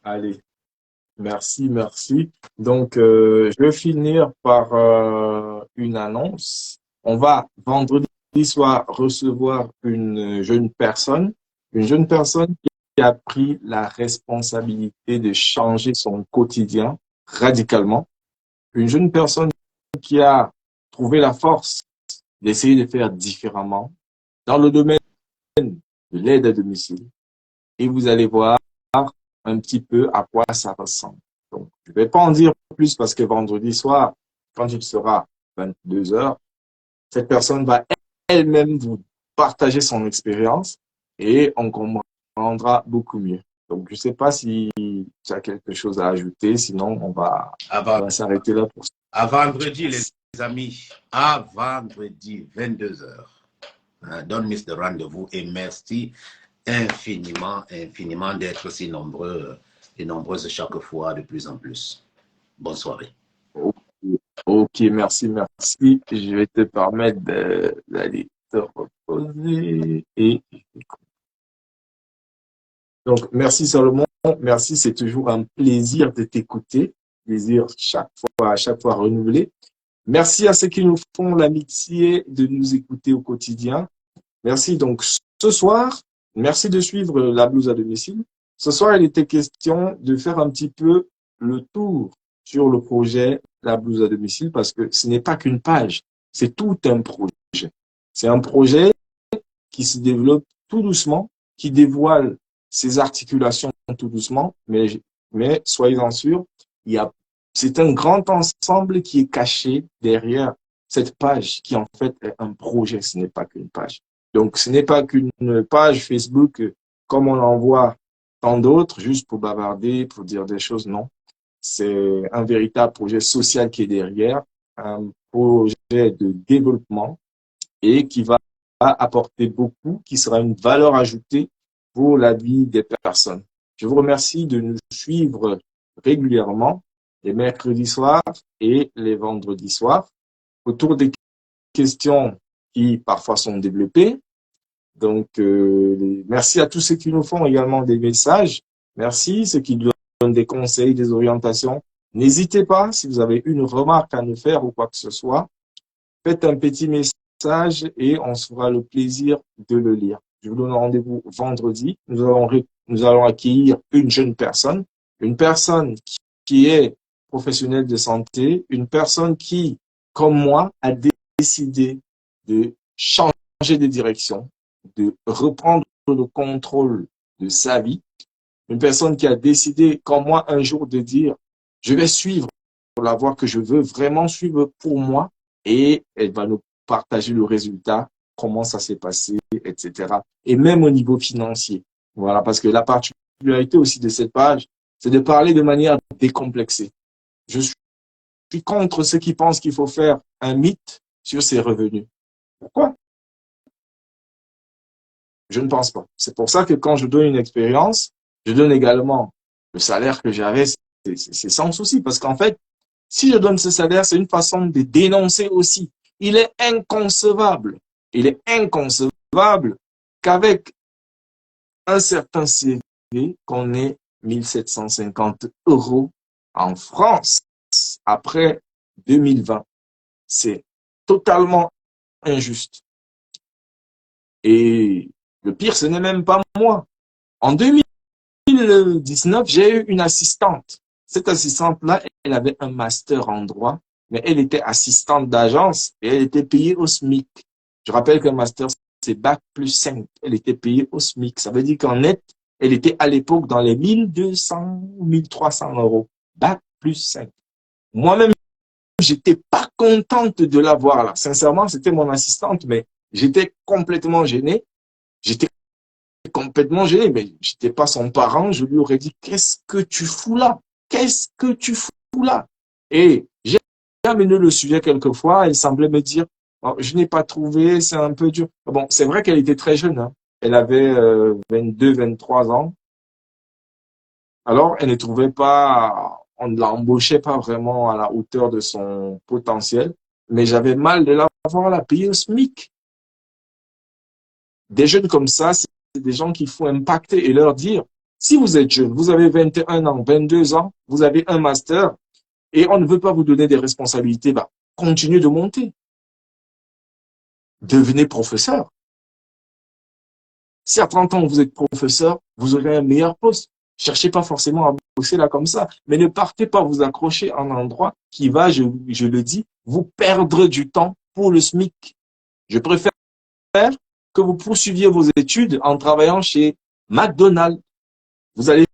Allez, merci, merci. Donc, je vais finir par une annonce. On va vendredi soir recevoir une jeune personne qui a pris la responsabilité de changer son quotidien radicalement. Une jeune personne qui a trouvé la force d'essayer de faire différemment dans le domaine de l'aide à domicile. Et vous allez voir un petit peu à quoi ça ressemble. Donc, je ne vais pas en dire plus parce que vendredi soir, quand il sera 22 h, cette personne va elle-même vous partager son expérience et on comprendra beaucoup mieux. Donc, je ne sais pas si tu as quelque chose à ajouter, sinon on va s'arrêter là pour ça. À vendredi, les amis, à vendredi, 22 h. Don't miss the rendez-vous et merci infiniment, infiniment d'être si nombreux et nombreuses chaque fois de plus en plus. Bonne soirée. Ok, merci, merci. Je vais te permettre d'aller te reposer et donc merci Salomon, merci, c'est toujours un plaisir de t'écouter, plaisir à chaque fois renouvelé. Merci à ceux qui nous font l'amitié de nous écouter au quotidien. Merci. Donc ce soir, merci de suivre la blouse à domicile. Ce soir, il était question de faire un petit peu le tour sur le projet La blouse à domicile parce que ce n'est pas qu'une page, c'est tout un projet. C'est un projet qui se développe tout doucement, qui dévoile ses articulations tout doucement, mais soyez-en sûrs, c'est un grand ensemble qui est caché derrière cette page qui en fait est un projet, ce n'est pas qu'une page. Donc ce n'est pas qu'une page Facebook comme on en voit tant d'autres, juste pour bavarder, pour dire des choses, non. C'est un véritable projet social qui est derrière, un projet de développement et qui va apporter beaucoup, qui sera une valeur ajoutée pour la vie des personnes. Je vous remercie de nous suivre régulièrement les mercredis soirs et les vendredis soirs. autour des questions qui parfois sont développées. Donc, merci à tous ceux qui nous font également des messages. Merci, ceux qui donnent des conseils, des orientations. N'hésitez pas, si vous avez une remarque à nous faire ou quoi que ce soit, faites un petit message et on se fera le plaisir de le lire. Je vous donne rendez-vous vendredi. Nous allons accueillir une jeune personne, une personne qui est professionnelle de santé, une personne qui, comme moi, a décidé de changer de direction, de reprendre le contrôle de sa vie. Une personne qui a décidé, comme moi, un jour de dire, je vais suivre la voie que je veux vraiment suivre pour moi, et elle va nous partager le résultat, comment ça s'est passé, etc. Et même au niveau financier. Voilà, parce que la particularité aussi de cette page, c'est de parler de manière décomplexée. Je suis contre ceux qui pensent qu'il faut faire un mythe sur ses revenus. Pourquoi? Je ne pense pas. C'est pour ça que quand je donne une expérience, je donne également le salaire que j'avais, c'est sans souci. Parce qu'en fait, si je donne ce salaire, c'est une façon de dénoncer aussi. Il est inconcevable qu'avec un certain CV, qu'on ait 1750 € en France après 2020. C'est totalement injuste. Et le pire, ce n'est même pas moi. En 2019, j'ai eu une assistante. Cette assistante-là, elle avait un master en droit, mais elle était assistante d'agence et elle était payée au SMIC. Je rappelle qu'un master, c'est Bac plus 5. Elle était payée au SMIC. Ça veut dire qu'en net, elle était à l'époque dans les 1200, 1300 €. Bac plus 5. Moi-même, j'étais pas contente de la voir là. Sincèrement, c'était mon assistante, mais j'étais complètement gêné. J'étais complètement gêné, mais j'étais pas son parent. Je lui aurais dit, qu'est-ce que tu fous là? Qu'est-ce que tu fous là? Et j'ai amené le sujet quelquefois. Elle semblait me dire, oh, je n'ai pas trouvé, c'est un peu dur. Bon, c'est vrai qu'elle était très jeune, hein. Elle avait 22, 23 ans. Alors, elle ne trouvait pas, on ne l'embauchait pas vraiment à la hauteur de son potentiel, mais j'avais mal de l'avoir la payer au SMIC. Des jeunes comme ça, c'est des gens qu'il faut impacter et leur dire, si vous êtes jeune, vous avez 21 ans, 22 ans, vous avez un master et on ne veut pas vous donner des responsabilités, bah, continuez de monter. Devenez professeur. Si à 30 ans vous êtes professeur, vous aurez un meilleur poste. Cherchez pas forcément à bosser là comme ça, mais ne partez pas vous accrocher à un endroit qui va, je le dis, vous perdre du temps pour le SMIC. Je préfère que vous poursuiviez vos études en travaillant chez McDonald's. Vous allez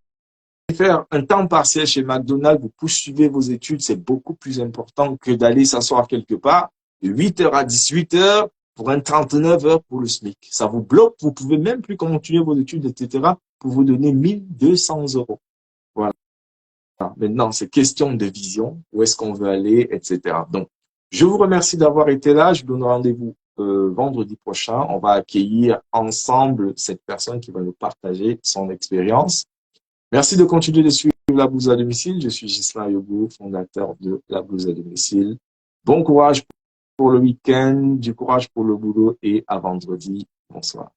faire un temps partiel chez McDonald's, vous poursuivez vos études, c'est beaucoup plus important que d'aller s'asseoir quelque part de 8h à 18h pour un 39 heures pour le SMIC. Ça vous bloque, vous pouvez même plus continuer vos études, etc. pour vous donner 1200 €. Voilà. Maintenant, c'est question de vision, où est-ce qu'on veut aller, etc. Donc, je vous remercie d'avoir été là. Je vous donne rendez-vous vendredi prochain. On va accueillir ensemble cette personne qui va nous partager son expérience. Merci de continuer de suivre La Blouse à domicile. Je suis Ghislain Yogo, fondateur de La Blouse à domicile. Bon courage pour le week-end, du courage pour le boulot et à vendredi. Bonsoir.